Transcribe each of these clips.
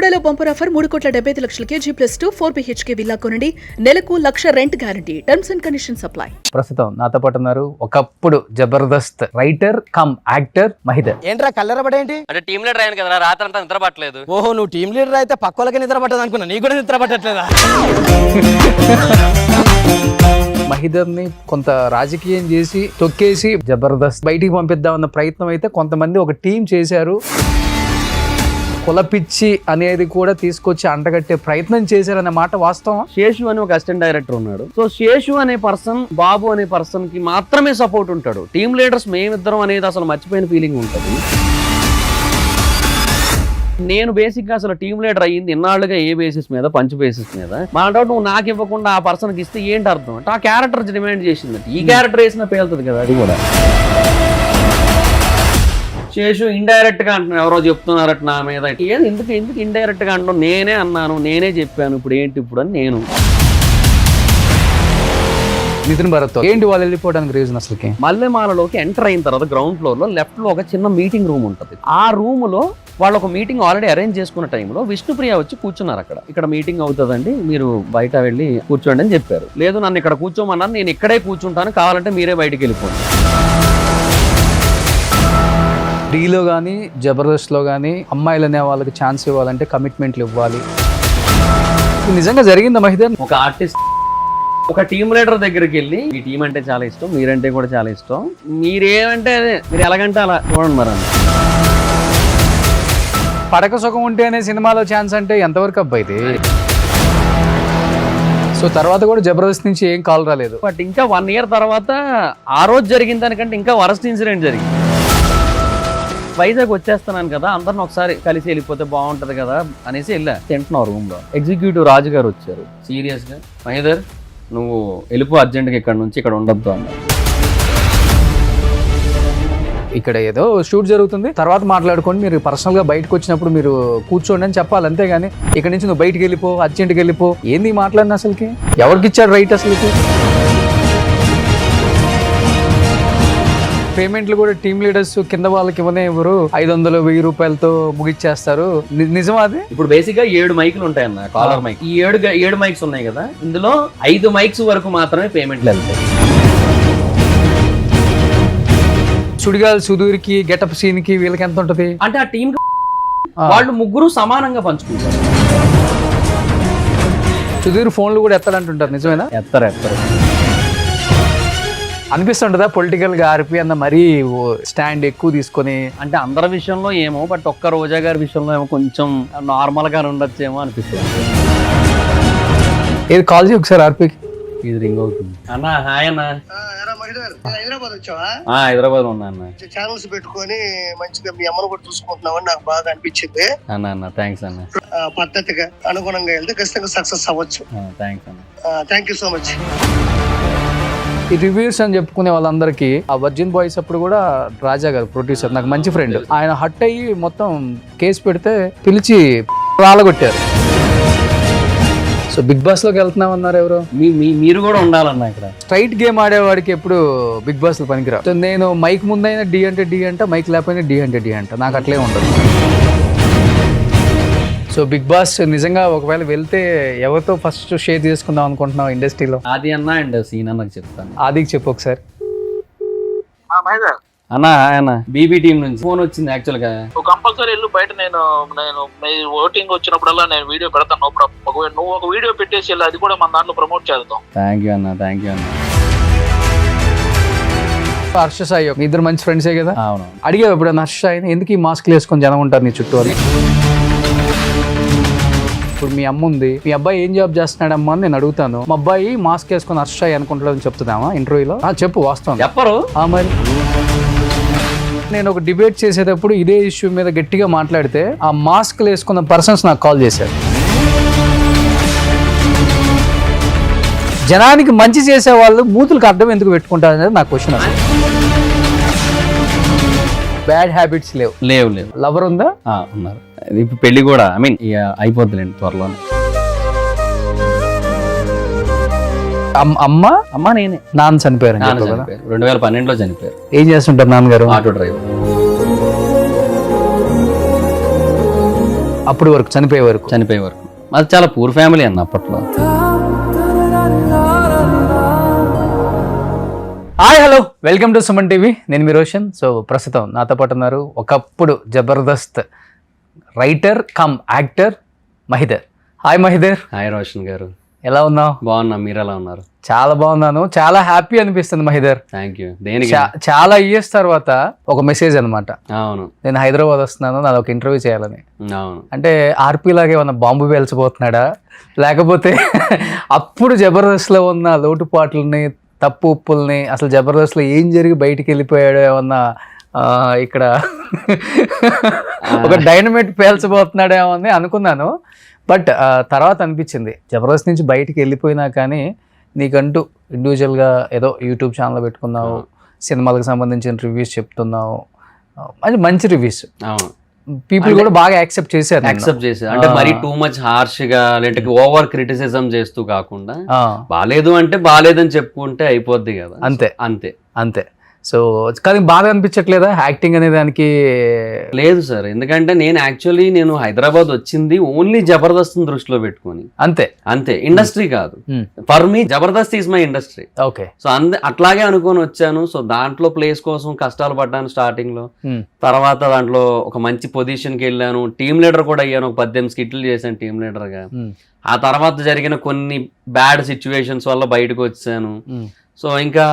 గూడలో bumper offer 3,75,00,000 G+2 4 BHK villa కొనండి. నెలకు 1,00,000 rent guarantee. Terms and conditions apply. ప్రస్తుతం నాతో పాటు ఉన్నారు ఒకప్పుడు Jabardasth writer cum actor Mahidhar. ఏంట్రా కల్లరబడేంటి? అంటే టీమ్ లీడర్ అయ్యాను కదా, రాత్రి అంతా నిద్ర పట్టలేదు. ఓహో, నువ్వు టీం లీడర్ అయితే పక్క వాళ్ళకి నిద్ర పట్టదు అనుకున్నా, నీకు కూడా నిద్ర పట్టట్లేదా? మహిదర్ని కొంత రాజకీయం చేసి తొక్కేసి జబర్దస్త్ బయటికి పంపిద్దామన్న ప్రయత్నం అయితే కొంతమంది ఒక టీం చేశారు. కులపిచ్చి అనేది కూడా తీసుకొచ్చి అంటగట్టే ప్రయత్నం చేశారనే మాట వాస్తవం. శేషు అని ఒక అసిస్టెంట్ డైరెక్టర్ ఉన్నాడు. సో శేషు అనే పర్సన్ బాబు అనే పర్సన్ కి మాత్రమే సపోర్ట్ ఉంటాడు. టీమ్ లీడర్స్ మేమిద్దరం అనేది అసలు మర్చిపోయిన ఫీలింగ్ ఉంటుంది. నేను బేసిక్ గా అసలు టీమ్ లీడర్ అయ్యింది ఇన్నాళ్ళుగా ఏ బేసిస్ మీద, పంచ్ బేసిస్ మీద. మా డౌట్ నువ్వు నాకు ఇవ్వకుండా ఆ పర్సన్కి ఇస్తే ఏంటి అర్థం అంటే ఆ క్యారెక్టర్ డిమాండ్ చేసింది. ఈ క్యారెక్టర్ వేసినా పేలుతుంది కదా అది కూడా. శేషు ఇండైరెక్ట్ గా అంటున్నాను, ఎవరో చెప్తున్నారట నా మీద. ఎందుకు ఇండైరెక్ట్ గా అంటున్నావు? నేనే అన్నాను, నేనే చెప్పాను, ఇప్పుడు ఏంటి ఇప్పుడు అని నేను. నితిన్ భరత్ ఏంటి వాళ్ళు వెళ్ళిపోవడానికి రీజన్ అసలుకి? మల్లెమాలలోకి ఎంటర్ అయిన తర్వాత గ్రౌండ్ ఫ్లోర్ లో లెఫ్ట్ లో ఒక చిన్న మీటింగ్ రూమ్ ఉంటుంది. ఆ రూమ్ లో వాళ్ళు ఒక మీటింగ్ ఆల్రెడీ అరేంజ్ చేసుకున్న టైంలో విష్ణుప్రియ వచ్చి కూర్చున్నారు. ఇక్కడ మీటింగ్ అవుతుందండి, మీరు బయట వెళ్ళి కూర్చోండి అని చెప్పారు. లేదు నన్ను ఇక్కడ కూర్చోమన్నారు, నేను ఇక్కడే కూర్చుంటాను, కావాలంటే మీరే బయటికి వెళ్ళిపోండి. డీలో కానీ జబర్దస్త్లో కానీ అమ్మాయిలు అనే వాళ్ళకి ఛాన్స్ ఇవ్వాలంటే కమిట్మెంట్లు ఇవ్వాలి. నిజంగా జరిగిందా మహిదర్? ఒక ఆర్టిస్ట్ ఒక టీమ్ లీడర్ దగ్గరికి వెళ్ళి ఈ టీం అంటే చాలా ఇష్టం, మీరంటే కూడా చాలా ఇష్టం, మీరేమంటే అదే, మీరు ఎలాగంటే అలా చూడండి మరి. పడక సుఖం ఉంటే అనే సినిమాలో ఛాన్స్ అంటే ఎంతవరకు అబ్బాయిది? సో తర్వాత కూడా జబర్దస్త్ నుంచి ఏం కాల్ రాలేదు. బట్ ఇంకా 1 year తర్వాత ఆ రోజు జరిగిన దానికంటే ఇంకా వరస్ట్ ఇన్సిడెంట్ జరిగింది. వైజాగ్ వచ్చేస్తున్నాను కదా, అందరిని ఒకసారి కలిసి వెళ్ళిపోతే బాగుంటది కదా అనేసి వెళ్ళా. తింటున్నావు రూమ్ లో, ఎగ్జిక్యూటివ్ రాజు గారు వచ్చారు. సీరియస్ గా, మహేదర్ నువ్వు వెళ్ళిపో అర్జెంట్గా, ఇక్కడ నుంచి ఇక్కడ ఉండొద్దు అన్నారు. ఇక్కడ ఏదో షూట్ జరుగుతుంది, తర్వాత మాట్లాడుకోండి, మీరు పర్సనల్ గా బయటకు వచ్చినప్పుడు మీరు కూర్చోండి అని చెప్పాలి. అంతేగాని ఇక్కడ నుంచి నువ్వు బయటకు వెళ్ళిపో, అర్జెంట్కి వెళ్ళిపో, ఏంది మాట్లాడిన అసలుకి? ఎవరికి ఇచ్చాడు రైట్ అసలుకి? పేమెంట్లు కూడా టీమ్ లీడర్స్ కింద వాళ్ళకి ఇవ్వనే ఇవ్వరు, 500-1000 రూపాయలతో ముగిచ్చేస్తారు. నిజమా అది? ఇప్పుడు బేసిక్ గా 7 మైకులు ఉంటాయన్న, కాలర్ మైక్. ఈ 7 మైక్స్ ఉన్నాయి కదా, ఇందులో 5 మైక్స్ వరకు మాత్రమే పేమెంట్లు వెళ్తాయి. సుడిగాల్ సుధీర్ కి, గెటప్ సీన్ కి వీళ్ళకి ఎంత ఉంటది అంటే ఆ టీం వాళ్ళు ముగ్గురు సమానంగా పంచుకుంటారు. సుధీర్ ఫోన్లు కూడా ఎత్తాలంటుంటారు, నిజమేనా? ఎత్తరు. అనిపిస్తుంటదా పొలిటికల్ గా ఆర్పి అన్న మరీ స్టాండ్ ఎక్కువ తీసుకొని? అంటే అందరి విషయంలో ఏమో, బట్ ఒక్క రోజా గారి విషయంలో ఏమో కొంచెం నార్మల్ గా ఉండొచ్చేమో అనిపిస్తుంది. ఏది కాల్ చేయి ఒకసారి ఆర్పికి. ఇది రింగ్ అవుతుంది. అన్న హాయ్ అన్న. హైదరాబాద్ వచ్చావా? హైదరాబాద్ ఉన్నా అన్న. ఛానల్స్ పెట్టుకొని మంచిగా మీ అమ్మను కూడా చూసుకుంటున్నావని నాకు బాగా అనిపించింది అన్న. థ్యాంక్స్ అన్న. పద్ధతిగా అనుగుణంగా వెళ్తే ఖచ్చితంగా సక్సెస్ అవ్వచ్చు. థ్యాంక్స్ అన్న. Thank you so much. ఈ రివ్యూస్ అని చెప్పుకునే వాళ్ళందరికీ ఆ వర్జిన్ బాయ్స్ అప్పుడు కూడా రాజా గారు ప్రొడ్యూసర్, నాకు మంచి ఫ్రెండ్, ఆయన హట్ అయ్యి మొత్తం కేసు పెడితే పిలిచి రాలగొట్టారు. సో బిగ్ బాస్ లోకి వెళ్తున్నామన్నారు ఎవరు? మీరు కూడా ఉండాలన్నా ఇక్కడ. స్ట్రైట్ గేమ్ ఆడేవాడికి ఎప్పుడు బిగ్ బాస్ లో పనికిరా. నేను మైక్ ముందైనా డి అంటే డి అంట, మైక్ లేకపోయినా డి అంటే డి అంట, నాకు అట్లే ఉండదు. సో బిగ్ బాస్ నిజంగా ఒకవేళ వెళ్తే ఎవరితో ఫస్ట్ షేర్ చేసుకుందాం అనుకుంటున్నావు ఇండస్ట్రీలో? ఆది అన్న అండ్ సీన్ అన్నకు చెప్తాను. ఆదికి చెప్పు ఒకసారి. అన్న బీబీ టీం నుంచి ఫోన్ వచ్చింది. యాక్చువల్ గా కంపల్సరీ వెళ్ళు బయట. నేను ఓటింగ్ వచ్చినప్పుడల్లా నేను వీడియో పెడతాను. నువ్వు ఒక వీడియో పెట్టేసి వెళ్ళి, అది కూడా మన దాంట్లో ప్రమోట్ చేద్దాం. థ్యాంక్ యూ అన్న. హర్ష సాయి మీ ఇద్దరు మంచి ఫ్రెండ్సే కదా? అవును. అడిగావు ఎప్పుడన్నా హర్ష సాయిని ఎందుకు ఈ మాస్క్లు వేసుకొని జనం ఉంటారు నీ చుట్టూ అని? ఇప్పుడు మీ అమ్మ ఉంది, మీ అబ్బాయి ఏం జాబ్ చేస్తున్నాడమ్మా అని నేను అడుగుతాను. మా అబ్బాయి మాస్క్ వేసుకొని హర్ష సాయి అనుకుంటాడని చెప్తున్నామా ఇంటర్వ్యూలో? చెప్పు, వాస్తవం చెప్పరు. మరి నేను ఒక డిబేట్ చేసేటప్పుడు ఇదే ఇష్యూ మీద గట్టిగా మాట్లాడితే ఆ మాస్క్లు వేసుకున్న పర్సన్స్ నాకు కాల్ చేశారు. జనానికి మంచి చేసే వాళ్ళు మూతులకు అర్థం ఎందుకు పెట్టుకుంటారు అనేది నాకు క్వశ్చన్. బ్యాడ్ హ్యాబిట్స్ లేవు. లవర్ ఉందా? ఉన్నారు. ఇప్పుడు పెళ్లి కూడా అయిపోద్దులేండి త్వరలోనే. అమ్మ నేనే. నాన్న చనిపోయారు 2012లో చనిపోయారు. ఏం చేస్తుంటారు నాన్నగారు? Auto driver. అప్పుడు వరకు చనిపోయే వరకు. అది చాలా పూర్ ఫ్యామిలీ అన్న అప్పట్లో. Hi hello, welcome to Suman TV. నేను మీ రోషన్. సో ప్రస్తుతం నాతో పాటు ఉన్నారు ఒకప్పుడు Jabardasth writer cum actor Mahidhar. Hi Mahidhar. Hi Roshan గారు, ఎలా ఉన్నావు? బాగున్నా, మీరు ఎలా ఉన్నారు? చాలా బాగున్నాను. చాలా హ్యాపీ అనిపిస్తుంది మహిదర్. Thank you. దేనికి? చాలా ఇయర్స్ తర్వాత ఒక మెసేజ్ అనమాట. అవును, నేను హైదరాబాద్ వస్తున్నాను, నాది ఒక ఇంటర్వ్యూ చేయాలని. అవును. అంటే ఆర్పీ లాగే ఏమన్నా బాంబు పేల్చబోతున్నాడా, లేకపోతే అప్పుడు జబర్దస్త్లో ఉన్న లోటుపాట్లని, తప్పు ఉప్పుల్ని, అసలు జబర్దస్త్లో ఏం జరిగి బయటికి వెళ్ళిపోయాడో ఏమన్నా ఇక్కడ ఒక డైనమైట్ పేల్చబోతున్నాడేమో అని అనుకున్నాను. బట్ తర్వాత అనిపించింది జబర్దస్త్ నుంచి బయటికి వెళ్ళిపోయినా కానీ నీకంటూ ఇండివిజువల్గా ఏదో యూట్యూబ్ ఛానల్ పెట్టుకున్నావు, సినిమాలకు సంబంధించిన రివ్యూస్ చెప్తున్నావు, మంచి రివ్యూస్. అవును, పీపుల్ కూడా బాగా యాక్సెప్ట్ చేశారు. అంటే మరి టూ మచ్ హార్ష్ గా లేదంటే ఓవర్ క్రిటిసిజం చేస్తూ కాకుండా బాలేదు అంటే బాలేదని చెప్పుకుంటే అయిపోద్ది కదా. అంతే అంతే అంతే. సో కానీ బాగా అనిపించట్లేదా యాక్టింగ్ అనే దానికి? లేదు సార్, ఎందుకంటే నేను హైదరాబాద్ వచ్చింది ఓన్లీ జబర్దస్త్ దృష్టిలో పెట్టుకొని. అంతే ఇండస్ట్రీ కాదు. For me Jabardasth is my industry. Okay. So అట్లాగే అనుకొని వచ్చాను. సో దాంట్లో ప్లేస్ కోసం కష్టాలు పడ్డాను స్టార్టింగ్ లో. తర్వాత దాంట్లో ఒక మంచి పొజిషన్ కి వెళ్ళాను, టీమ్ లీడర్ కూడా అయ్యాను. ఒక 18 స్కిట్లు చేశాను టీమ్ లీడర్ గా. ఆ తర్వాత జరిగిన కొన్ని బ్యాడ్ సిచ్యువేషన్స్ వల్ల బయటకు వచ్చాను. సో ఇంకా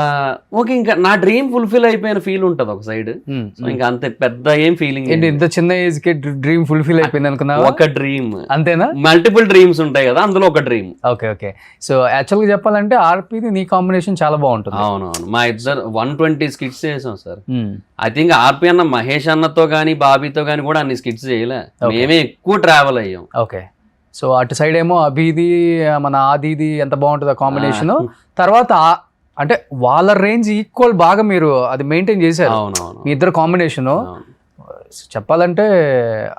నా డ్రీమ్ ఫుల్ఫిల్ అయిపోయిన ఫీల్ ఉంటది ఒక సైడ్. సో ఇంకా అంతే, పెద్ద ఏం ఫీలింగ్. ఇంత చిన్న ఏజ్ కి డ్రీమ్ ఫుల్ఫిల్ అయిపోయింది అనుకున్నా? ఒక డ్రీమ్ అంతేనా? మల్టిపుల్ డ్రీమ్స్ ఉంటాయి కదా, అందులో ఒక dream. Okay okay. So actual గా చెప్పాలంటే ఆర్పీది నీ కాంబినేషన్ చాలా బాగుంటుంది. అవునవును, మా ఇద్దరు 120 స్కిట్స్ చేసాం సార్. ఐ థింక్ ఆర్పీ అన్న మహేష్ అన్నతో గానీ బాబీతో గానీ కూడా అన్ని స్కిట్స్ చేయలే, మేమే ఎక్కువ ట్రావెల్ అయ్యాం. ఓకే. సో అటు సైడ్ ఏమో అభిది మన ఆదిది ఎంత బాగుంటుంది ఆ కాంబినేషన్. తర్వాత అంటే వాళ్ళ రేంజ్ ఈక్వల్ బాగా మీరు అది మెయింటైన్ చేశారు. మీ ఇద్దరు కాంబినేషన్. చెప్పాలంటే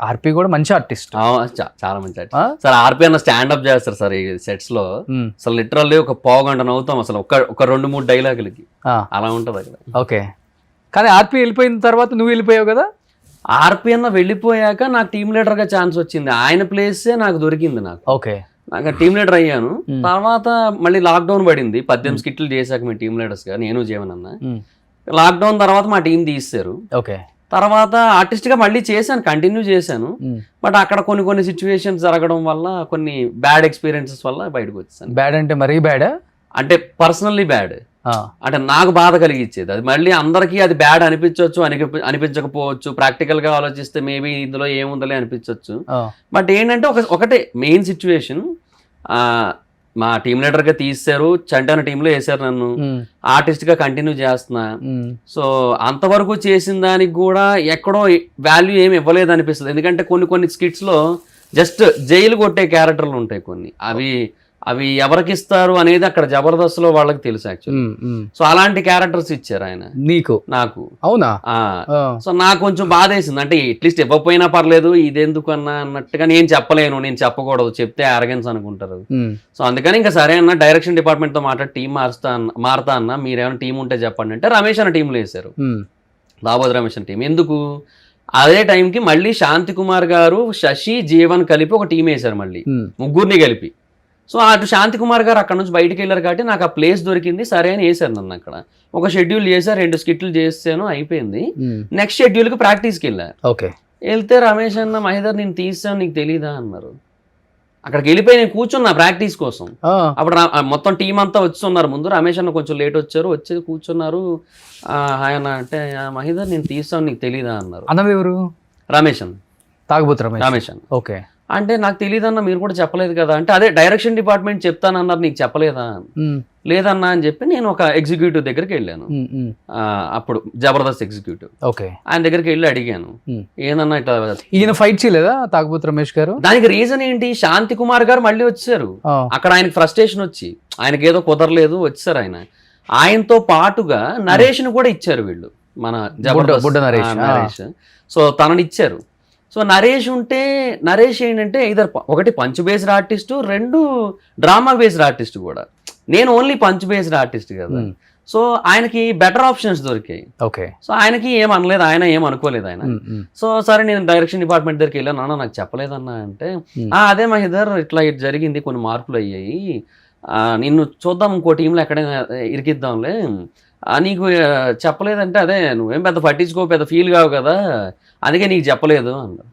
ఆర్పీ కూడా మంచి ఆర్టిస్ట్, చాలా మంచి ఆర్టిస్ట్ సార్. ఆర్పీ అన్న స్టాండప్ చేస్తారు సార్ ఈ సెట్స్ లో. అసలు లిటరల్లీ ఒక పావుగంట నవ్వుతాం అసలు ఒక 2-3 డైలాగులకి, అలా ఉంటది అక్కడ. ఓకే. కానీ ఆర్పీ వెళ్ళిపోయిన తర్వాత నువ్వు వెళ్ళిపోయావు కదా. ఆర్పీ అన్న వెళ్ళిపోయాక నాకు టీమ్ లీడర్ గా ఛాన్స్ వచ్చింది. ఆయన ప్లేసే నాకు దొరికింది. ఓకే. నాకు టీమ్ లీడర్ అయ్యాను. తర్వాత మళ్ళీ లాక్డౌన్ పడింది. 18 స్కిట్లు చేశాక మేము టీమ్ లీడర్స్ గా, నేను జీవన్ అన్న. లాక్డౌన్ తర్వాత మా టీం తీస్తారు. ఓకే. తర్వాత ఆర్టిస్ట్ గా మళ్ళీ చేశాను, కంటిన్యూ చేశాను. బట్ అక్కడ కొన్ని సిచ్యువేషన్స్ జరగడం వల్ల, కొన్ని బ్యాడ్ ఎక్స్పీరియన్సెస్ వల్ల బయటకు వచ్చాను. బ్యాడ్ అంటే మరీ బ్యాడ్ అంటే పర్సనల్లీ బ్యాడ్, అంటే నాకు బాధ కలిగించేది. అది మళ్ళీ అందరికీ అది బ్యాడ్ అనిపించవచ్చు, అనిపించకపోవచ్చు. ప్రాక్టికల్ గా ఆలోచిస్తే మేబీ ఇందులో ఏముందలే అనిపించవచ్చు. బట్ ఏంటంటే ఒకటే మెయిన్ సిచ్యువేషన్, మా టీమ్ లీడర్ గా తీశారు, చంటాన టీంలో వేసారు నన్ను, ఆర్టిస్ట్ గా కంటిన్యూ చేస్తున్నా. సో అంతవరకు చేసిన దానికి కూడా ఎక్కడో వాల్యూ ఏమి ఇవ్వలేదు అనిపిస్తుంది. ఎందుకంటే కొన్ని స్కిట్స్ లో జస్ట్ జైలు కొట్టే క్యారెక్టర్లు ఉంటాయి కొన్ని, అవి ఎవరికి ఇస్తారు అనేది అక్కడ జబర్దస్త్ లో వాళ్ళకి తెలుసు యాక్చువల్లీ. సో అలాంటి క్యారెక్టర్స్ ఇచ్చారు ఆయన నాకు. అవునా? సో నాకు కొంచెం బాధ వేసింది. అంటే అట్లీస్ట్ ఇవ్వకపోయినా పర్లేదు, ఇదెందుకు అన్నట్టుగా నేను చెప్పలేను, నేను చెప్పకూడదు, చెప్తే అరగెన్స్ అనుకుంటారు. సో అందుకని ఇంకా సరే అన్న, డైరెక్షన్ డిపార్ట్మెంట్ తో మాట్లాడి టీం మారుతా అన్న, మీరేమైనా టీం ఉంటే చెప్పండి అంటే రమేష్ అన్న టీంలో వేశారు. దాబోద్ రమేష్ అన్న టీం. ఎందుకు అదే టైంకి మళ్ళీ శాంతి కుమార్ గారు, శశి, జీవన్ కలిపి ఒక టీం వేశారు మళ్ళీ, ముగ్గురిని కలిపి. సో అటు శాంతి కుమార్ గారు అక్కడ నుంచి బయటికి వెళ్ళారు కాబట్టి నాకు ఆ ప్లేస్ దొరికింది. సరే అని వేసారు నన్ను అక్కడ. ఒక షెడ్యూల్ చేశారు, 2 స్కిట్లు చేసాను, అయిపోయింది. నెక్స్ట్ షెడ్యూల్ కి ప్రాక్టీస్కి వెళ్ళారు. వెళ్తే రమేష్ అన్న, మహిదర్ నేను తీసాను నీకు తెలీదా అన్నారు. అక్కడికి వెళ్ళిపోయి నేను కూర్చున్నా ప్రాక్టీస్ కోసం. అప్పుడు మొత్తం టీం అంతా వచ్చున్నారు ముందు. రమేష్ అన్న కొంచెం లేట్ వచ్చారు, వచ్చి కూర్చున్నారు. ఆయన అంటే, మహిదర్ నేను తీసాను నీకు తెలీదా అన్నారు. అన్నది ఎవరు? రమేష్ అన్న, తాగుబోతు రమేష్ అన్న. ఓకే. అంటే నాకు తెలియదన్నా, మీరు కూడా చెప్పలేదు కదా అంటే, అదే డైరెక్షన్ డిపార్ట్మెంట్ చెప్తానన్నారు, నీకు చెప్పలేదా? లేదన్నా అని చెప్పి నేను ఒక ఎగ్జిక్యూటివ్ దగ్గరికి వెళ్ళాను. అప్పుడు జబర్దస్త్ ఎగ్జిక్యూటివ్. ఓకే. ఆయన దగ్గరికి వెళ్ళి అడిగాను, ఏందన్నా ఇట్లా ఈయన ఫైట్ చేయలేదా తాగుబోతు రమేష్ గారు? దానికి రీజన్ ఏంటి, శాంతి కుమార్ గారు మళ్ళీ వచ్చారు. అక్కడ ఆయనకి ఫ్రస్ట్రేషన్ వచ్చి, ఆయనకి ఏదో కుదరలేదు, వచ్చారు ఆయన. ఆయనతో పాటుగా నరేష్ ను కూడా ఇచ్చారు వీళ్ళు, మన జబర్దస్త్ నరేష్. సో తనని ఇచ్చారు. సో నరేష్ ఏంటంటే ఇద్దరు, ఒకటి punch based artist, 2 drama based artist కూడా. నేను ఓన్లీ పంచ్ బేస్డ్ ఆర్టిస్ట్ కదా. సో ఆయనకి బెటర్ ఆప్షన్స్ దొరికాయి. ఓకే. సో ఆయనకి ఏం అనలేదు, ఆయన ఏం అనుకోలేదు ఆయన. సో సరే నేను డైరెక్షన్ డిపార్ట్మెంట్ దగ్గరికి వెళ్ళాను, నాన్న నాకు చెప్పలేదన్నా అంటే, అదే మహిదర్ ఇట్లా జరిగింది, కొన్ని మార్పులు అయ్యాయి, నిన్ను చూద్దాం ఇంకో టీంలో ఎక్కడైనా ఇరికిద్దాంలే, నీకు చెప్పలేదంటే అదే నువ్వేం పెద్ద పట్టించుకో, పెద్ద ఫీల్ కావు కదా, అందుకే నీకు చెప్పలేదు అన్నారు.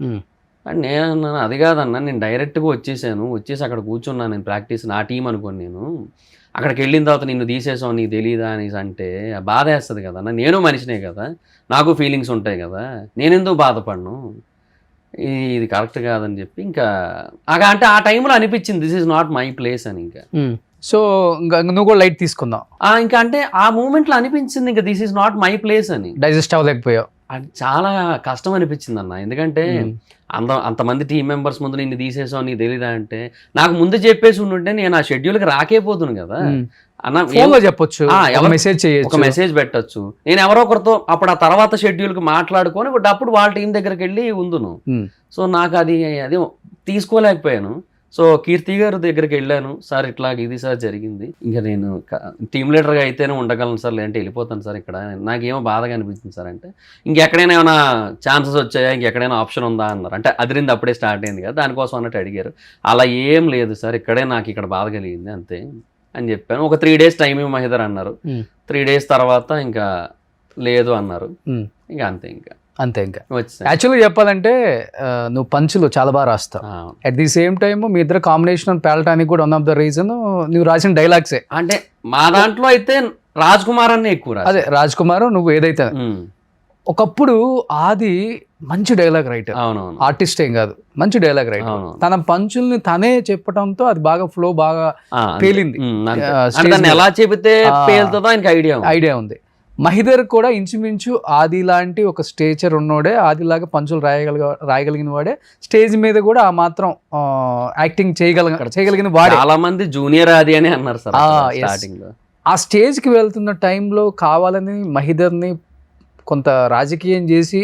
అండ్ నేను అన్నాను, అది కాదన్నా, నేను డైరెక్ట్గా వచ్చేసి అక్కడ కూర్చున్నాను, నేను ప్రాక్టీస్ నా టీం అనుకోని, నేను అక్కడికి వెళ్ళిన తర్వాత నిన్ను తీసేసావు నీకు తెలియదా అనేసి అంటే బాధ వేస్తుంది కదా, నేను మనిషినే కదా, నాకు ఫీలింగ్స్ ఉంటాయి కదా, నేనెందుకు బాధపడను, ఇది కరెక్ట్ కాదని చెప్పి ఇంకా అంటే ఆ టైంలో అనిపించింది this is not my place అని. ఇంకా సో ఇంకా నువ్వు కూడా లైట్ తీసుకుందాం ఇంకా అంటే ఆ మూమెంట్లో అనిపించింది ఇంకా this is not my place అని. డైజెస్ట్ అవ్వలేకపోయావు? అది చాలా కష్టం అనిపించింది అన్న, ఎందుకంటే అంతమంది టీం మెంబర్స్ ముందు నిన్ను తీసేసావు నీకు తెలీదా అంటే, నాకు ముందు చెప్పేసి ఉండుంటే నేను ఆ షెడ్యూల్కి రాకేపోతును కదా అన్న, చెప్పొచ్చు, ఒక మెసేజ్ పెట్టచ్చు, నేను ఎవరో ఒకరితో అప్పుడు ఆ తర్వాత షెడ్యూల్కి మాట్లాడుకొని అప్పుడు వాళ్ళ టీం దగ్గరికి వెళ్ళి ఉందును. సో నాకు అది తీసుకోలేకపోయాను. సో కీర్తి గారి దగ్గరికి వెళ్ళాను, సార్ ఇట్లా ఇది సార్ జరిగింది, ఇంకా నేను టీమ్ లీడర్గా అయితేనే ఉండగలను సార్, లేదంటే వెళ్ళిపోతాను సార్, ఇక్కడ నాకేమో బాధగా అనిపించింది సార్ అంటే, ఇంకెక్కడైనా ఏమైనా ఛాన్సెస్ వచ్చాయా, ఇంకెక్కడైనా ఆప్షన్ ఉందా అన్నారు. అంటే అదిరింది అప్పుడే స్టార్ట్ అయింది కదా, దానికోసం అన్నట్టు అడిగారు. అలా ఏం లేదు సార్, ఇక్కడే నాకు ఇక్కడ బాధ కలిగింది అంతే అని చెప్పాను. ఒక 3 days టైం మహిదర్ అన్నారు. 3 days తర్వాత ఇంకా లేదు అన్నారు. ఇంకా అంతే ఇంకా యాక్చువల్గా చెప్పాలంటే నువ్వు పంచులు చాలా బాగా రాస్తావు. అట్ ది సేమ్ టైమ్ మీ ఇద్దరు కాంబినేషన్ పేలటానికి కూడా వన్ ఆఫ్ ద రీజన్ నువ్వు రాసిన డైలాగ్సే. అంటే మా దాంట్లో అయితే రాజ్ కుమార్ అనే ఎక్కువ. అదే రాజ్ కుమార్ నువ్వు ఏదైతే ఒకప్పుడు ఆది మంచి డైలాగ్ రైటర్, ఆర్టిస్ట్ ఏం కాదు, మంచి డైలాగ్ రైటర్. తన పంచుల్ని తనే చెప్పడంతో అది బాగా ఫ్లో బాగా పేలింది. ఎలా చెబితే పేలుతుందో ఆయనకి ఐడియా ఉంది. మహిదర్ కూడా ఇంచుమించు ఆది లాంటి ఒక స్టేచర్ ఉన్నోడే, ఆదిలాగా పంచులు రాయగలిగిన వాడే, స్టేజ్ మీద కూడా ఆ మాత్రం యాక్టింగ్ చేయగలిగిన వాడే. చాలా మంది జూనియర్ ఆది అని అన్నారు సార్. ఆ స్టేజ్కి వెళ్తున్న టైంలో కావాలని మహిదర్ని కొంత రాజకీయం చేసి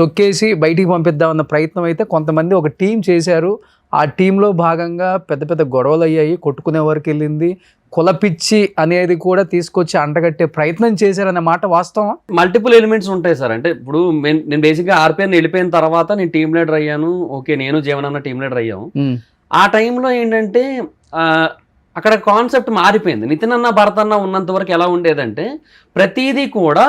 తొక్కేసి బయటికి పంపిద్దామన్న ప్రయత్నం అయితే కొంతమంది ఒక టీం చేశారు. ఆ టీంలో భాగంగా పెద్ద పెద్ద గొడవలు అయ్యాయి, కొట్టుకునే వరకు వెళ్ళింది, కులపిచ్చి అనేది కూడా తీసుకొచ్చి అంటగట్టే ప్రయత్నం చేశారన్న మాట వాస్తవం. మల్టిపుల్ ఎలిమెంట్స్ ఉంటాయి సార్. అంటే ఇప్పుడు నేను బేసిక్గా ఆర్పిఎన్ వెళ్ళిపోయిన తర్వాత నేను టీమ్ లీడర్ అయ్యాను, ఓకే నేను జీవన్ అన్న టీమ్ లీడర్ అయ్యాము. ఆ టైంలో ఏంటంటే అక్కడ కాన్సెప్ట్ మారిపోయింది. నితిన్ అన్న భరత్ అన్న ఉన్నంత వరకు ఎలా ఉండేదంటే ప్రతిదీ కూడా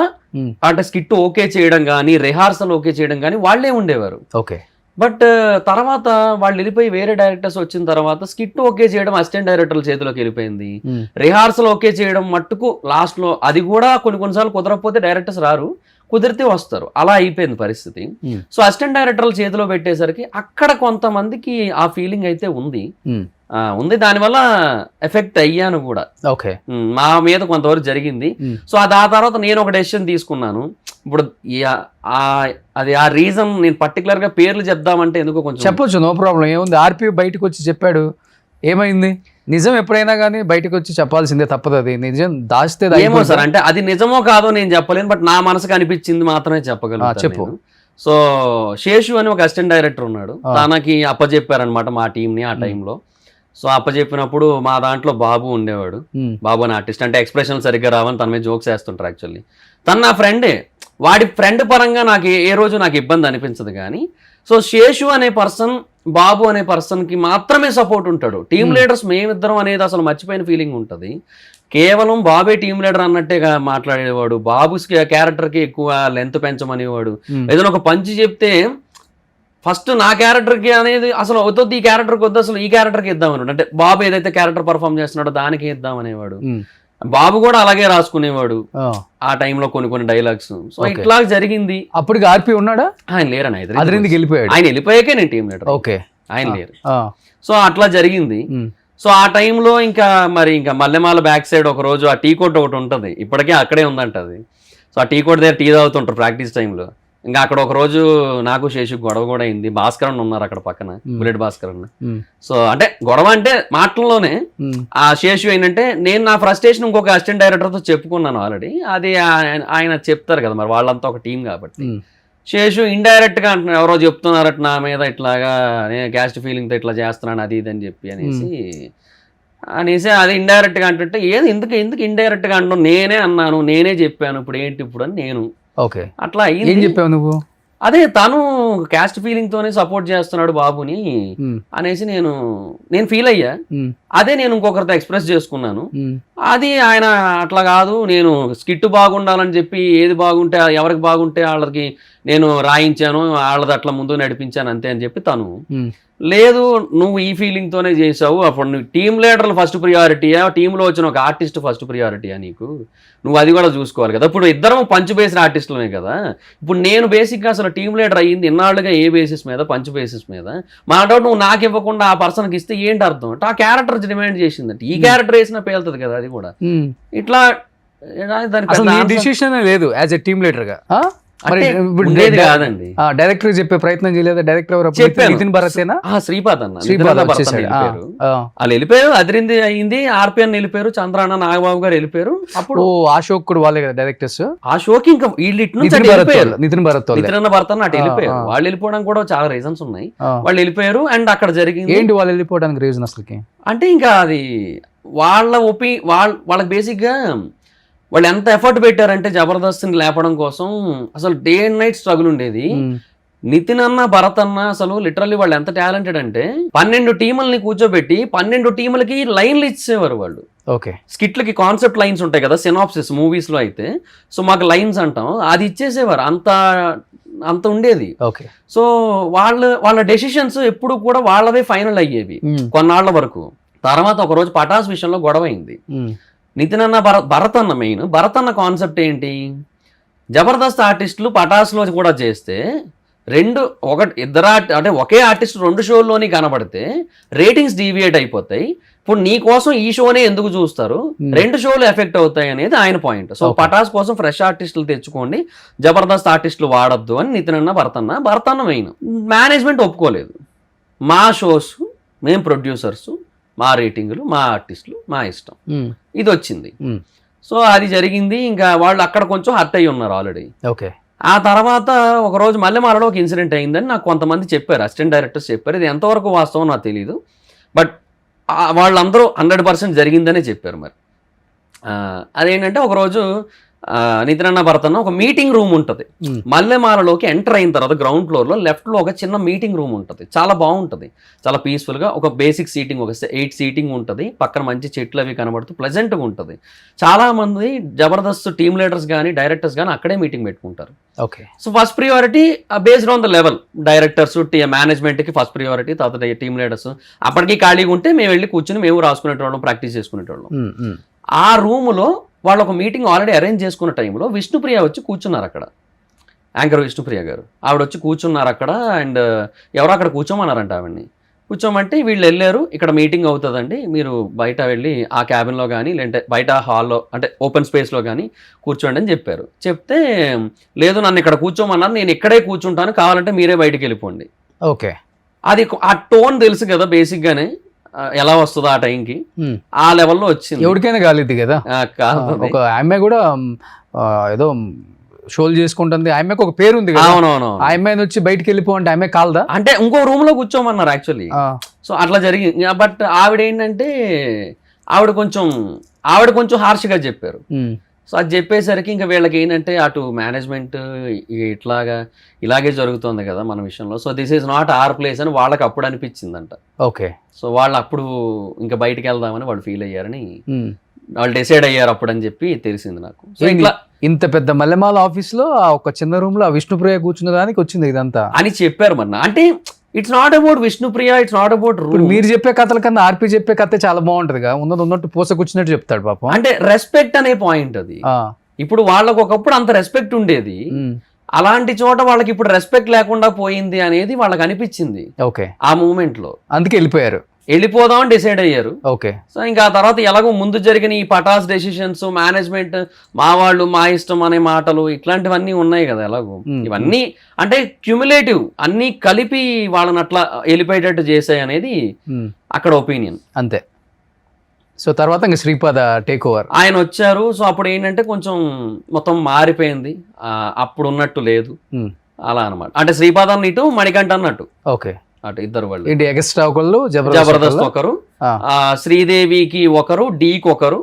అంటే స్కిట్ ఓకే చేయడం కానీ, రిహార్సల్ ఓకే చేయడం కానీ వాళ్ళే ఉండేవారు. ఓకే. బట్ తర్వాత వాళ్ళు వెళ్ళిపోయి వేరే డైరెక్టర్స్ వచ్చిన తర్వాత స్కిట్ ఓకే చేయడం అసిస్టెంట్ డైరెక్టర్ల చేతిలోకి వెళ్ళిపోయింది. రిహార్సల్ ఓకే చేయడం మట్టుకు లాస్ట్ లో అది కూడా కొన్నిసార్లు కుదరకపోతే డైరెక్టర్స్ రారు, కుదిరితే వస్తారు, అలా అయిపోయింది పరిస్థితి. సో అసిస్టెంట్ డైరెక్టర్ల చేతిలో పెట్టేసరికి అక్కడ కొంతమందికి ఆ ఫీలింగ్ అయితే ఉంది. దానివల్ల ఎఫెక్ట్ అయ్యాను కూడా. ఓకే. మా మీద కొంతవరకు జరిగింది. సో ఆ తర్వాత నేను ఒక డెసిషన్ తీసుకున్నాను. ఇప్పుడు అది ఆ రీజన్ నేను పర్టికులర్ గా పేర్లు చెప్దామంటే ఎందుకో కొంచెం చెప్పొచ్చు, నో ప్రాబ్లం, ఏముంది. ఆర్పి బయటకు వచ్చి చెప్పాడు, ఏమైంది? నిజం ఎప్పుడైనా కానీ బయటకు వచ్చి చెప్పాల్సిందే, తప్పదు. అది నిజం దాచితే ఏమో సార్, అంటే అది నిజమో కాదో నేను చెప్పలేను, బట్ నా మనసుకు అనిపించింది మాత్రమే చెప్పగలను. చెప్పు. సో శేషు అని ఒక అసిస్టెంట్ డైరెక్టర్ ఉన్నాడు, తనకి అప్పచెప్పారనమాట మా టీంని ఆ టైంలో. సో అప్పచెప్పినప్పుడు మా దాంట్లో బాబు ఉండేవాడు, బాబు అని ఆర్టిస్ట్. అంటే ఎక్స్ప్రెషన్ సరిగ్గా రావని తన మీద జోక్స్ వేస్తుంటారు. యాక్చువల్లీ తను నా ఫ్రెండే, వాడి ఫ్రెండ్ పరంగా నాకు ఏ రోజు నాకు ఇబ్బంది అనిపించదు. కానీ సో శేషు అనే పర్సన్, బాబు అనే పర్సన్కి మాత్రమే సపోర్ట్ ఉంటాడు. టీమ్ లీడర్స్ మేమిద్దరం అనేది అసలు మర్చిపోయిన ఫీలింగ్ ఉంటుంది. కేవలం బాబే టీమ్ లీడర్ అన్నట్టేగా మాట్లాడేవాడు. బాబు క్యారెక్టర్కి ఎక్కువ లెంత్ పెంచమనేవాడు. ఏదైనా ఒక పంచి చెప్తే ఫస్ట్ నా క్యారెక్టర్కి అనేది అసలు వద్దు, ఈ క్యారెక్టర్కి వద్దు, అసలు ఈ క్యారెక్టర్కి ఇద్దామని. అంటే బాబు ఏదైతే క్యారెక్టర్ పర్ఫామ్ చేస్తున్నాడో దానికి ఇద్దామనేవాడు. బాబు కూడా అలాగే రాసుకునేవాడు ఆ టైంలో కొన్ని డైలాగ్స్. సో ఇట్లా జరిగింది. అప్పటికి ఆర్పి ఉన్నాడా? ఆయన లేరని వెళ్ళిపోయాడు. ఆయన వెళ్ళిపోయాకే నేను టీం లీడర్. ఓకే. ఆయన లేరు. సో అట్లా జరిగింది. సో ఆ టైంలో ఇంకా మల్లెమాల బ్యాక్ సైడ్ ఒక రోజు ఆ టీ కోట్ ఒకటి ఉంటుంది, ఇప్పటికే అక్కడే ఉందంట అది. సో ఆ టీ కోట్ దగ్గర టీ తాగుతుంటారు ప్రాక్టీస్ టైంలో. ఇంకా అక్కడ ఒక రోజు నాకు శేషు గొడవ కూడా అయింది. భాస్కరన్ ఉన్నారు అక్కడ పక్కన, బుల్లెట్ భాస్కరన్. సో అంటే గొడవ అంటే మాటల్లోనే. ఆ శేషు ఏంటంటే నేను నా ఫ్రస్ట్రేషన్ ఇంకొక అసిస్టెంట్ డైరెక్టర్తో చెప్పుకున్నాను ఆల్రెడీ. అది ఆయన చెప్తారు కదా, మరి వాళ్ళంతా ఒక టీం కాబట్టి. శేషు ఇండైరెక్ట్ గా అంటున్నాడు, ఎవరో చెప్తున్నారట నా మీద ఇట్లాగా, నేను క్యాస్ట్ ఫీలింగ్ తో ఇట్లా చేస్తున్నాను అది ఇది అని చెప్పి అనేసి అనేసి అది ఇండైరెక్ట్ గా అంటుంటే ఏది ఎందుకు ఇండైరెక్ట్ గా అంటాను, నేనే అన్నాను, నేనే చెప్పాను, ఇప్పుడు ఏంటి ఇప్పుడు అని నేను ఓకే అట్లా ఏం అయింది. చెప్పావు నువ్వు? అదే తను క్యాస్ట్ ఫీలింగ్ తోనే సపోర్ట్ చేస్తున్నాడు బాబుని అనేసి నేను ఫీల్ అయ్యా. అదే నేను ఇంకొకరితో ఎక్స్ప్రెస్ చేసుకున్నాను. అది ఆయన అట్లా కాదు, నేను స్కిట్ బాగుండాలని చెప్పి ఏది బాగుంటే ఎవరికి బాగుంటే వాళ్ళకి నేను రాయించాను, వాళ్ళది అట్లా ముందు నడిపించాను అంతే అని చెప్పి తను లేదు నువ్వు ఈ ఫీలింగ్ తోనే చేసావు, అప్పుడు నువ్వు టీమ్ లీడర్లు ఫస్ట్ ప్రియారిటీయా, టీంలో వచ్చిన ఒక ఆర్టిస్ట్ ఫస్ట్ ప్రియారిటీయా నీకు, నువ్వు అది కూడా చూసుకోవాలి కదా. ఇప్పుడు ఇద్దరం పంచ్ బేస్డ్ ఆర్టిస్టులమే కదా. ఇప్పుడు నేను బేసిక్గా అసలు టీమ్ లీడర్ అయ్యింది ఇన్నాళ్ళుగా ఏ బేసిస్ మీద, పంచ్ బేసిస్ మీద. మా డౌట్ నువ్వు నాకు ఇవ్వకుండా ఆ పర్సన్కి ఇస్తే ఏంటి అర్థం అంటే ఆ క్యారెక్టర్ డిమాండ్ చేసిందంటే ఈ క్యారెక్టర్ వేసినా పేలుతుంది కదా అది కూడా. ఇట్లా దానికి డిసిషన్ లేదు యాజ్ ఎ టీమ్ లీడర్ గా. ఉండేది కాదండి. డైరెక్టర్ చెప్పే ప్రయత్నం చేయలేదు. డైరెక్టర్ చెప్పాను. నితిన్ భరతేనా? శ్రీపాద్ అన్న శ్రీపాద్ వాళ్ళు వెళ్ళిపోయారు, అదిరింది అయింది, ఆర్పిఎన్ వెళ్ళిపోయారు, చంద్రాన్న నాగబాబు గారు వెళ్ళిపోయారు. అప్పుడు అశోక్ కూడా వాళ్ళే కదా డైరెక్టర్స్. ఆ షోకి ఇంకా వీళ్ళు ఇటు నుంచి నితిన్ భరత్ అటు వెళ్ళిపోయారు. వాళ్ళు వెళ్ళిపోవడం కూడా చాలా రీజన్స్ ఉన్నాయి. వాళ్ళు వెళ్ళిపోయారు అండ్ అక్కడ జరిగింది ఏంటి వాళ్ళు వెళ్ళిపోవడానికి రీజన్ అసలుకి అంటే ఇంకా అది వాళ్ళకి బేసిక్ గా వాళ్ళు ఎంత ఎఫర్ట్ పెట్టారంటే జబర్దస్త్ని లేపడం కోసం అసలు డే అండ్ నైట్ స్ట్రగుల్ ఉండేది. నితిన్ అన్న భరత్ అన్న అసలు లిటరల్లీ వాళ్ళు ఎంత టాలెంటెడ్ అంటే 12 టీముల్ని కూర్చోబెట్టి 12 టీములకి లైన్లు ఇచ్చేవారు వాళ్ళు. ఓకే, స్కిట్లకి కాన్సెప్ట్ లైన్స్ ఉంటాయి కదా సినాప్సిస్ మూవీస్ లో అయితే, సో మాకు లైన్స్ అంటాం, అది ఇచ్చేసేవారు. అంత ఉండేది. ఓకే, సో వాళ్ళ డెసిషన్స్ ఎప్పుడు కూడా వాళ్ళవే ఫైనల్ అయ్యేవి కొన్నాళ్ల వరకు. తర్వాత ఒక రోజు పటాస్ విషయంలో గొడవ అయింది. నితిన్ అన్న భరత్ అన్న మెయిన్ భరత్ అన్న కాన్సెప్ట్ ఏంటి, జబర్దస్త్ ఆర్టిస్టులు పటాస్లో కూడా చేస్తే ఇద్దరు అంటే ఒకే ఆర్టిస్ట్ 2 షోల్లోని కనబడితే రేటింగ్స్ డీవియేట్ అయిపోతాయి. ఇప్పుడు నీ కోసం ఈ షోనే ఎందుకు చూస్తారు, 2 షోలు ఎఫెక్ట్ అవుతాయి అనేది ఆయన పాయింట్. సో పటాస్ కోసం ఫ్రెష్ ఆర్టిస్టులు తెచ్చుకోండి, జబర్దస్త్ ఆర్టిస్టులు వాడద్దు అని నితిన్ అన్న భరత్ అన్న మెయిన్. మేనేజ్మెంట్ ఒప్పుకోలేదు. మా షోస్ మేము ప్రొడ్యూసర్స్, మా రేటింగ్లు, మా ఆర్టిస్టులు, మా ఇష్టం, ఇది వచ్చింది. సో అది జరిగింది. ఇంకా వాళ్ళు అక్కడ కొంచెం హర్ట్ అయ్యి ఉన్నారు ఆల్రెడీ. ఓకే, ఆ తర్వాత ఒక రోజు మల్లెమాలలో ఒక ఇన్సిడెంట్ అయిందని నాకు కొంతమంది చెప్పారు, అసిస్టెంట్ డైరెక్టర్స్ చెప్పారు. ఇది ఎంతవరకు వాస్తవం నాకు తెలియదు, బట్ వాళ్ళందరూ 100% జరిగిందనే చెప్పారు. మరి అదేంటంటే ఒకరోజు నితిన్ అన్న భరత్ అన్న ఒక మీటింగ్ రూమ్ ఉంటుంది మల్లెమాలలోకి ఎంటర్ అయిన తర్వాత గ్రౌండ్ ఫ్లోర్ లో లెఫ్ట్ లో ఒక చిన్న మీటింగ్ రూమ్ ఉంటుంది. చాలా బాగుంటుంది, చాలా పీస్ఫుల్ గా. ఒక బేసిక్ సీటింగ్, ఒక 8 సీటింగ్ ఉంటుంది. పక్కన మంచి చెట్లు అవి కనబడుతూ ప్లెజెంట్ గా ఉంటుంది. చాలా మంది జబర్దస్త్ టీమ్ లీడర్స్ కానీ డైరెక్టర్స్ కానీ అక్కడే మీటింగ్ పెట్టుకుంటారు. Okay, so first priority based on the level, directors management కి ఫస్ట్ ప్రియారిటీ, తర్వాత టీమ్ లీడర్స్. అప్పటికి ఖాళీగా ఉంటే మేము వెళ్ళి కూర్చొని మేము రాసుకునేటోళ్ళం, ప్రాక్టీస్ చేసుకునేటోళ్ళం. ఆ రూములో వాళ్ళు ఒక మీటింగ్ ఆల్రెడీ అరేంజ్ చేసుకున్న టైంలో విష్ణుప్రియ వచ్చి కూర్చున్నారు అక్కడ. యాంకర్ విష్ణుప్రియ గారు ఆవిడ వచ్చి కూర్చున్నారు అక్కడ. అండ్ ఎవరో అక్కడ కూర్చోమన్నారంట ఆవిడ్ని. కూర్చోమంటే వీళ్ళు వెళ్ళారు, ఇక్కడ మీటింగ్ అవుతుందండి, మీరు బయట వెళ్ళి ఆ క్యాబిన్లో కానీ లేదంటే బయట హాల్లో అంటే ఓపెన్ స్పేస్లో కానీ కూర్చోండి అని చెప్పారు. చెప్తే లేదు నన్ను ఇక్కడ కూర్చోమన్నారు, నేను ఇక్కడే కూర్చుంటాను, కావాలంటే మీరే బయటికి వెళ్ళిపోండి. ఓకే, అది ఆ టోన్ తెలుసు కదా బేసిక్గానే ఎలా వస్తుందో ఆ టైంకి, ఆ లెవెల్లో వచ్చింది. ఎవరికైనా కాలేదు కదా. ఒక ఆమె కూడా ఏదో షోలు చేసుకుంటుంది, ఆమెకు ఒక పేరు ఉంది కదా. అవునవును, ఆ అమ్మాయిని వచ్చి బయటికి వెళ్ళిపో అంటే ఆమె కాలదా అంటే ఇంకో రూమ్ లో కూర్చోమన్నారు యాక్చువల్లీ. సో అట్లా జరిగింది. బట్ ఆవిడ ఏంటంటే ఆవిడ కొంచెం హార్ష్గా చెప్పారు. సో అది చెప్పేసరికి ఇంకా వీళ్ళకి ఏంటంటే అటు మేనేజ్మెంట్ ఇలాగే జరుగుతుంది కదా మన విషయంలో, so this is not our place అని వాళ్ళకి అప్పుడు అనిపించిందంట. ఓకే, సో వాళ్ళు అప్పుడు ఇంకా బయటికి వెళ్దామని వాళ్ళు ఫీల్ అయ్యారని వాళ్ళు డిసైడ్ అయ్యారు అప్పుడు అని చెప్పి తెలిసింది నాకు. సో ఇట్లా ఇంత పెద్ద మల్లెమాల ఆఫీస్ లో ఒక చిన్న రూమ్ లో విష్ణుప్రియ కూర్చున్న దానికి వచ్చింది ఇదంతా అని చెప్పారు. మరి అంటే it's not about Vishnupriya, it's not about మీరు చెప్పే కథల కన్నా ఆర్పి చెప్పే కథ చాలా బాగుంటది కదా. ఉన్నట్టు పూసకొచ్చినట్టు చెప్తాడు పాపం. అంటే రెస్పెక్ట్ అనే పాయింట్ అది. ఇప్పుడు వాళ్ళకు ఒకప్పుడు అంత రెస్పెక్ట్ ఉండేది, అలాంటి చోట వాళ్ళకి ఇప్పుడు రెస్పెక్ట్ లేకుండా పోయింది అనేది వాళ్ళకి అనిపించింది. ఓకే, ఆ మూమెంట్ లో అందుకే వెళ్ళిపోదామని డిసైడ్ అయ్యారు. ఓకే, సో ఇంకా ఆ తర్వాత ఎలాగో ముందు జరిగిన ఈ పటాస్ డెసిషన్స్, మేనేజ్మెంట్ మా వాళ్ళు మా ఇష్టం అనే మాటలు ఇట్లాంటివన్నీ ఉన్నాయి కదా. ఎలాగో ఇవన్నీ అంటే క్యుములేటివ్ అన్ని కలిపి వాళ్ళని అట్లా వెళ్ళిపోయేటట్టు చేసాయి అనేది అక్కడ ఒపీనియన్ అంతే. సో తర్వాత ఇంకా శ్రీపాద టేక్ ఓవర్ ఆయన వచ్చారు. సో అప్పుడు ఏంటంటే కొంచెం మొత్తం మారిపోయింది, అప్పుడు ఉన్నట్టు లేదు అలా అనమాట. అంటే శ్రీపాద అన్నట్టు మణికంఠ అన్నట్టు. ఓకే, అటు ఇద్దరు వాళ్ళు. ఏంటి ఎక్స్ట్రా ఒకళ్ళు జబర్దస్త్ ఒకరు, శ్రీదేవికి ఒకరు, డీకి ఒకరు.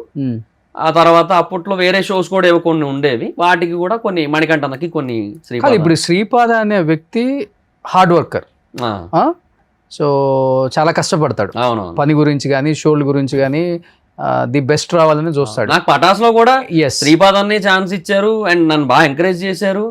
ఆ తర్వాత అప్పట్లో వేరే షోస్ కూడా ఏవో కొన్ని ఉండేవి, వాటికి కూడా కొన్ని, మణికంఠనకి కొన్ని. ఇప్పుడు శ్రీపాద అనే వ్యక్తి హార్డ్ వర్కర్, సో చాలా కష్టపడతాడు. అవును, పని గురించి కానీ షోల గురించి కానీ ది బెస్ట్ రావాలని చూస్తాడు. నాకు పటాస్ లో కూడా శ్రీపాదాన్ని ఛాన్స్ ఇచ్చారు అండ్ నన్ను బాగా ఎంకరేజ్ చేశారు.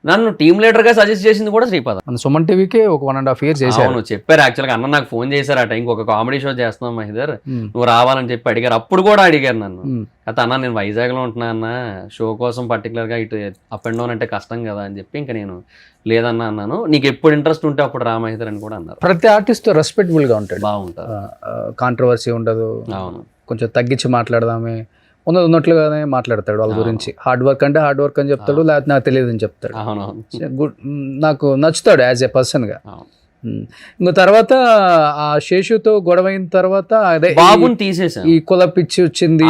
నన్ను టీమ్ లీడర్ గా సజెస్ట్ చేసింది కూడా శ్రీపాద. సుమన్ టీవీకి ఒక 1.5 years చేశారు. అవును, చెప్పారు యాక్చువల్గా. అన్న నాకు ఫోన్ చేశారు ఆ టైంకి, ఒక కామెడీ షో చేస్తున్నాం మహిదర్, నువ్వు రావాలని చెప్పి అడిగారు. అప్పుడు కూడా అడిగారు నన్ను, అయితే అన్న నేను వైజాగ్ లో ఉంటున్నా అన్న, షో కోసం పర్టికులర్ గా ఇటు అప్ అండ్ డౌన్ అంటే కష్టం కదా అని చెప్పి ఇంకా నేను లేదన్నా అన్నాను. నీకు ఎప్పుడు ఇంట్రెస్ట్ ఉంటే అప్పుడు రా మహిదర్ అని కూడా అన్నారు. ప్రతి ఆర్టిస్ట్ రెస్పెక్టబుల్ గా ఉంటాడు, బాగుంటారు, కాంట్రవర్సీ ఉండదు. అవును, కొంచెం తగ్గించి మాట్లాడదామే, ఉన్నట్లుగానే మాట్లాడతాడు వాళ్ళ గురించి. హార్డ్ వర్క్ అంటే హార్డ్ వర్క్ అని చెప్తాడు, లేకపోతే నాకు తెలియదు అని చెప్తాడు. గుడ్, నాకు నచ్చుతాడు యాజ్ ఎ పర్సన్ గా. ఇంకా తర్వాత ఆ శేషుతో గొడవ అయిన తర్వాత అదే బాబుని తీసేసాను, ఈ కుల పిచ్చి వచ్చింది,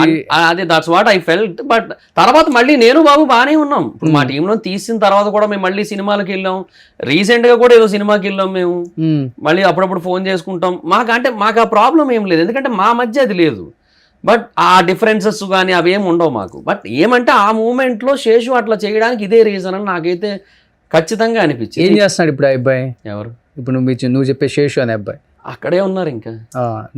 అదే that's what I felt. But తర్వాత మళ్ళీ నేను బాబు బాగానే ఉన్నాం. ఇప్పుడు మా టీంలో తీసిన తర్వాత కూడా మేము మళ్ళీ సినిమాలకు వెళ్ళాం, రీసెంట్ గా కూడా ఏదో సినిమాకి వెళ్ళాం మేము, మళ్ళీ అప్పుడప్పుడు ఫోన్ చేసుకుంటాం. మాకు ఆ ప్రాబ్లం ఏం లేదు, ఎందుకంటే మా మధ్య అది లేదు. బట్ ఆ డిఫరెన్సెస్ కానీ అవి ఏమి ఉండవు మాకు. బట్ ఏమంటే ఆ మూమెంట్ లో శేషు అట్లా చేయడానికి ఇదే రీజన్ అని నాకైతే ఖచ్చితంగా అనిపించింది. ఏం చేస్తున్నాడు ఇప్పుడు ఆ అబ్బాయి? ఎవరు? ఇప్పుడు నువ్వు చెప్పే శేషు అనే అబ్బాయి అక్కడే ఉన్నారు, ఇంకా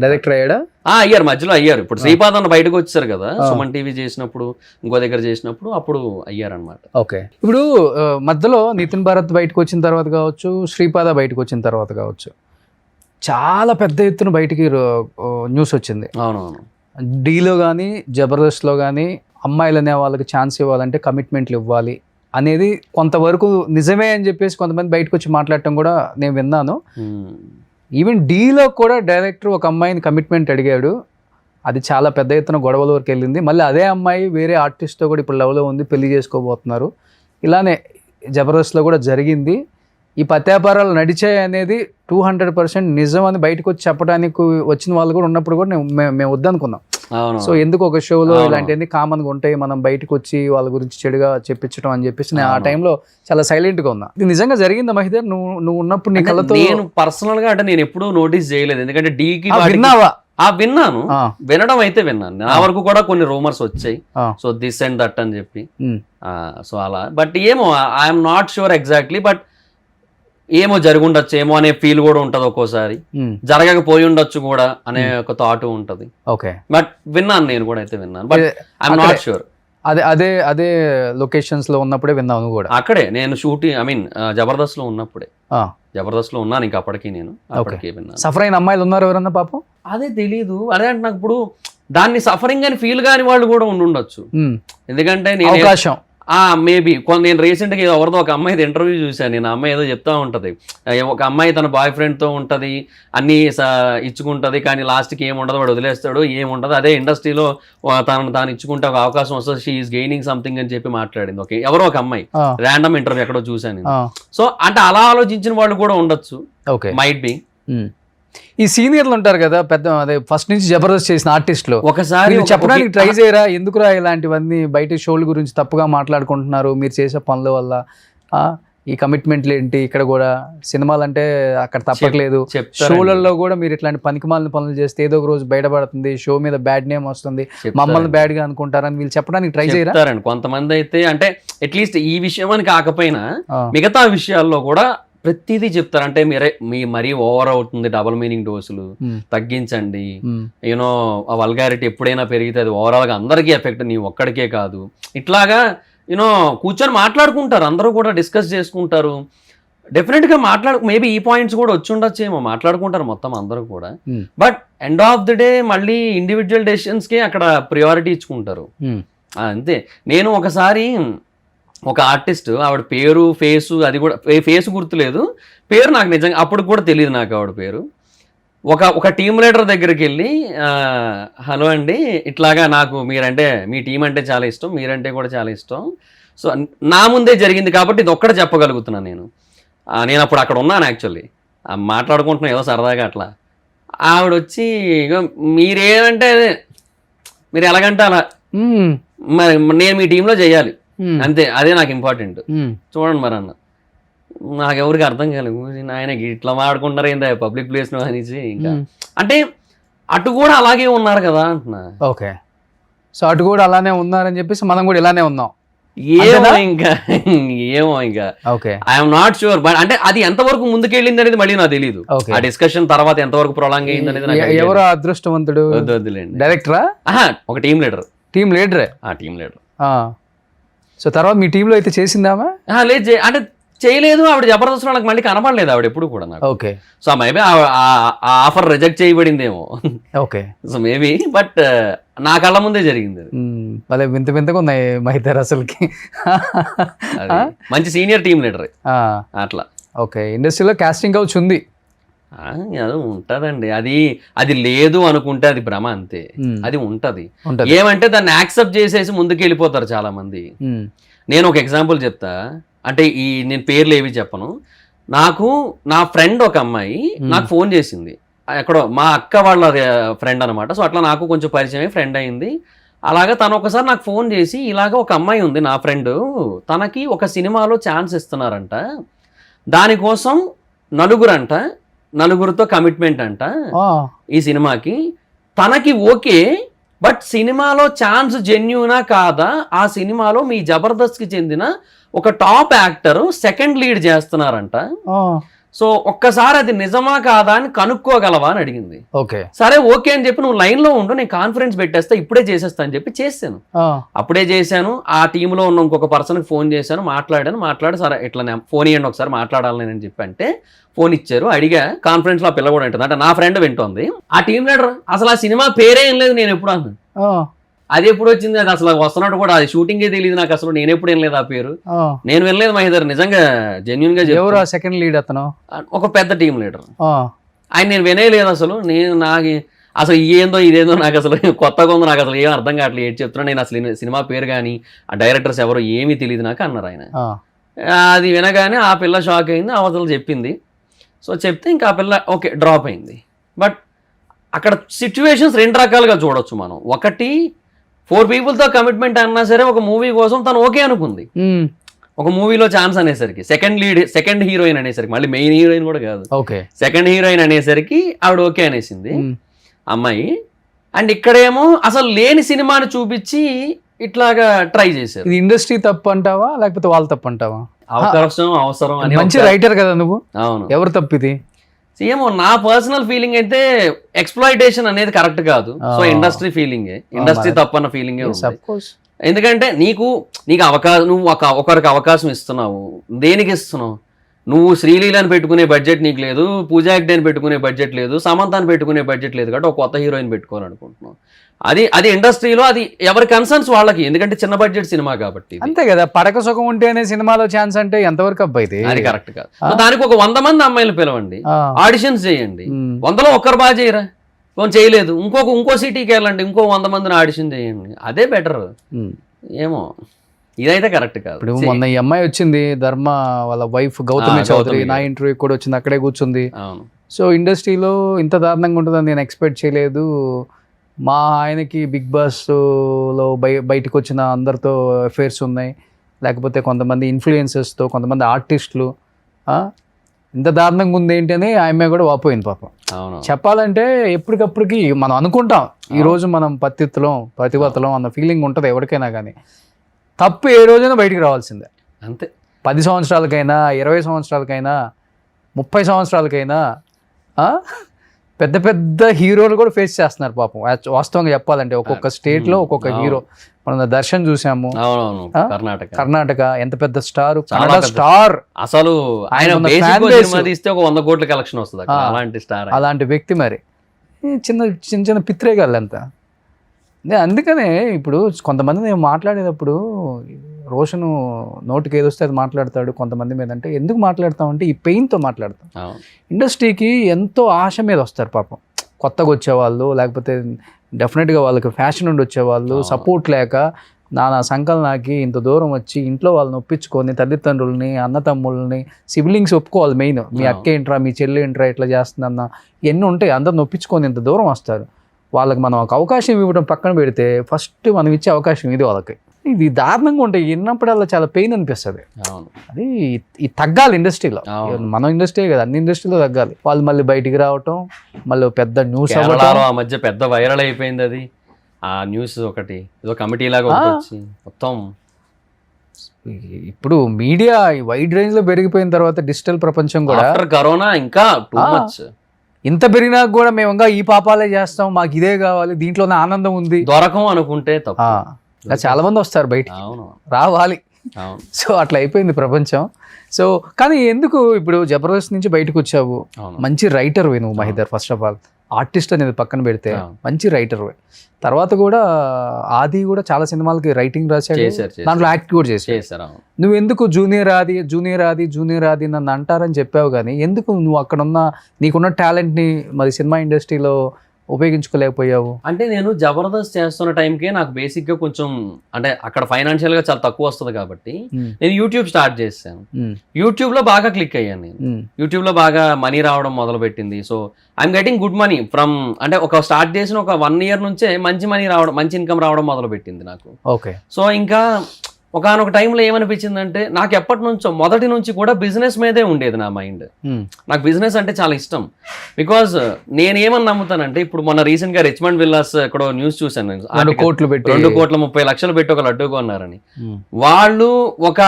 డైరెక్టర్ అయ్యాడా? అయ్యారు, మధ్యలో అయ్యారు. ఇప్పుడు శ్రీపాదన్న బయటకు వచ్చారు కదా, సుమన్ టీవీ చేసినప్పుడు, ఇంకో దగ్గర చేసినప్పుడు, అప్పుడు అయ్యారనమాట. ఓకే, ఇప్పుడు మధ్యలో నితిన్ భారత్ బయటకు వచ్చిన తర్వాత కావచ్చు, శ్రీపాద బయటకు వచ్చిన తర్వాత కావచ్చు, చాలా పెద్ద ఎత్తున బయటికి న్యూస్ వచ్చింది. అవునవును, డీలో కానీ జబర్దస్త్లో కానీ అమ్మాయిలు అనే వాళ్ళకి ఛాన్స్ ఇవ్వాలంటే కమిట్మెంట్లు ఇవ్వాలి అనేది కొంతవరకు నిజమే అని చెప్పేసి కొంతమంది బయటకు వచ్చి మాట్లాడటం కూడా నేను విన్నాను. ఈవెన్ డీలో కూడా డైరెక్టర్ ఒక అమ్మాయిని కమిట్మెంట్ అడిగాడు, అది చాలా పెద్ద ఎత్తున గొడవల వరకు వెళ్ళింది. మళ్ళీ అదే అమ్మాయి వేరే ఆర్టిస్ట్తో కూడా ఇప్పుడు లవ్లో ఉంది, పెళ్లి చేసుకోబోతున్నారు. ఇలానే జబర్దస్త్లో కూడా జరిగింది. ఈ పత్యాపారాలు నడిచాయి అనేది 200% నిజం అని బయటకు వచ్చి చెప్పడానికి వచ్చిన వాళ్ళు కూడా ఉన్నప్పుడు కూడా మేము వద్దనుకున్నాం. సో ఎందుకు ఒక షోలో ఇలాంటివన్నీ కామన్గా ఉంటాయి, మనం బయటకు వచ్చి వాళ్ళ గురించి చెడుగా చెప్పించడం అని చెప్పేసి నేను ఆ టైంలో చాలా సైలెంట్గా ఉన్నా. ఇది నిజంగా జరిగిందా మహిదర్? నువ్వు ఉన్నప్పుడు నీ కళ్ళతో? నేను పర్సనల్ గా అంటే నేను ఎప్పుడూ నోటీస్ చేయలేదు, ఎందుకంటే డీకి విన్నావా? విన్నాను, వినడం అయితే విన్నాను. నా వరకు కూడా కొన్ని రూమర్స్ వచ్చాయి, సో దిస్ అండ్ దట్ అని చెప్పి. సో అలా, బట్ ఏమో I'm not sure exactly, but ఏమో జరుగుండొచ్చు ఏమో అనే ఫీల్ కూడా ఉంటది ఒక్కోసారి, జరగకపోయి ఉండొచ్చు కూడా అనే ఒక థాట్ ఉంటది. ఓకే, బట్ విన్నాను, నేను కూడా అయితే విన్నాను, బట్ ఐఎమ్ నాట్ షూర్. అదే లొకేషన్స్ లో ఉన్నప్పుడే విన్నాను కూడా. అక్కడే నేను షూటింగ్, ఐ మీన్ జబర్దస్త్ లో ఉన్నప్పుడే, జబర్దస్త్ లో ఉన్నాను ఇంకా అప్పటికి, నేను అప్పటికే విన్నాను. సఫర్ అయిన అమ్మాయిలు ఉన్నారు ఎవరన్నా పాపం? అదే తెలీదు, అదే అంటే నాకు ఇప్పుడు దాన్ని సఫరింగ్ అని ఫీల్ కాని వాళ్ళు కూడా ఉండొచ్చు, ఎందుకంటే నేను అవకాశం మేబీ నేను రీసెంట్ గా ఎవరితో ఒక అమ్మాయిది ఇంటర్వ్యూ చూశాను. నేను అమ్మాయి ఏదో చెప్తా ఉంటది, ఒక అమ్మాయి తన బాయ్ ఫ్రెండ్ తో ఉంటది, అన్ని ఇచ్చుకుంటది, కానీ లాస్ట్ కి ఏముండదు, వాడు వదిలేస్తాడు, ఏముండదు. అదే ఇండస్ట్రీలో తాను ఇచ్చుకుంటే ఒక అవకాశం వస్తుంది, షీ ఈస్ గెయినింగ్ సంథింగ్ అని చెప్పి మాట్లాడింది. ఓకే, ఎవరో ఒక అమ్మాయి ర్యాండమ్ ఇంటర్వ్యూ ఎక్కడో చూశాను. సో అంటే అలా ఆలోచించిన వాళ్ళు కూడా ఉండొచ్చు, మైట్ బి. ఈ సీనియర్లు ఉంటారు కదా, పెద్ద అదే ఫస్ట్ నుంచి జబర్దస్త్ చేసిన ఆర్టిస్టులు, ఒకసారి చెప్పడానికి ట్రై చేయరా, ఎందుకురా ఇలాంటివన్నీ బయట షోల గురించి తప్పుగా మాట్లాడుకుంటున్నారు, మీరు చేసే పనుల వల్ల ఈ కమిట్మెంట్లు ఏంటి, ఇక్కడ కూడా సినిమాలు అంటే అక్కడ తప్పట్లేదు, షోలలో కూడా మీరు ఇట్లాంటి పనికిమాలిన పనులు చేస్తే ఏదో ఒక రోజు బయటపడుతుంది, షో మీద బ్యాడ్ నేమ్ వస్తుంది, మమ్మల్ని బ్యాడ్ గా అనుకుంటారని వీళ్ళు చెప్పడానికి ట్రై చేయరా? కొంతమంది అయితే, అంటే అట్లీస్ట్ ఈ విషయం అని కాకపోయినా మిగతా విషయాల్లో కూడా ప్రతిదీ చెప్తారు. అంటే మరీ ఓవర్ అవుతుంది, డబుల్ మీనింగ్ డోసులు తగ్గించండి, యూనో ఆ వల్గారిటీ ఎప్పుడైనా పెరిగితే అది ఓవరాల్ గా అందరికీ ఎఫెక్ట్, నీ ఒక్కడికే కాదు. ఇట్లాగా యూనో కూర్చొని మాట్లాడుకుంటారు, అందరూ కూడా డిస్కస్ చేసుకుంటారు. డెఫినెట్ గా మేబీ ఈ పాయింట్స్ కూడా వచ్చి ఉండొచ్చేమో, మాట్లాడుకుంటారు మొత్తం అందరూ కూడా. But end of the day మళ్ళీ ఇండివిజువల్ డెసిషన్స్ కి అక్కడ ప్రియారిటీ ఇచ్చుకుంటారు, అంతే. నేను ఒకసారి ఒక ఆర్టిస్ట్, ఆవిడ పేరు ఫేసు, అది కూడా ఫేస్ గుర్తులేదు, పేరు నాకు నిజంగా అప్పుడు కూడా తెలియదు నాకు ఆవిడ పేరు. ఒక టీమ్ లీడర్ దగ్గరికి వెళ్ళి, హలో అండి, ఇట్లాగా నాకు మీరంటే మీ టీం అంటే చాలా ఇష్టం, మీరంటే కూడా చాలా ఇష్టం, సో నా ముందే జరిగింది కాబట్టి ఇది ఒక్కటే చెప్పగలుగుతున్నాను నేను అప్పుడు అక్కడ ఉన్నాను యాక్చువల్లీ, మాట్లాడుకుంటున్నాను ఏదో సరదాగా అట్లా. ఆవిడ వచ్చి మీరేమంటే మీరు ఎలాగంటే అలా, మరి నేను మీ టీంలో చేయాలి అంతే, అదే నాకు ఇంపార్టెంట్, చూడండి మరి అన్న. నాకెవరికి అర్థం కాలేదు ఆయనకి ఇట్లా మాడుకుంటారు ఏందా పబ్లిక్ ప్లేస్ లో అనేసి ఇంకా అంటే అటు కూడా అలాగే ఉన్నారు కదా అంటున్నా. ఓకే, సో అటు కూడా అలానే ఉన్నారని చెప్పేసి మనం కూడా ఇలానే ఉన్నాం. ఏమో ఇంకా okay, I'm not sure, but అంటే అది ఎంతవరకు ముందుకెళ్ళింది అనేది మళ్ళీ నాకు తెలియదు. Okay. ఆ డిస్కషన్ తర్వాత ఎంతవరకు ప్రొలాంగ్ అయింది అనేది ఎవరు అదృష్టవంతుడు? వద్దులేండి. డైరెక్టరా? ఒక టీమ్ లీడర్. టీమ్ లీడరే? Team leader. సో తర్వాత మీ టీంలో అయితే చేసిందామా? లేదు, అంటే చేయలేదు. ఆవిడ జబర్దస్త్ నాకు మళ్ళీ కనపడలేదు ఆవిడ ఎప్పుడు కూడా నాకు. Okay, so maybe offer reject చేయబడిందేమో. ఓకే, సో మేబీ, బట్ నా కళ్ళ ముందే జరిగింది అది. అదే వింత వింతగా ఉన్నాయి మా ఇద్దరు అసలుకి. అది మంచి సీనియర్ టీమ్ లీడర్ అట్లా. ఓకే, ఇండస్ట్రీలో కాస్టింగ్ కౌచ్ ఉంది. అది ఉంటదండి. అది లేదు అనుకుంటే అది భ్రమ అంతే. అది ఉంటది. ఏమంటే దాన్ని యాక్సెప్ట్ చేసేసి ముందుకు వెళ్ళిపోతారు చాలా మంది. నేను ఒక ఎగ్జాంపుల్ చెప్తా, అంటే నేను పేర్లు ఏవి చెప్పను. నాకు నా ఫ్రెండ్ ఒక అమ్మాయి నాకు ఫోన్ చేసింది, ఎక్కడో మా అక్క వాళ్ళ ఫ్రెండ్ అనమాట. సో అట్లా నాకు కొంచెం పరిచయం ఫ్రెండ్ అయింది. అలాగా తను ఒకసారి నాకు ఫోన్ చేసి, ఇలాగ ఒక అమ్మాయి ఉంది నా ఫ్రెండ్, తనకి ఒక సినిమాలో ఛాన్స్ ఇస్తున్నారంట, దానికోసం నలుగురితో కమిట్మెంట్ అంట ఈ సినిమాకి. తనకి ఓకే, బట్ సినిమాలో ఛాన్స్ జెన్యూనా కాదా, ఆ సినిమాలో మీ జబర్దస్త్కి చెందిన ఒక టాప్ యాక్టర్ సెకండ్ లీడ్ చేస్తున్నారంట. సో ఒక్కసారి అది నిజమా కాదా అని కనుక్కోగలవా అని అడిగింది. ఓకే, సరే ఓకే అని చెప్పి నువ్వు లైన్ లో ఉండు, నేను కాన్ఫరెన్స్ పెట్టేస్తా, ఇప్పుడే చేసేస్తా అని చెప్పి చేశాను. అప్పుడే చేశాను. ఆ టీంలో ఉన్న ఇంకొక పర్సన్కి ఫోన్ చేశాను, మాట్లాడి సరే ఇట్లా ఫోన్ ఇవ్వండి ఒకసారి మాట్లాడాలి నేను చెప్పి అంటే ఫోన్ ఇచ్చారు. అడిగా, కాన్ఫరెన్స్ లో ఆ పిల్ల కూడా ఉంటుంది అంటే నా ఫ్రెండ్ వింటోంది. ఆ టీం లీడర్ అసలు ఆ సినిమా పేరే ఏం లేదు, నేను ఎప్పుడు అన్నాను. అది ఎప్పుడు వచ్చింది, అది అసలు వస్తున్నట్టు కూడా అది షూటింగే తెలియదు నాకు అసలు, నేను ఎప్పుడు వినలేదు ఆ పేరు. నేను వినలేదు మహేందర్, నిజంగా జెన్యున్ గా. ఎవరు సెకండ్ లీడ్? అతను ఒక పెద్ద టీం లీడర్. ఆయన నేను వినేయలేదు అసలు. నాకు అసలు ఇదేందో నాకు అసలు కొత్తగా ఉందో, నాకు అసలు ఏం అర్థం కావట్లేదు ఏంటి చెప్తున్నా. నేను అసలు సినిమా పేరు కానీ ఆ డైరెక్టర్స్ ఎవరో ఏమీ తెలియదు నాకు అన్నారు ఆయన. అది వినగానే ఆ పిల్ల షాక్ అయింది, అవతల చెప్పింది. సో చెప్తే ఇంకా ఆ పిల్ల ఓకే డ్రాప్ అయింది. బట్ అక్కడ సిచ్యువేషన్స్ రెండు రకాలుగా చూడొచ్చు మనం. ఒకటి 4 పీపుల్తో కమిట్మెంట్ అన్నా సరే ఒక మూవీ కోసం తను ఓకే అనుకుంది. ఒక మూవీలో ఛాన్స్ అనేసరికి సెకండ్ హీరోయిన్ అనేసరికి, మళ్ళీ మెయిన్ హీరోయిన్ కూడా కాదు, సెకండ్ హీరోయిన్ అనేసరికి ఆవిడ ఓకే అనేసింది అమ్మాయి. అండ్ ఇక్కడేమో అసలు లేని సినిమాని చూపించి ఇట్లాగా ట్రై చేశారు. ఇది ఇండస్ట్రీ తప్పు అంటావా లేకపోతే వాళ్ళు తప్పు అంటావా? అవసరం అని. మంచి రైటర్ కదా నువ్వు. అవును, ఎవరు తప్పు ఇది? ఏమో నా పర్సనల్ ఫీలింగ్ అయితే ఎక్స్ప్లాయిటేషన్ అనేది కరెక్ట్ కాదు. సో ఇండస్ట్రీ ఫీలింగే, ఇండస్ట్రీ తప్పన్న ఫీలింగే ఉంది. ఎందుకంటే నీకు అవకాశం, నువ్వు ఒకరికి అవకాశం ఇస్తున్నావు, దేనికి ఇస్తున్నావు? నువ్వు శ్రీలీలని పెట్టుకునే బడ్జెట్ నీకు లేదు, పూజా హెగ్డేని పెట్టుకునే బడ్జెట్ లేదు, సమంతాన్ని పెట్టుకునే బడ్జెట్ లేదు, కాబట్టి ఒక కొత్త హీరోయిన్ పెట్టుకోవాలనుకుంటున్నావు. అది ఇండస్ట్రీలో అది ఎవరి కన్సర్న్స్ వాళ్ళకి, ఎందుకంటే చిన్న బడ్జెట్ సినిమా కాబట్టి. అంతే కదా, పడక సుఖం ఉంటేనే సినిమాలో ఛాన్స్ అంటే ఎంతవరకు అబ్బాయి? అది కరెక్ట్ కాదు. దానికి ఒక 100 మంది అమ్మాయిలు పిలవండి, ఆడిషన్స్ చేయండి. 100లో ఒక్కరు బాగా చేయరా, చేయలేదు, ఇంకో సిటీకి వెళ్ళండి, ఇంకో 100 మందిని ఆడిషన్ చేయండి, అదే బెటర్. ఏమో ఇదైతే కరెక్ట్ కాదు. ఇప్పుడు మొన్న ఈ అమ్మాయి వచ్చింది, ధర్మ వాళ్ళ వైఫ్ గౌతమి చౌదరి, నా ఇంటర్వ్యూ కూడా వచ్చింది, అక్కడే కూర్చుంది. సో ఇండస్ట్రీలో ఇంత దారుణంగా ఉంటుందని నేను ఎక్స్పెక్ట్ చేయలేదు. మా ఆయనకి బిగ్ బాస్లో బయటకు వచ్చిన అందరితో అఫేర్స్ ఉన్నాయి, లేకపోతే కొంతమంది ఇన్ఫ్లుయెన్సర్స్తో, కొంతమంది ఆర్టిస్టులు, ఇంత దారుణంగా ఉంది ఏంటి అని ఆమె కూడా వాపోయింది పాపం. చెప్పాలంటే ఎప్పటికప్పటికి మనం అనుకుంటాం ఈరోజు మనం ప్రతిభతలం అన్న ఫీలింగ్ ఉంటుంది ఎవరికైనా, కానీ తప్పు ఏ రోజైనా బయటికి రావాల్సిందే. అంతే, 10 సంవత్సరాలకైనా 20 సంవత్సరాలకైనా 30 సంవత్సరాలకైనా పెద్ద పెద్ద హీరోలు కూడా ఫేస్ చేస్తున్నారు పాపం. వాస్తవంగా చెప్పాలంటే ఒక్కొక్క స్టేట్లో ఒక్కొక్క హీరో. మనం దర్శన్ చూసాము, కర్ణాటక ఎంత పెద్ద స్టార్, స్టార్ అసలు తీస్తే ఒక 100 కోట్ల కలెక్షన్ వస్తుంది అలాంటి స్టార్, అలాంటి వ్యక్తి. మరి చిన్న చిన్న పిత్రేగాళ్ళు అంతా. అందుకనే ఇప్పుడు కొంతమంది నేను మాట్లాడేటప్పుడు రోషన్ నోటికి ఏదొస్తే అది మాట్లాడతాడు కొంతమంది మీద. అంటే ఎందుకు మాట్లాడతామంటే ఈ పెయిన్తో మాట్లాడతాం. ఇండస్ట్రీకి ఎంతో ఆశ మీద వస్తారు పాపం, కొత్తగా వచ్చేవాళ్ళు, లేకపోతే డెఫినెట్గా వాళ్ళకి ఫ్యాషన్ ఉండి వచ్చేవాళ్ళు, సపోర్ట్ లేక నానా సంకలనాకి ఇంత దూరం వచ్చి ఇంట్లో వాళ్ళని ఒప్పించుకొని, తల్లిదండ్రులని, అన్నతమ్ముళ్ళని, సిబ్లింగ్స్ ఒప్పుకోవాలి మెయిన్. మీ అక్క ఏంట్రా, మీ చెల్లి ఏంట్రా, ఇట్లా చేస్తుందన్న ఎన్ని ఉంటాయి, అందరిని ఒప్పించుకొని ఇంత దూరం వస్తారు. వాళ్ళకి మనం ఒక అవకాశం ఇవ్వడం పక్కన పెడితే, ఫస్ట్ మనం ఇచ్చే అవకాశం ఇది వాళ్ళకి. ఇది దారుణంగా ఉంటాయి, విన్నప్పుడల్లా చాలా పెయిన్ అనిపిస్తుంది. అవును. అది ఇది తగ్గాలి ఇండస్ట్రీలో, అవును. మన ఇండస్ట్రీ కదా అన్ని ఇండస్ట్రీలో తగ్గాలి. వాళ్ళు మళ్ళీ బయటికి రావటం, మళ్ళీ పెద్ద న్యూస్ కేరళలో ఆ మధ్య పెద్ద వైరల్ అయిపోయింది అది, ఆ న్యూస్ ఒకటి ఏదో కమిటీ లాగా ఒకటి వచ్చి మొత్తం. ఇప్పుడు మీడియా వైడ్ రేంజ్ లో పెరిగిపోయిన తర్వాత డిజిటల్ ప్రపంచం కూడా ఆఫ్టర్ కరోనా ఇంకా టూ మచ్. ఇంత పెరిగినా కూడా మేము ఇంకా ఈ పాపాలే చేస్తాం, మాకు ఇదే కావాలి, దీంట్లోనే ఆనందం ఉంది దొరకం అనుకుంటే తప్ప. ఇలా చాలా మంది వస్తారు బయటికి, అవును రావాలి. అవును. సో అట్లా అయిపోయింది ప్రపంచం. సో కానీ ఎందుకు ఇప్పుడు జబర్దస్త్ నుంచి బయటకు వచ్చావు, అవును. మంచి రైటర్ నువ్వు Mahidhar. First of all artist అనేది పక్కన పెడితే అవును. మంచి రైటర్. తర్వాత కూడా ఆది కూడా చాలా సినిమాలకి రైటింగ్ రాశాడు, దాంట్లో యాక్ట్ కూడా చేశాడు. నువ్వు ఎందుకు జూనియర్ ఆది నన్ను అంటారని చెప్పావు, కానీ ఎందుకు నువ్వు అక్కడ ఉన్న నీకున్న టాలెంట్ ని మరి సినిమా ఇండస్ట్రీలో ఉపయోగించుకోలేకపోయావు? అంటే నేను జబర్దస్త్ చేస్తున్న టైంకే నాకు బేసిక్గా కొంచెం అంటే అక్కడ ఫైనాన్షియల్గా చాలా తక్కువ వస్తుంది కాబట్టి నేను యూట్యూబ్ స్టార్ట్ చేశాను. యూట్యూబ్లో బాగా క్లిక్ అయ్యాను నేను. యూట్యూబ్లో బాగా మనీ రావడం మొదలు పెట్టింది. So I'm getting good money from, అంటే ఒక స్టార్ట్ చేసిన ఒక 1 year నుంచే మంచి మనీ రావడం, మంచి ఇన్కమ్ రావడం మొదలు పెట్టింది నాకు. ఓకే. సో ఇంకా ఒకనొక టైంలో ఏమనిపించిందంటే నాకు ఎప్పటి నుంచో మొదటి నుంచి కూడా బిజినెస్ మీదే ఉండేది నా మైండ్. నాకు బిజినెస్ అంటే చాలా ఇష్టం. బికాజ్ నేను ఏమని నమ్ముతానంటే, ఇప్పుడు మొన్న రీసెంట్ గా రిచ్మండ్ విల్లాస్ ఎక్కడో న్యూస్ చూసాను, 2,30,00,000 పెట్టి ఒక లడ్డు కొన్నారని. వాళ్ళు ఒక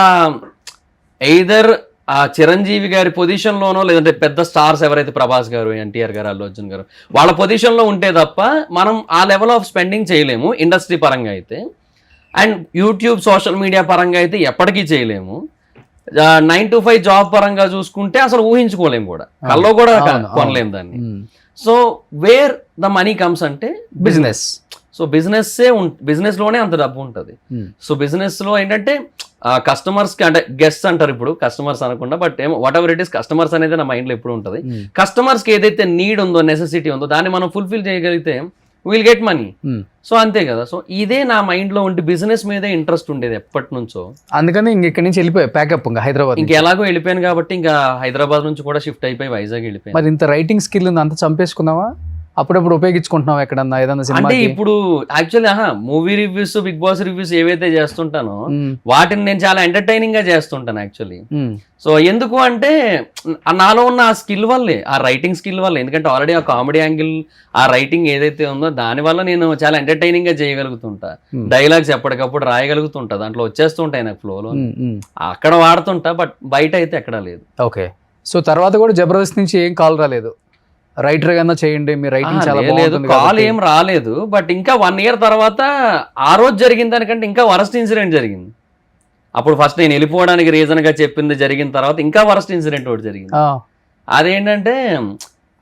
ఎయిదర్ ఆ చిరంజీవి గారి పొజిషన్ లోనో లేదంటే పెద్ద స్టార్స్ ఎవరైతే ప్రభాస్ గారు, ఎన్టీఆర్ గారు, అల్లు అర్జున్ గారు వాళ్ళ పొజిషన్ లో ఉంటే తప్ప మనం ఆ లెవెల్ ఆఫ్ స్పెండింగ్ చేయలేము ఇండస్ట్రీ పరంగా అయితే. అండ్ యూట్యూబ్ సోషల్ మీడియా పరంగా అయితే ఎప్పటికీ చేయలేము. 9 to 5 జాబ్ పరంగా చూసుకుంటే అసలు ఊహించుకోలేము కూడా, కల్లో కూడా కొనలేము దాన్ని. So where the money comes అంటే బిజినెస్. సో బిజినెస్ లోనే అంత డబ్బు ఉంటుంది. సో బిజినెస్ లో ఏంటంటే కస్టమర్స్ కి, అంటే గెస్ట్స్ అంటారు ఇప్పుడు, కస్టమర్స్ అనకుండా, బట్ ఏమో what ever it is customers అనేది నా మైండ్ లో ఎప్పుడు ఉంటుంది. కస్టమర్స్ కి ఏదైతే నీడ్ ఉందో, నెసెసిటీ ఉందో, దాన్ని మనం ఫుల్ఫిల్ చేయగలిగితే విల్ గెట్ మనీ. సో అంతే కదా. సో ఇదే నా మైండ్ లో ఉండి బిజినెస్ మీదే ఇంట్రెస్ట్ ఉండేది ఎప్పటి నుంచో. అందుకని ఇక్కడి నుంచి వెళ్ళిపోయా ప్యాకప్ ఇంకా హైదరాబాద్. ఇంకా ఎలాగో వెళ్ళిపోయాను కాబట్టి ఇంకా హైదరాబాద్ నుంచి కూడా షిఫ్ట్ అయిపోయి వైజాగ్ వెళ్ళిపోయాను. మరి ఇంత రైటింగ్ స్కిల్ అంత చంపేసుకున్నావా? అప్పుడప్పుడు ఉపయోగించుకుంటున్నావు ఎక్కడన్నా ఏదన్నా సినిమా? అంటే ఇప్పుడు actually movie reviews, big boss reviews ఏవైతే చేస్తుంటానో వాటిని నేను చాలా ఎంటర్టైనింగ్ గా చేస్తుంటాను యాక్చువల్లీ. సో ఎందుకు అంటే నాలో ఉన్న ఆ స్కిల్ వల్లే, ఆ రైటింగ్ స్కిల్ వల్ల. ఎందుకంటే ఆల్రెడీ ఆ కామెడీ యాంగిల్, ఆ రైటింగ్ ఏదైతే ఉందో దాని వల్ల నేను చాలా ఎంటర్టైనింగ్ గా చేయగలుగుతుంటా. డైలాగ్స్ ఎప్పటికప్పుడు రాయగలుగుతుంటా, దాంట్లో వచ్చేస్తుంటాయి నాకు ఫ్లోలో, అక్కడ వాడుతుంటా. బట్ బయట అయితే ఎక్కడా లేదు. ఓకే. సో తర్వాత కూడా జబర్దస్త్ నుంచి ఏం కాల్ రాలేదు, రైటర్ గానే చేయండి మీ రైటింగ్ చాలా బాగుంటుంది కాల్ ఏం రాలేదు. బట్ ఇంకా 1 year తర్వాత ఆ రోజు జరిగిన దానికంటే ఇంకా వరస్ట్ ఇన్సిడెంట్ జరిగింది. అప్పుడు ఫస్ట్ నేను వెళ్ళిపోవడానికి రీజన్ గా చెప్పింది జరిగిన తర్వాత ఇంకా వరస్ట్ ఇన్సిడెంట్ ఒకటి జరిగింది. అదేంటంటే,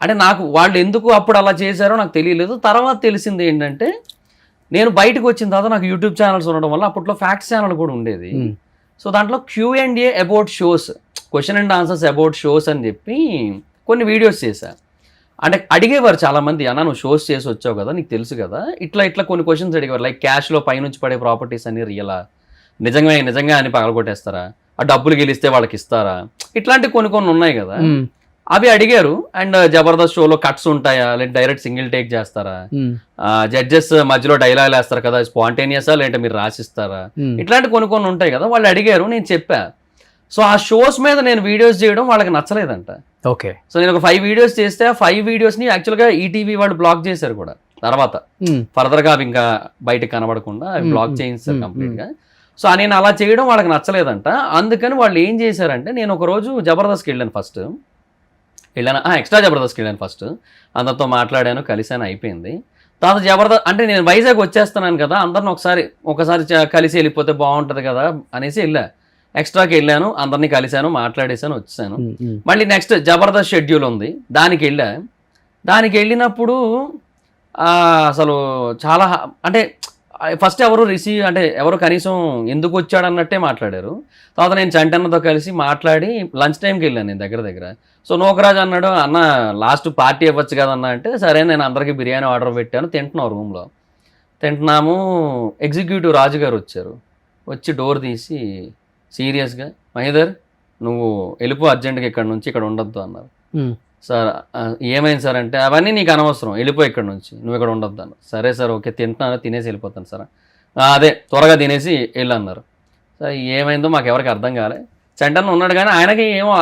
అంటే నాకు వాళ్ళు ఎందుకు అప్పుడు అలా చేశారో నాకు తెలియలేదు. తర్వాత తెలిసింది ఏంటంటే, నేను బయటకు వచ్చిన తర్వాత నాకు యూట్యూబ్ ఛానల్స్ ఉండడం వల్ల అప్పట్లో ఫ్యాక్ట్స్ ఛానల్ కూడా ఉండేది. సో దాంట్లో Q&A about shows, question and answers about shows అని చెప్పి కొన్ని వీడియోస్ చేశా. అంటే అడిగేవారు చాలా మంది, అన్న నువ్వు షోస్ చేసి వచ్చావు కదా, నీకు తెలుసు కదా, ఇట్లా కొన్ని క్వశ్చన్స్ అడిగేవారు. లైక్ క్యాష్లో పైనుంచి పడే ప్రాపర్టీస్ అన్ని రియలా, నిజంగా అని పగలగొట్టేస్తారా, ఆ డబ్బులు గెలిస్తే వాళ్ళకి ఇస్తారా, ఇట్లాంటి కొన్ని ఉన్నాయి కదా, అవి అడిగారు. అండ్ జబర్దస్త్ షోలో కట్స్ ఉంటాయా, లేదంటే డైరెక్ట్ సింగిల్ టేక్ చేస్తారా, జడ్జెస్ మధ్యలో డైలాగ్ వేస్తారు కదా, స్పాంటేనియసా లేదంటే మీరు రాసిస్తారా, ఇట్లాంటి కొన్ని ఉంటాయి కదా, వాళ్ళు అడిగారు, నేను చెప్పా. సో ఆ షోస్ మీద నేను వీడియోస్ చేయడం వాళ్ళకి నచ్చలేదంట. ఓకే. సో నేను ఒక 5 వీడియోస్ చేస్తే ఆ 5 వీడియోస్ని యాక్చువల్గా ఈటీవీ వాళ్ళు బ్లాక్ చేశారు కూడా. తర్వాత ఫర్దర్గా అవి ఇంకా బయటకు కనబడకుండా అవి బ్లాక్ చేయించారు కంప్లీట్గా. సో నేను అలా చేయడం వాళ్ళకి నచ్చలేదంట. అందుకని వాళ్ళు ఏం చేశారంటే, నేను ఒక రోజు జబర్దస్త్కి వెళ్ళాను, ఎక్స్ట్రా జబర్దస్త్కి వెళ్ళాను ఫస్ట్. అందరితో మాట్లాడాను, కలిసాను, అయిపోయింది. తర్వాత జబర్దస్త్ అంటే నేను వైజాగ్ వచ్చేస్తున్నాను కదా, అందరిని ఒకసారి కలిసి వెళ్ళిపోతే బాగుంటుంది కదా అనేసి వెళ్ళా. ఎక్స్ట్రాకి వెళ్ళాను, అందరినీ కలిశాను, మాట్లాడేసాను, వచ్చాను. మళ్ళీ నెక్స్ట్ జబర్దస్త్ షెడ్యూల్ ఉంది, దానికి వెళ్ళినప్పుడు అసలు చాలా అంటే ఫస్ట్ ఎవరు కనీసం ఎందుకు వచ్చాడన్నట్టే మాట్లాడారు. తర్వాత నేను చంటన్నతో కలిసి మాట్లాడి లంచ్ టైంకి వెళ్ళాను నేను దగ్గర. సో నోకరాజ్ అన్నాడు, అన్న లాస్ట్ పార్టీ ఇవ్వచ్చు కదన్నా అంటే, సరే నేను అందరికీ బిర్యానీ ఆర్డర్ పెట్టాను, తింటున్నాము. ఎగ్జిక్యూటివ్ రాజు గారు వచ్చి డోర్ తీసి సీరియస్గా, మహిదర్ నువ్వు వెళ్ళిపో అర్జెంట్గా ఇక్కడ నుంచి, ఇక్కడ ఉండొద్దు అన్నారు. సార్ ఏమైంది సార్ అంటే, అవన్నీ నీకు అనవసరం, వెళ్ళిపో ఇక్కడ నుంచి, నువ్వు ఇక్కడ ఉండొద్దు అన్నారు. సరే సార్, ఓకే తింటున్నాను, తినేసి వెళ్ళిపోతాను సార్. అదే త్వరగా తినేసి వెళ్ళు అన్నారు. సరే ఏమైందో మాకు ఎవరికి అర్థం కాలే. చంటన్న ఉన్నాడు కానీ ఆయనకి ఏమో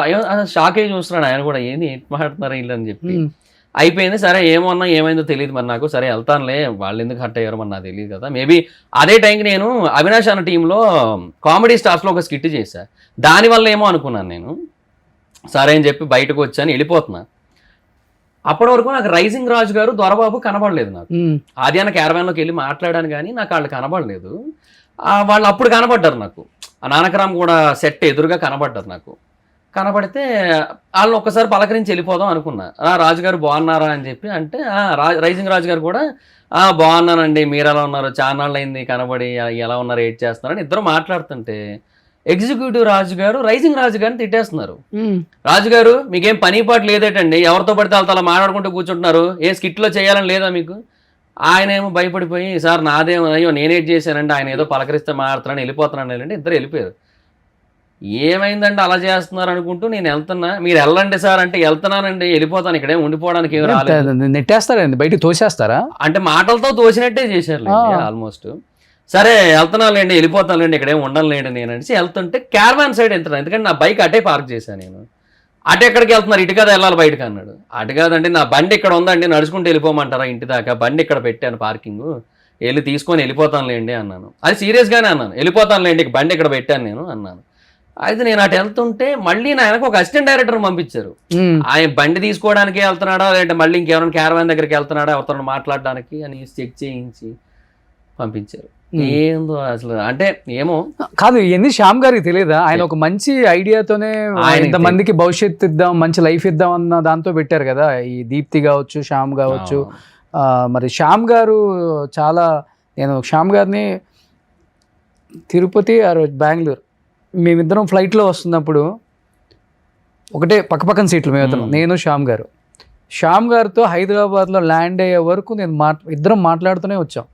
షాక్ అయ్యి చూస్తున్నాడు ఆయన కూడా, ఏంది మాట్లాడుతున్నారు వీళ్ళు అని చెప్పి. అయిపోయింది. సరే ఏమైందో తెలియదు మరి నాకు. సరే వెళ్తానులే, వాళ్ళు ఎందుకు హర్ట్ అయ్యారో మరి నాకు తెలియదు కదా. మేబీ అదే టైంకి నేను అవినాష్ అన్న టీంలో కామెడీ స్టార్స్లో ఒక స్కిట్ చేశా. దానివల్ల ఏమో అనుకున్నాను నేను. సరే అని చెప్పి బయటకు వచ్చాను, వెళ్ళిపోతున్నా. అప్పటి వరకు నాకు రైజింగ్ రాజు గారు దొరబాబు కనబడలేదు నాకు. ఆద్యాన క్యారవాన్లోకి వెళ్ళి మాట్లాడాను కానీ నాకు వాళ్ళు కనబడలేదు. వాళ్ళు అప్పుడు కనబడ్డారు నాకు. ఆ నానకరామ్ కూడా సెట్ ఎదురుగా కనబడ్డారు నాకు. కనబడితే వాళ్ళని ఒక్కసారి పలకరించి వెళ్ళిపోదాం అనుకున్నా. రాజుగారు బాగున్నారా అని చెప్పి అంటే రైజింగ్ రాజు గారు కూడా బాగున్నానండి, మీరు ఎలా ఉన్నారు, చాలా నాళ్ళు అయింది కనబడి, ఎలా ఉన్నారు, ఏడ్ చేస్తున్నారని ఇద్దరు మాట్లాడుతుంటే ఎగ్జిక్యూటివ్ రాజు గారు రైజింగ్ రాజు గారిని తిట్టేస్తున్నారు. రాజుగారు మీకేం పని పాటు లేదేటండి, ఎవరితో పడితే వాళ్ళతో అలా మాట్లాడుకుంటూ కూర్చుంటున్నారు, ఏ స్కిట్లో చేయాలని లేదా మీకు? ఆయన ఏమో భయపడిపోయి సార్ నాదేమో, అయ్యో నేనేట్ చేశానండి, ఆయన ఏదో పలకరిస్తే మాట్లాడుతున్నాను వెళ్ళిపోతున్నాను అంటే ఇద్దరు వెళ్ళిపోయారు. ఏమైందంటే అలా చేస్తున్నారు అనుకుంటూ నేను వెళ్తున్నా. మీరు వెళ్ళండి సార్ అంటే వెళ్తున్నానండి, వెళ్ళిపోతాను, ఇక్కడే ఉండిపోవడానికి ఏం రాలేదు. నెట్టేస్తారండి, బయటకు తోసేస్తారా? అంటే మాటలతో తోసినట్టే చేశారు ఆల్మోస్ట్. సరే వెళ్తున్నానులేండి, వెళ్ళిపోతానులేండి, ఇక్కడేం ఉండలేండి నేను అనేసి వెళ్తుంటే క్యారవాన్ సైడ్ వెళ్తున్నాను. ఎందుకంటే నా బైక్ అటే పార్క్ చేశాను నేను. అటు ఎక్కడికి వెళ్తున్నారు, ఇటు కదా వెళ్ళాలి బయటకు అన్నాడు. అటు కాదండి నా బండి ఇక్కడ ఉందండి, నడుచుకుంటూ వెళ్ళిపోమంటారా ఇంటి దాకా, బండి ఇక్కడ పెట్టాను పార్కింగ్, వెళ్ళి తీసుకొని వెళ్ళిపోతానులేండి అన్నాను. అది సీరియస్గానే అన్నాను, వెళ్ళిపోతానులేండి బండి ఇక్కడ పెట్టాను నేను అన్నాను. అయితే నేను అటు వెళ్తుంటే మళ్ళీ నాయనకు ఒక అసిస్టెంట్ డైరెక్టర్ పంపించారు. ఆయన బండి తీసుకోవడానికి వెళ్తున్నాడా లేదంటే మళ్ళీ ఇంకెవరైనా క్యారవాన్ దగ్గరికి వెళ్తున్నాడా ఎవరితో మాట్లాడడానికి అని చెక్ చేయించి పంపించారు. ఏందో అసలు అంటే ఏమో కాదు, ఇవన్నీ శ్యామ్ గారికి తెలియదా? ఆయన ఒక మంచి ఐడియాతోనే ఇంతమందికి భవిష్యత్తు ఇద్దాం, మంచి లైఫ్ ఇద్దాం అన్న దాంతో పెట్టారు కదా. ఈ దీప్తి కావచ్చు, శ్యామ్ కావచ్చు. మరి శ్యామ్ గారు చాలా, నేను శ్యామ్ గారిని తిరుపతి ఆ రోజు బెంగళూరు మేమిద్దరం ఫ్లైట్లో వస్తున్నప్పుడు ఒకటే పక్కపక్కన సీట్లు మేమిద్దరం, నేను శ్యామ్ గారితో హైదరాబాద్లో ల్యాండ్ అయ్యే వరకు నేను ఇద్దరం మాట్లాడుతూనే వచ్చాం.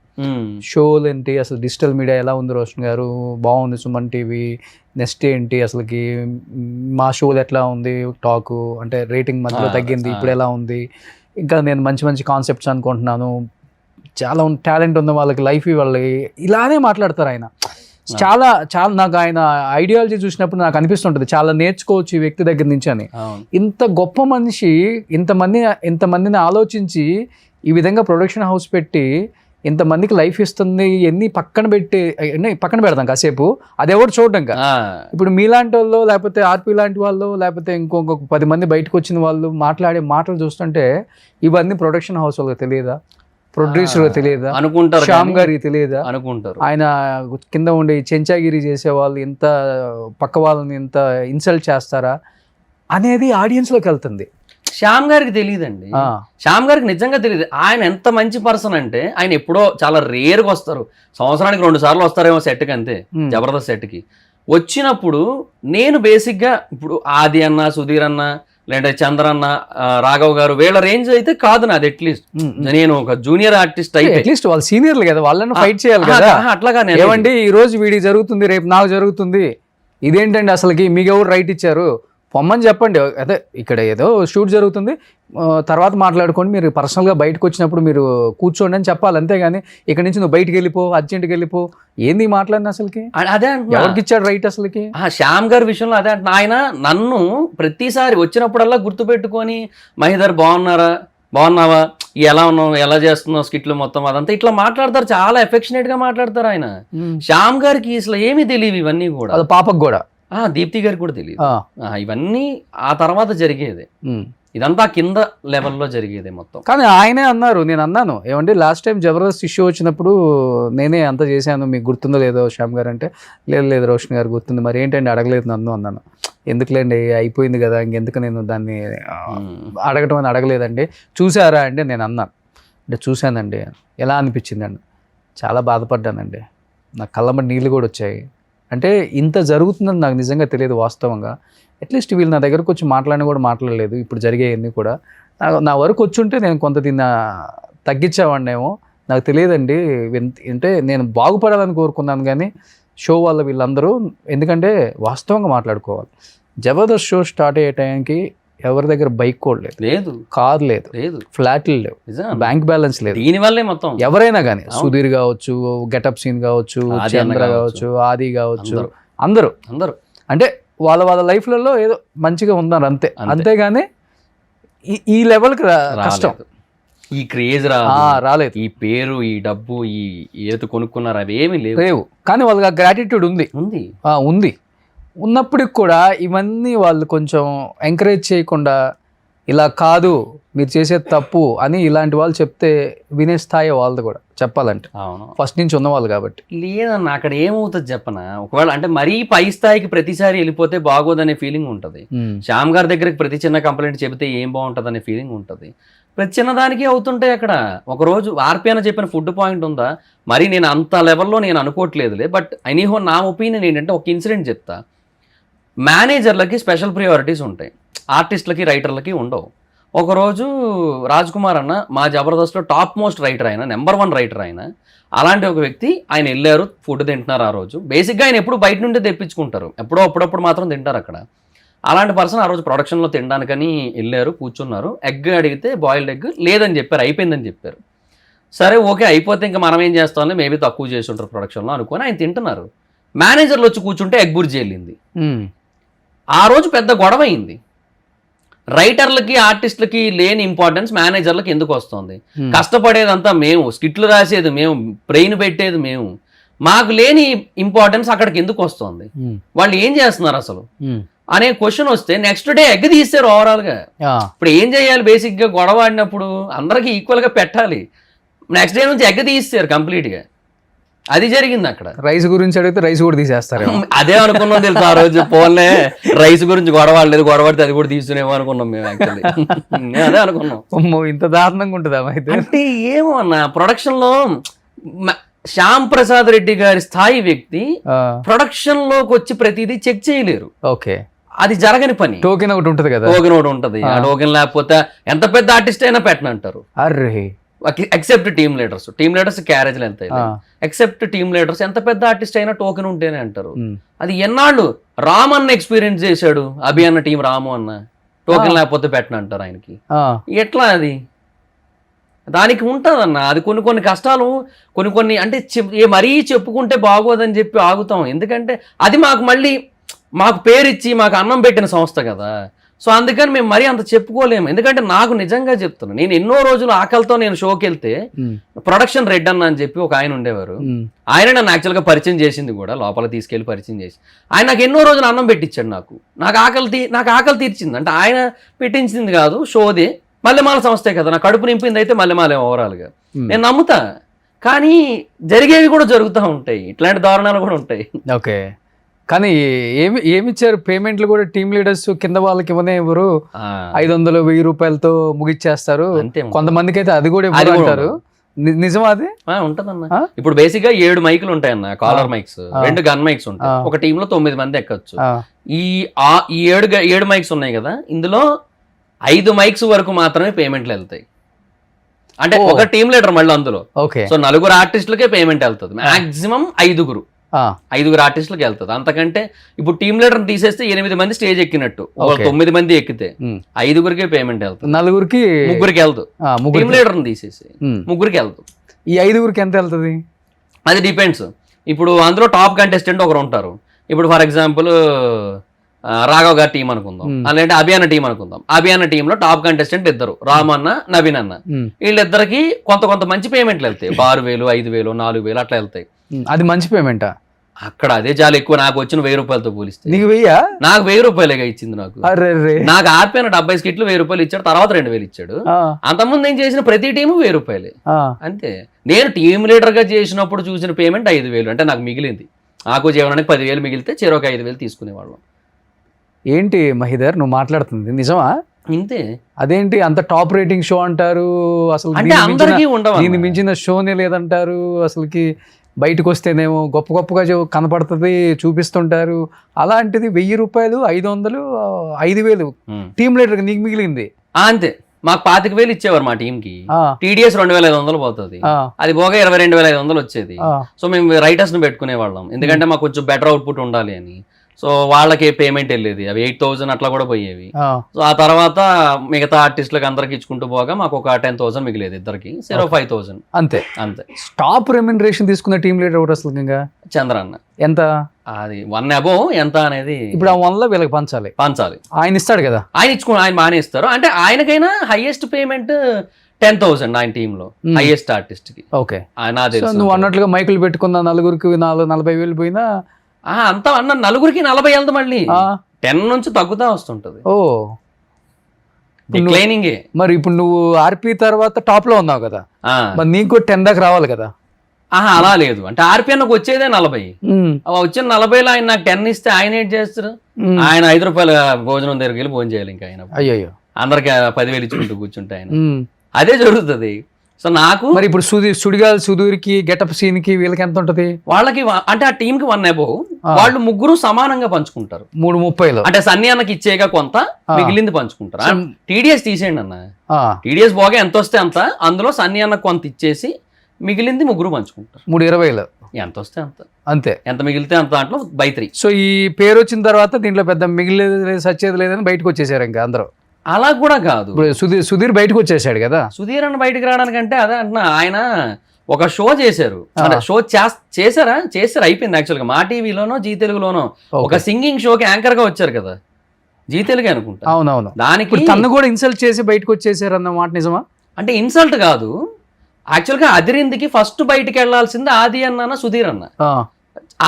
షోలు ఏంటి, అసలు డిజిటల్ మీడియా ఎలా ఉంది రోషన్ గారు, బాగుంది సుమన్ టీవీ, నెక్స్ట్ ఏంటి అసలుకి మా షోలు ఎట్లా ఉంది, టాకు అంటే రేటింగ్ మధ్యలో తగ్గింది, ఇప్పుడు ఎలా ఉంది, ఇంకా నేను మంచి మంచి కాన్సెప్ట్స్ అనుకుంటున్నాను, చాలా టాలెంట్ ఉన్న వాళ్ళకి లైఫ్ ఇవ్వాలి, ఇలానే మాట్లాడతారు ఆయన. చాలా చాలా నాకు ఆయన ఐడియాలజీ చూసినప్పుడు నాకు అనిపిస్తుంటుంది చాలా నేర్చుకోవచ్చు ఈ వ్యక్తి దగ్గర నుంచి అని. ఇంత గొప్ప మనిషి ఇంతమందిని ఆలోచించి ఈ విధంగా ప్రొడక్షన్ హౌస్ పెట్టి ఇంతమందికి లైఫ్ ఇస్తుంది, ఎన్ని పక్కన పెడతాం కాసేపు, అది ఎవరు చూడడం కదా. ఇప్పుడు మీలాంటి వాళ్ళు లేకపోతే ఆర్పి లాంటి వాళ్ళు లేకపోతే ఇంకొక 10 మంది బయటకు వచ్చిన వాళ్ళు మాట్లాడే మాటలు చూస్తుంటే ఇవన్నీ ప్రొడక్షన్ హౌస్ వాళ్ళకి తెలియదా, ప్రొడ్యూసర్ తెలియదా అనుకుంటారు, శ్యామ్ గారికి తెలియదా అనుకుంటారు. ఆయన కింద ఉండి చెంచాగిరి చేసే వాళ్ళు ఇంత పక్క వాళ్ళని ఇంత ఇన్సల్ట్ చేస్తారా అనేది ఆడియన్స్లోకి వెళ్తుంది. శ్యామ్ గారికి తెలియదండి, శ్యామ్ గారికి నిజంగా తెలియదు. ఆయన ఎంత మంచి పర్సన్ అంటే ఆయన ఎప్పుడో చాలా రేర్గా వస్తారు, సంవత్సరానికి 2 సార్లు వస్తారేమో సెట్కి, అంతే జబర్దస్త్ సెట్కి. వచ్చినప్పుడు నేను బేసిక్గా ఇప్పుడు ఆది అన్న, సుధీర్ అన్న, లేదంటే చంద్ర అన్న, రాఘవ్ గారు వీళ్ళ రేంజ్ అయితే కాదు నాది. అట్లీస్ట్ నేను ఒక జూనియర్ ఆర్టిస్ట్ అయితే అట్లీస్ట్ వాళ్ళు సీనియర్లు కదా, వాళ్ళని ఫైట్ చేయాలి కదా. అట్లాగా ఏమండి ఈ రోజు వీడికి జరుగుతుంది, రేపు నాకు జరుగుతుంది, ఇదేంటండి అసలుకి మీకు ఎవరు రైట్ ఇచ్చారు, పొమ్మని చెప్పండి. అదే ఇక్కడ ఏదో షూట్ జరుగుతుంది, తర్వాత మాట్లాడుకోండి, మీరు పర్సనల్గా బయటకు వచ్చినప్పుడు మీరు కూర్చోండి అని చెప్పాలి, అంతేగాని ఇక్కడ నుంచి నువ్వు బయటకు వెళ్ళిపో, అర్జెంట్కి వెళ్ళిపో, ఏంది మాట్లాడిన అసలుకి, అదే ఎవరికి ఇచ్చాడు రైట్ అసలుకి. శ్యామ్ గారి విషయంలో అదే అంటున్నా, ఆయన నన్ను ప్రతిసారి వచ్చినప్పుడల్లా గుర్తుపెట్టుకొని మహిధర్ బాగున్నావా, ఎలా ఉన్నావు, ఎలా చేస్తున్నావు, స్కిట్లు మొత్తం అదంతా ఇట్లా మాట్లాడతారు, చాలా ఎఫెక్షనేట్ గా మాట్లాడతారు ఆయన. శ్యామ్ గారికి అసలు ఏమీ తెలియదు ఇవన్నీ కూడా, అది పాపకు కూడా, దీప్తి గారికి కూడా తెలియదు. ఇవన్నీ ఆ తర్వాత జరిగేది, ఇదంతా కింద లెవెల్లో జరిగేది మొత్తం. కానీ ఆయనే అన్నారు, నేను అన్నాను ఏమంటే లాస్ట్ టైం జబర్దస్త్ ఇష్యూ వచ్చినప్పుడు నేనే అంత చేశాను, మీకు గుర్తుందో లేదో శ్యామ్ గారు అంటే, లేదు రోషన్ గారు గుర్తుంది, మరి ఏంటండి అడగలేదు నన్ను అన్నాను. ఎందుకులేండి అయిపోయింది కదా, ఇంకెందుకు నేను దాన్ని అడగటం అని అడగలేదండి. చూసారా అంటే నేను అన్నాను, అంటే చూశానండి, ఎలా అనిపించిందండి, చాలా బాధపడ్డానండి, నా కళ్ళమ్మటి నీళ్ళు కూడా వచ్చాయి, అంటే ఇంత జరుగుతుందని నాకు నిజంగా తెలియదు వాస్తవంగా. అట్లీస్ట్ వీళ్ళు నా దగ్గరకు వచ్చి మాట్లాడినా కూడా మాట్లాడలేదు, ఇప్పుడు జరిగేవన్నీ కూడా నా వరకు వచ్చుంటే నేను కొంత దీన్ని తగ్గించేవాడినేమో, నాకు తెలియదండి. అంటే నేను బాగుపడాలని కోరుకున్నాను కానీ షో వల్ల వీళ్ళందరూ, ఎందుకంటే వాస్తవంగా మాట్లాడుకోవాలి. జబర్దస్త్ షో స్టార్ట్ అయ్యే టైంకి ఎవరి దగ్గర బైక్ కూడా లేదు, లేదు కార్ లేదు, లేదు, ఫ్లాట్లు లేవు, నిజం. బ్యాంక్ బ్యాలెన్స్ లేదు. దీని వల్లే మొత్తం ఎవరైనా కానీ సుధీర్ కావచ్చు, గెటప్ సీన్ కావచ్చు, ఆది అన్న చంద్ర కావచ్చు, కావచ్చు, ఆది కావచ్చు, అందరూ. అందరూ అంటే వాళ్ళ లైఫ్లలో ఏదో మంచిగా ఉన్నారు అంతే. అంతేగాని ఈ లెవెల్కి కష్టం, రాలేదు. ఈ క్రేజ్ రాలేదు. ఈ పేరు, ఈ డబ్బు, ఈ ఏదో కొనుక్కున్నారు అవేమి లేవు. కానీ వాళ్ళకి గ్రాటిట్యూడ్ ఉంది. ఉంది. ఉన్నప్పటికి కూడా ఇవన్నీ వాళ్ళు కొంచెం ఎంకరేజ్ చేయకుండా ఇలా కాదు మీరు చేసేది తప్పు అని ఇలాంటి వాళ్ళు చెప్తే వినే స్థాయి వాళ్ళది కూడా చెప్పాలంటే. అవును, ఫస్ట్ నుంచి ఉన్నవాళ్ళు కాబట్టి. లేదన్న అక్కడ ఏమవుతుంది చెప్పనా, ఒకవేళ అంటే మరీ పై స్థాయికి ప్రతిసారి వెళ్ళిపోతే బాగోదనే ఫీలింగ్ ఉంటుంది. శ్యామ్ గారి దగ్గరికి ప్రతి చిన్న కంప్లైంట్ చెబితే ఏం బాగుంటుంది అనే ఫీలింగ్ ఉంటుంది. ప్రతి చిన్నదానికి అవుతుంటాయి అక్కడ. ఒకరోజు ఆర్పి అని చెప్పిన ఫుడ్ పాయింట్ ఉందా, మరి నేను అంత లెవెల్లో నేను అనుకోవట్లేదులే. బట్ ఎనీహో నా ఒపీనియన్ ఏంటంటే ఒక ఇన్సిడెంట్ చెప్తా. మేనేజర్లకి స్పెషల్ ప్రియారిటీస్ ఉంటాయి, ఆర్టిస్టులకి రైటర్లకి ఉండవు. ఒకరోజు రాజ్ కుమార్ అన్న మా జబర్దస్త్లో టాప్ మోస్ట్ రైటర్ ఆయన, నెంబర్ 1 రైటర్ ఆయన. అలాంటి ఒక వ్యక్తి ఆయన వెళ్ళారు, ఫుడ్ తింటున్నారు. ఆ రోజు బేసిక్గా ఆయన ఎప్పుడు బయట నుండి తెప్పించుకుంటారు, ఎప్పుడో అప్పుడప్పుడు మాత్రం తింటారు అక్కడ. అలాంటి పర్సన్ ఆ రోజు ప్రొడక్షన్లో తినడానికని వెళ్ళారు, కూర్చున్నారు. ఎగ్ అడిగితే బాయిల్డ్ ఎగ్ లేదని చెప్పారు, అయిపోయిందని చెప్పారు. సరే ఓకే అయిపోతే ఇంకా మనం ఏం చేస్తామని మేబీ తక్కువ చేసి ఉంటారు ప్రొడక్షన్లో అనుకొని ఆయన తింటున్నారు. మేనేజర్లు వచ్చి కూర్చుంటే ఎగ్ బుర్జీ వెళ్ళింది. ఆ రోజు పెద్ద గొడవ అయింది. రైటర్లకి ఆర్టిస్టులకి లేని ఇంపార్టెన్స్ మేనేజర్లకి ఎందుకు వస్తుంది? కష్టపడేదంతా మేము, స్కిట్లు రాసేది మేము, బ్రెయిన్ పెట్టేది మేము, మాకు లేని ఇంపార్టెన్స్ అక్కడికి ఎందుకు వస్తుంది? వాళ్ళు ఏం చేస్తున్నారు అసలు అనే క్వశ్చన్ వస్తే నెక్స్ట్ డే ఎగ్ తీస్తారు ఓవరాల్గా. ఇప్పుడు ఏం చేయాలి? బేసిక్గా గొడవ ఆడినప్పుడు అందరికీ ఈక్వల్గా పెట్టాలి. నెక్స్ట్ డే నుంచి ఎగ్ తీస్తారు కంప్లీట్గా. అది జరిగింది అక్కడ. రైస్ గురించి అడిగితే రైస్ కూడా తీసేస్తారు. అదే అనుకున్నాం తెలుసు ఆ రోజు. పోన్లే రైస్ గురించి గొడవలేదు, గొడవడితే అది కూడా తీసుకునేమో అనుకున్నాం మేము. యాక్చువల్లీ అదే అనుకున్నాం. ఇంత దారుణంగా ఉంటుందా అయితే? అంటే ఏమో అన్న, ప్రొడక్షన్ లో శ్యామ్ ప్రసాద్ రెడ్డి గారి స్థాయి వ్యక్తి ప్రొడక్షన్ లోకి వచ్చి ప్రతిదీ చెక్ చేయలేరు. ఓకే, అది జరగని పని. టోకెన్ ఒకటి ఉంటుంది కదా, టోకెన్ ఒకటి ఉంటుంది. ఆ టోకెన్ లేకపోతే ఎంత పెద్ద ఆర్టిస్ట్ అయినా పెట్టనంటారు. అర్రే, ఎక్సెప్ట్ టీమ్ లీడర్స్ క్యారేజ్లు ఎంత, ఎక్సెప్ట్ టీమ్ లీడర్స్ ఎంత పెద్ద ఆర్టిస్ట్ అయినా టోకెన్ ఉంటేనే అంటారు. అది ఎన్నాళ్ళు రామ్ అన్న ఎక్స్పీరియన్స్ చేశాడు, అభి అన్న టీం రాము అన్న, టోకెన్ లేకపోతే పెట్టనంటారు ఆయనకి. ఎట్లా అది? దానికి ఉంటుందన్న. అది కొన్ని కష్టాలు, కొన్ని అంటే మరీ చెప్పుకుంటే బాగోదని చెప్పి ఆగుతాం. ఎందుకంటే అది మాకు పేరిచ్చి మాకు అన్నం పెట్టిన సంస్థ కదా. సో అందుకని మేము మరీ అంత చెప్పుకోలేము. ఎందుకంటే నాకు నిజంగా చెప్తున్నాను, నేను ఎన్నో రోజులు ఆకలితో నేను షోకి వెళ్తే ప్రొడక్షన్ రెడ్ అన్న అని చెప్పి ఒక ఆయన ఉండేవారు. ఆయన నన్ను యాక్చువల్గా పరిచయం చేసింది కూడా, లోపల తీసుకెళ్లి పరిచయం చేసి ఆయన నాకు ఎన్నో రోజులు అన్నం పెట్టించాడు. నాకు ఆకలి తీర్చింది. అంటే ఆయన పెట్టించింది కాదు, షోదే మల్లెమాల సంస్థే కదా, నా కడుపు నింపింది అయితే మల్లెమాలే ఓవరాల్గా. నేను నమ్ముతా. కానీ జరిగేవి కూడా జరుగుతూ ఉంటాయి, ఇట్లాంటి దారుణాలు కూడా ఉంటాయి. ఓకే, కానీ ఏమి ఇచ్చారు పేమెంట్లు కూడా? టీమ్ లీడర్స్ కింద వాళ్ళకి ఇవ్వరు, 500-1000 రూపాయలతో ముగిచ్చేస్తారు. కొంతమందికి అయితే అది కూడా ఇవ్వరు అంటారు. నిజమా అది? ఉంటదన్న. ఇప్పుడు బేసిక్ గా 7 మైకులు ఉంటాయన్న, కాలర్ మైక్స్, 2 గన్ మైక్స్ ఉంటాయి. ఒక టీమ్ లో 9 మంది ఎక్కచ్చు. ఈ 7 మైక్స్ ఉన్నాయి కదా, ఇందులో 5 మైక్స్ వరకు మాత్రమే పేమెంట్లు వెళ్తాయి. అంటే ఒక టీమ్ లీడర్ మళ్ళీ అందులో. సో 4 ఆర్టిస్టులకే పేమెంట్ వెళ్తుంది. మాక్సిమం 5 ఆర్టిస్టులకు వెళ్తుంది. అంతకంటే ఇప్పుడు టీమ్ లీడర్ తీసేస్తే 8 మంది స్టేజ్ ఎక్కినట్టు, 9 మంది ఎక్కితే 5 పేమెంట్ వెళ్తుంది, 4 వెళ్తుంది. టీమ్ లీడర్ తీసేసి 3 వెళ్తుంది. ఈ 5 ఎంత వెళ్తుంది? అది డిపెండ్స్. ఇప్పుడు అందులో టాప్ కంటెస్టెంట్ ఒకరు ఉంటారు. ఇప్పుడు ఫర్ ఎగ్జాంపుల్ రాఘవ్ గారి టీం అనుకుందాం, అలాంటి అభియాన టీం అనుకుందాం. అభియాన టీంలో టాప్ కంటెస్టెంట్ 2, రామ్ అన్న, నవీన్ అన్న. వీళ్ళిద్దరికి కొంత మంచి పేమెంట్లు వెళ్తాయి, 6000, 5000, 4000 అట్లా వెళ్తాయి. అది మంచి పేమెంటా? అక్కడ అదే చాలా ఎక్కువ. నాకు వచ్చిన 1000 రూపాయలతో పోలిస్తే నీకు 1000? నాకు 1000 రూపాయలేగా ఇచ్చింది. నాకు ఆర్పిన 70 స్కిట్లు 1000 రూపాయలు ఇచ్చాడు, తర్వాత 2000 ఇచ్చాడు. అంతకుముందు నేను చేసిన ప్రతి టీము 1000 రూపాయలే అంతే. నేను టీమ్ లీడర్ గా చేసినప్పుడు చూసిన పేమెంట్ 5000. అంటే నాకు మిగిలింది, నాకు జీవనానికి 10,000 మిగిలితే చెరొక 5,000 తీసుకునేవాళ్ళం. ఏంటి మహిధర్ నువ్వు మాట్లాడుతుంది నిజమా? ఇంతే. అదేంటి అంత టాప్ రేటింగ్ షో అంటారు, అసలు దీన్ని మించిన షోనే లేదంటారు. అసలుకి బయటకు వస్తేనేమో గొప్పగా కనపడుతుంది, చూపిస్తుంటారు. అలాంటిది 1000 రూపాయలు, 500, 5000 టీమ్ లీడర్ నీకు మిగిలింది అంతే. మాకు 25,000 ఇచ్చేవారు మా టీం కి. టీడీఎస్ 2500 పోతుంది, అది పోగా 22,500 వచ్చేది. సో మేము రైటర్స్ ని పెట్టుకునే వాళ్ళం, ఎందుకంటే మాకు కొంచెం బెటర్ అవుట్పుట్ ఉండాలి అని. సో వాళ్ళకి పేమెంట్ వెళ్ళేది, అవి 8,000 అట్లా కూడా పోయేవి. ఆ, సో ఆ తర్వాత మిగతా ఆర్టిస్టులకు అందరికి ఇచ్చుకుంటూ పోగా మాకు ఒక 10,000 మిగిలేదు ఇద్దరికి, 5,000 అంతే. అంతే. టాప్ రెమ్యునరేషన్ తీసుకున్న టీమ్ లీడర్ ఎవరు అసలు ఇంకా? చంద్ర అన్న. ఎంత? అది 1 above ఎంత అనేది ఇప్పుడు ఆ 1 లో వీళ్ళకి పంచాలి. ఆయన ఇస్తాడు కదా, ఆయన బాగానే ఇస్తారు. అంటే ఆయనకైనా హైయెస్ట్ పేమెంట్ 10,000 ఆయన టీమ్ లో, హైయెస్ట్ ఆర్టిస్ట్ కి. ఓకే. ఆయన నువ్వు అన్నట్లుగా మైకులు పెట్టుకున్న నలుగురికి 40,000 పోయినా అంతా అన్న నలుగురికి 40 వెళ్తా, మళ్ళీ 10 నుంచి తగ్గుతా వస్తుంటది. ఓ డిక్లైనింగ్. మరి ఇప్పుడు నువ్వు ఆర్పి తర్వాత టాప్ లో ఉన్నావు కదా, మరి నీకు కూడా 10 దాకా రావాలి కదా. అలా లేదు, అంటే ఆర్పిఎన్కి వచ్చేదే 40. వచ్చిన 40లో ఆయన నాకు 10 ఇస్తే ఆయన ఏం చేస్తారు? ఆయన 5 రూపాయల భోజనం దగ్గరికి వెళ్ళి భోజనం చేయాలి. ఇంకా ఆయన అయ్యో అందరికి 10,000 ఇచ్చుకుంటూ కూర్చుంటే ఆయన అదే జరుగుతుంది. సో నాకు మరి ఇప్పుడు సుడిగాలి సుధీర్కి గెటప్ సీన్ కి వీళ్ళకి ఎంత ఉంటది? వాళ్ళకి అంటే ఆ టీమ్ కి 1 above, వాళ్ళు ముగ్గురు సమానంగా పంచుకుంటారు. 3:30 అంటే సన్నీ అన్నకి ఇచ్చేగా కొంత, మిగిలింది పంచుకుంటారు. టీడీఎస్ తీసేయండి అన్న, టీడీఎస్ బాగా ఎంత వస్తే అంత, అందులో సన్నీ అన్నకు కొంత ఇచ్చేసి మిగిలింది ముగ్గురు పంచుకుంటారు. 3:20 ఎంత వస్తే అంత, అంతే. ఎంత మిగిలితే అంత, దాంట్లో by 3. సో ఈ పేరు వచ్చిన తర్వాత దీంట్లో పెద్ద మిగిలేదు సచ్చేది లేదని బయటకు వచ్చేసారు ఇంకా అందరూ. అలా కూడా కాదు, సుధీర్ బయటకు వచ్చేసాడు కదా. సుధీర్ అన్న బయటకు రావడానికంటే అదే అంటున్నా, ఆయన ఒక షో చేశారు. షో చేశారు అయిపోయింది. యాక్చువల్గా మా టీవీలోనో జీ తెలుగులోనో ఒక సింగింగ్ షోకి యాంకర్ గా వచ్చారు కదా, జీ తెలుగు అనుకుంటా. అవునవును. దానికి తను కూడా ఇన్సల్ట్ చేసి బయటకు వచ్చేసారు అన్న మాట నిజమా? అంటే ఇన్సల్ట్ కాదు, యాక్చువల్గా అదిరిందికి ఫస్ట్ బయటికి వెళ్లాల్సింది ఆది అన్న, సుధీర్ అన్న,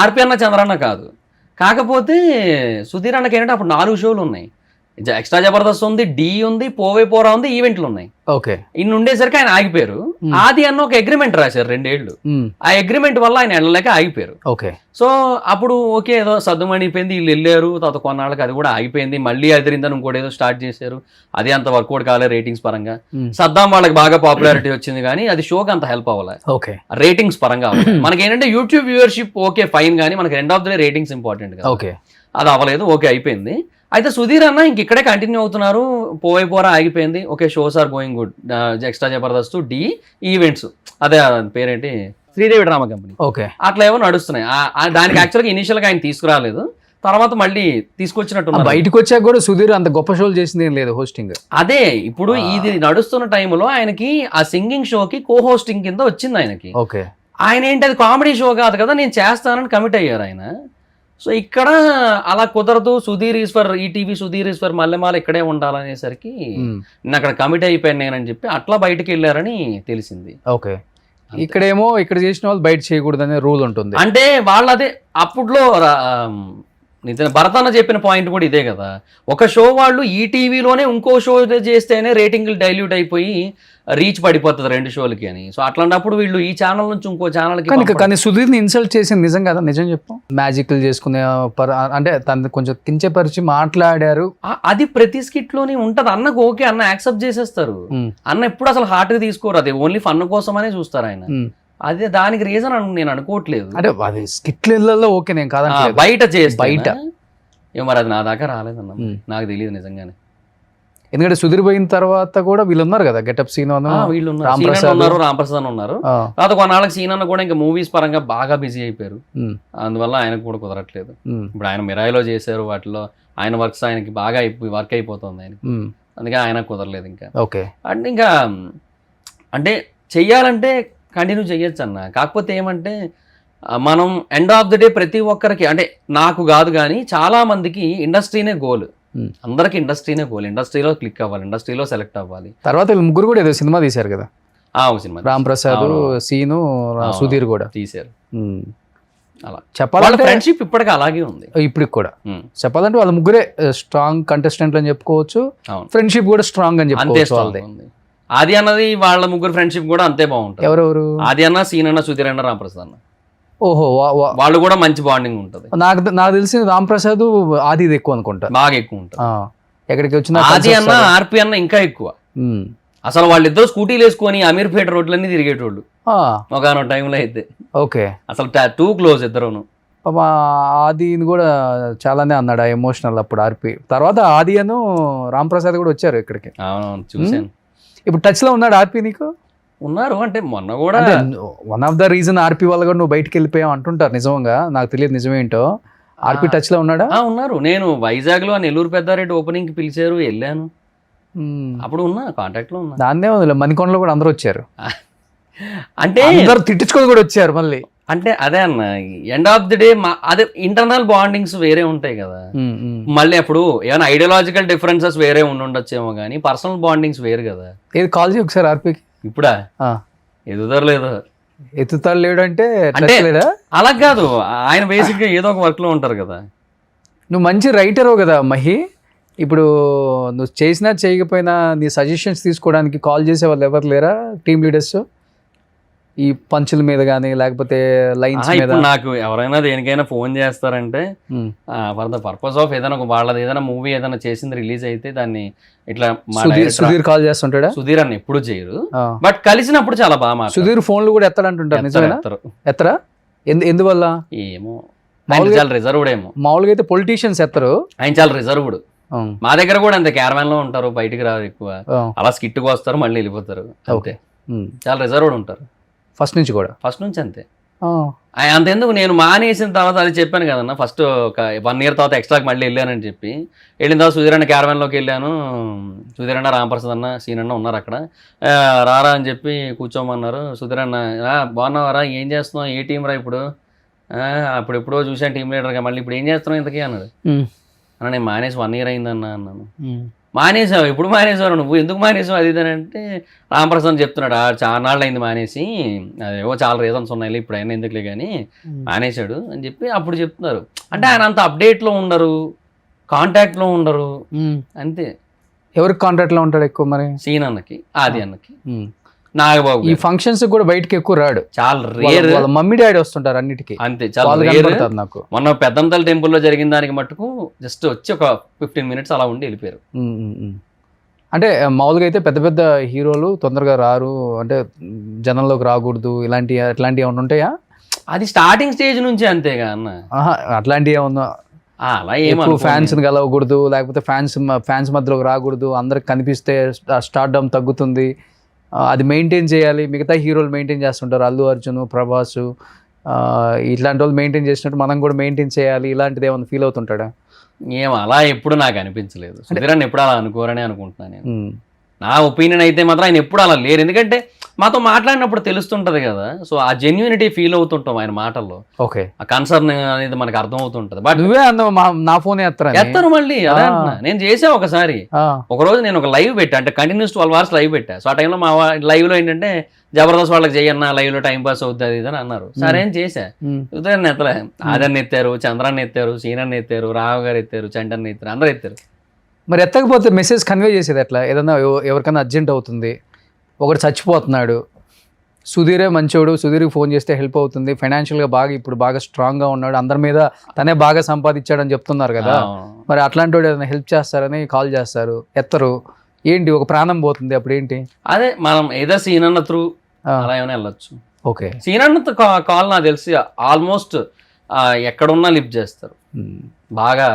ఆర్పి అన్న, చంద్ర అన్న కాదు. కాకపోతే సుధీర్ అన్నకి ఏంటంటే అప్పుడు 4 షోలు ఉన్నాయి. ఎక్స్ట్రా జబర్దస్త్ ఉంది, డి ఉంది, పోవే పోరా ఉంది, ఈవెంట్లు ఉన్నాయి. ఓకే. ఇన్ని ఉండేసరికి ఆయన ఆగిపోయారు. ఆది అన్న ఒక అగ్రిమెంట్ రాశారు 2 ఏళ్ళు. ఆ అగ్రిమెంట్ వల్ల ఆయన వెళ్ళలేక ఆగిపోయారు. ఓకే. సో అప్పుడు ఓకే ఏదో సర్దుమణిపోయింది, వీళ్ళు వెళ్ళారు. తర్వాత కొన్నాళ్ళకి అది కూడా ఆగిపోయింది. మళ్ళీ అదిరిందని ఇంకోటి ఏదో స్టార్ట్ చేశారు. అది అంత వర్కౌట్ కాలే రేటింగ్స్ పరంగా. సద్దాం వాళ్ళకి బాగా పాపులారిటీ వచ్చింది కానీ అది షోకి అంత హెల్ప్ అవ్వాలి. ఓకే. రేటింగ్స్ పరంగా మనకి ఏంటంటే యూట్యూబ్ వ్యూవర్షిప్ ఓకే ఫైన్, కానీ మనకి end of the day ratings important కదా. ఓకే. అది అవ్వలేదు. ఓకే అయిపోయింది. అయితే సుధీర్ అన్న ఇంక ఇక్కడే కంటిన్యూ అవుతున్నారు. పోరా ఆగిపోయింది. Okay, shows are going good. Extra Jabardasth, Dhee, events, అదే పేరేంటి, శ్రీదేవి డ్రామా కంపెనీ. ఓకే. అట్లా ఏమో నడుస్తున్నాయి. దానికి యాక్చువల్గా ఇనిషియల్ గా ఆయన తీసుకురాలేదు, తర్వాత మళ్ళీ తీసుకొచ్చినట్టు. బయటకు వచ్చాక కూడా సుధీర్ అంత గొప్ప షోలు చేసింది ఏం లేదు హోస్టింగ్. అదే ఇప్పుడు ఇది నడుస్తున్న టైంలో ఆయనకి ఆ సింగింగ్ షోకి కో హోస్టింగ్ కింద వచ్చింది ఆయనకి. ఓకే. ఆయన ఏంటి, అది కామెడీ షో కాదు కదా, నేను చేస్తానని కమిట్ అయ్యారు ఆయన. సో ఇక్కడ అలా కుదరదు, సుధీర్ ఈశ్వర్ ఈటీవీ, సుధీర్ ఈశ్వర్ మల్లెమాల ఇక్కడే ఉండాలనేసరికి నేను అక్కడ కమిట్ అయిపోయాను నేనని చెప్పి అట్లా బయటకు వెళ్ళారని తెలిసింది. ఓకే. ఇక్కడేమో ఇక్కడ చేసిన వాళ్ళు బయట చేయకూడదు అనే రూల్ ఉంటుంది. అంటే వాళ్ళదే అప్పుడులో నిజంగా భరతన్న చెప్పిన పాయింట్ కూడా ఇదే కదా. ఒక షో వాళ్ళు ఈ టీవీలోనే ఇంకో షో చేస్తేనే రేటింగ్లు డైల్యూట్ అయిపోయి రీచ్ పడిపోతుంది 2 షోలకి అని. సో అట్లాంటప్పుడు వీళ్ళు ఈ ఛానల్ నుంచి ఇంకో ఛానల్కి. కానీ సుధీర్ని ఇన్సల్ట్ చేసింది నిజం కదా, నిజం చెప్పు. మ్యాజిక్లు చేసుకునే అంటే తను కొంచెం కించపరిచి మాట్లాడారు. అది ప్రతి స్కిట్ లోనే ఉంటది. అన్నకు ఓకే, అన్న యాక్సెప్ట్ చేసేస్తారు. అన్న ఎప్పుడు అసలు హార్ట్ గా తీసుకోరు, అది ఓన్లీ ఫన్ కోసమనే చూస్తారు ఆయన. అదే దానికి రీజన్ నేను అనుకోవట్లేదు. అంటే అది స్కిట్లలో ఓకే, నేను కాదంటే బయట చేస్తే బయట మరి అది నా దాకా రాలేదన్న, నాకు తెలియదు నిజంగానే. ఎందుకంటే సుధీర్ పోయిన తర్వాత కూడా వీళ్ళు ఉన్నారు కదా, గెటప్ సీన్ వీళ్ళు రాంప్రసాద్ ఉన్నారు. తర్వాత కొన్నాళ్ళకి సీన్ అన్న కూడా ఇంకా మూవీస్ పరంగా బాగా బిజీ అయిపోయారు. అందువల్ల ఆయనకు కూడా కుదరట్లేదు. ఇప్పుడు ఆయన మిరాయిలో చేశారు, వాటిలో ఆయన వర్క్స్ ఆయనకి బాగా వర్క్ అయిపోతుంది ఆయనకి, అందుకే ఆయన కుదరలేదు ఇంకా. ఓకే. అంటే ఇంకా అంటే చెయ్యాలంటే కంటిన్యూ చేయొచ్చు అన్న. కాకపోతే ఏమంటే మనం ఎండ్ ఆఫ్ ద డే ప్రతి ఒక్కరికి, అంటే నాకు కాదు కానీ చాలా మందికి ఇండస్ట్రీనే గోల్. అందరికి ఇండస్ట్రీనే గోల్. ఇండస్ట్రీలో క్లిక్ అవ్వాలి, ఇండస్ట్రీలో సెలెక్ట్ అవ్వాలి. తర్వాత వీళ్ళు ముగ్గురు కూడా ఏదో సినిమా తీశారు కదా, ఒక సినిమా రాంప్రసాద్, సీను, సుధీర్ కూడా తీశారు. అలా చెప్పాలంటే ఫ్రెండ్షిప్ ఇప్పటికీ అలాగే ఉంది. ఇప్పటికి కూడా చెప్పాలంటే వాళ్ళ ముగ్గురే స్ట్రాంగ్ కంటెస్టెంట్లు అని చెప్పుకోవచ్చు. ఫ్రెండ్షిప్ కూడా స్ట్రాంగ్ అని చెప్పుకోవచ్చు. ఆది అన్నది వాళ్ళ ముగ్గురు ఫ్రెండ్షిప్ కూడా అంతే బాగుంటుంది. ఎవరెవరు? ఆది అన్న, సీన్ అన్న, సుధీర్ అన్న, రాంప్రసాద్ అన్న. ఓహో, వాళ్ళు కూడా మంచి బాండింగ్ ఉంటుంది. నాకు తెలిసి రాంప్రసాద్ ఆది ఎక్కువ అనుకుంటా, బాగా ఎక్కువ ఉంటుంది. ఎక్కడికి వచ్చిన ఆది అన్న, ఆర్పి అన్న ఇంకా ఎక్కువ. అసలు వాళ్ళిద్దరు స్కూటీలు వేసుకొని అమీర్పేట రోడ్లన్నీ తిరిగేటోళ్ళు ఒకనో టైంలో అయితే. ఓకే. అసలు టూ క్లోజ్ ఇద్దరును. ఆది కూడా చాలానే అన్నాడు ఎమోషనల్ అప్పుడు ఆర్పి. తర్వాత ఆది అను రాంప్రసాద్ కూడా వచ్చారు ఇక్కడికి. అవునవును, చూసాను. ఇప్పుడు టచ్ లో ఉన్నాడు ఆర్పి నీకు? ఉన్నారు. అంటే మొన్న కూడా వన్ ఆఫ్ ద రీజన్ ఆర్పి వల్ల కూడా నువ్వు బయటకు వెళ్ళిపోయావు అంటుంటారు. నిజంగా నాకు తెలియదు నిజమేంటో. ఆర్పి టచ్ లో ఉన్నాడా? ఉన్నారు. నేను వైజాగ్ లో నెల్లూరు పెద్దారెడ్డి ఓపెనింగ్ కి పిలిచారు, వెళ్ళాను. మ్మ్. అప్పుడు ఉన్నా, కాంటాక్ట్ లో ఉన్నా. దాన్నే ఉంది, మణికొండలో కూడా అందరూ వచ్చారు, అంటే అందరు తిట్టించుకొని కూడా వచ్చారు మళ్ళీ. అంటే అదే అన్న, ఎండ్ ఆఫ్ ది డే అదే ఇంటర్నల్ బాండింగ్స్ వేరే ఉంటాయి కదా. మళ్ళీ అప్పుడు ఏమైనా ఐడియాలజికల్ డిఫరెన్సెస్ వేరే ఉండొచ్చేమో కానీ పర్సనల్ బాండింగ్స్ వేరు కదా. ఏది కాల్ చేయి ఒకసారి ఆర్పికి. ఇప్పుడా ఎదుదరలేదు, ఎత్తుతాడు లేడు అంటే అంటే లేడా? అలా కాదు, ఆయన బేసిక్ గా ఏదో ఒక వర్క్ లో ఉంటారు కదా. నువ్వు మంచి రైటరు కదా మహి. ఇప్పుడు నువ్వు చేసినా చేయకపోయినా నీ సజెషన్స్ తీసుకోవడానికి కాల్ చేసే వాళ్ళు ఎవరు లేరా టీమ్ లీడర్స్? ఈ పంచుల మీద కానీ లేకపోతే లైన్స్ మీద? ఇప్పుడు నాకు ఎవరైనా దేనికైనా ఫోన్ చేస్తారంటే ఫర్ ద పర్పస్ ఆఫ్ ఏదైనా వాళ్ళది ఏదైనా మూవీ ఏదైనా చేసింది రిలీజ్ అయితే దాన్ని ఇట్లా సుధీర్ కాల్ చేస్తుంటాడా? సుధీర్ అన్న ఎప్పుడు చేయరు, బట్ కలిసినప్పుడు చాలా బాగా మాట్లాడతారు. సుధీర్ ఫోన్లు కూడా ఎత్తాడంటుంటారు, నిజమేనా? ఎత్తరా? ఎందువల్ల ఏమో, చాలా రిజర్వ్డ్ ఏమో. మామూలుగా అయితే పొలిటీషియన్స్ ఎత్తరు, ఆయన చాలా రిజర్వ్డ్. మా దగ్గర కూడా అంతే, క్యారవాన్ లో ఉంటారు, బయటికి రారు ఎక్కువ, అలా స్కిట్కి వస్తారు మళ్ళీ వెళ్ళిపోతారు, ఓకే. చాలా రిజర్వ్డ్ ఉంటారు ఫస్ట్ నుంచి కూడా. ఫస్ట్ నుంచి అంతే. అంతెందుకు, నేను మానేసిన తర్వాత అది చెప్పాను కదన్నా, ఫస్ట్ ఒక 1 year తర్వాత ఎక్స్ట్రాకి మళ్ళీ వెళ్ళానని చెప్పి, వెళ్ళిన తర్వాత సుధీర్ అన్న క్యారవాన్లోకి వెళ్ళాను. సుధీర్ అన్న, రామప్రసాద్ అన్న, సీన్ అన్న ఉన్నారు అక్కడ. రారా అని చెప్పి కూర్చోమన్నారు. సుధీర్ అన్న బాగున్నావారా, ఏం చేస్తున్నావు, ఏ టీం రా ఇప్పుడు? అప్పుడు ఎప్పుడో చూసాను టీం లీడర్గా, మళ్ళీ ఇప్పుడు ఏం చేస్తున్నావు ఇంతకీ అన్నాడు. అన్న నేను మానేసి 1 year అయిందన్నా అన్నాను. మానేసావు, ఎప్పుడు మానేసావు నువ్వు, ఎందుకు మానేసావు అది ఇది అంటే రామప్రసాద్ చెప్తున్నాడు, చాలా నాళ్ళు అయింది మానేసి, అదేవో చాలా రీజన్స్ ఉన్నాయి, ఇప్పుడు అయినా ఎందుకులే కానీ మానేశాడు అని చెప్పి అప్పుడు చెప్తున్నారు. అంటే ఆయన అంత అప్డేట్లో ఉండరు, కాంటాక్ట్లో ఉండరు, అంతే. ఎవరికి కాంటాక్ట్లో ఉంటాడు ఎక్కువ మరి? సీన్ అన్నకి, ఆది అన్నకి, నాగబాబు. ఈ ఫంక్షన్స్ కూడా బయటకి ఎక్కువ రాడు, చాలా రేర్. వాళ్ళ మమ్మీ డాడీ వస్తుంటారు అన్నిటికీ, అంతే, చాలా రేర్. నాకు మొన్న పెద్దంతల టెంపుల్లో జరిగిన దానికి మట్టుకు జస్ట్ వచ్చి ఒక 15 minutes అలా ఉండి వెళ్ళిపోయారు. అంటే మామూలుగా అయితే పెద్ద పెద్ద హీరోలు తొందరగా రారు, అంటే జనంలోకి రాకూడదు, ఇట్లాంటివి ఏమైనా ఉంటాయా? అది స్టార్టింగ్ స్టేజ్ నుంచి అంతేగా అన్న. అట్లాంటివి ఏమన్నా అలా ఏమో, ఫ్యాన్స్ కలవకూడదు, లేకపోతే ఫ్యాన్స్ మధ్యలోకి రాకూడదు, అందరికి కనిపిస్తే స్టార్డమ్ తగ్గుతుంది, అది మెయింటైన్ చేయాలి. మిగతా హీరోలు మెయింటైన్ చేస్తుంటారు, అల్లు అర్జున్, ప్రభాస్, ఇట్లాంటి వాళ్ళు మెయింటైన్ చేసినట్టు మనం కూడా మెయింటైన్ చేయాలి, ఇలాంటిది ఏమైనా ఫీల్ అవుతుంటాడా? ఏమో అలా ఎప్పుడు నాకు అనిపించలేదు. సుధీర్ అన్న ఎప్పుడు అలా అనుకోరని అనుకుంటున్నాను నేను. నా ఒపీనియన్ అయితే మాత్రం ఆయన ఎప్పుడు అలా లేరు, ఎందుకంటే మాతో మాట్లాడినప్పుడు తెలుస్తుంటది కదా, సో ఆ జెన్యూనిటీ ఫీల్ అవుతుంటాం ఆయన మాటల్లో, ఓకే, ఆ కన్సర్న్ అనేది మనకు అర్థం అవుతుంటది. బట్ నువ్వే నా ఫోన్ ఎత్తారు మళ్ళీ, అదే అంటున్నా. నేను చేసా ఒకసారి, ఒక రోజు నేను ఒక లైవ్ పెట్టా, అంటే కంటిన్యూస్ 12 hours లైవ్ పెట్టా. సో ఆ టైంలో మా లైవ్ లో ఏంటంటే జబర్దస్త్ వాళ్ళకి చేయన్నా లైవ్ లో టైం పాస్ అవుతుంది అది అని అన్నారు. సరే అని చేశా. ఉదయం ఎత్తలే, ఆదర్ని ఎత్తారు, చంద్రాన్ని ఎత్తారు, సీనాన్ని ఎత్తారు, రావు గారు ఎత్తారు, చంటన్ని ఎత్తారు, అందరూ ఎత్తారు. మరి ఎత్తకపోతే మెసేజ్ కన్వే చేసేది ఎట్లా? ఏదన్నా ఎవరికైనా అర్జెంట్ అవుతుంది, ఒకటి చచ్చిపోతున్నాడు, సుధీరే మంచోడు, సుధీర్కి ఫోన్ చేస్తే హెల్ప్ అవుతుంది, ఫైనాన్షియల్గా ఇప్పుడు బాగా స్ట్రాంగ్గా ఉన్నాడు, అందరి మీద తనే బాగా సంపాదించాడని చెప్తున్నారు కదా, మరి అట్లాంటి వాడు ఏదైనా హెల్ప్ చేస్తారని కాల్ చేస్తారు, ఎత్తరు, ఏంటి ఒక ప్రాణం పోతుంది, అప్పుడు ఏంటి? అదే మనం ఏదో సీన్ అన్న త్రూ అలా ఏమైనా వెళ్ళొచ్చు. ఓకే, సీన్ అన్న కాల్ నాకు తెలిసి ఆల్మోస్ట్ ఎక్కడున్నా లిఫ్ట్ చేస్తారు, బాగా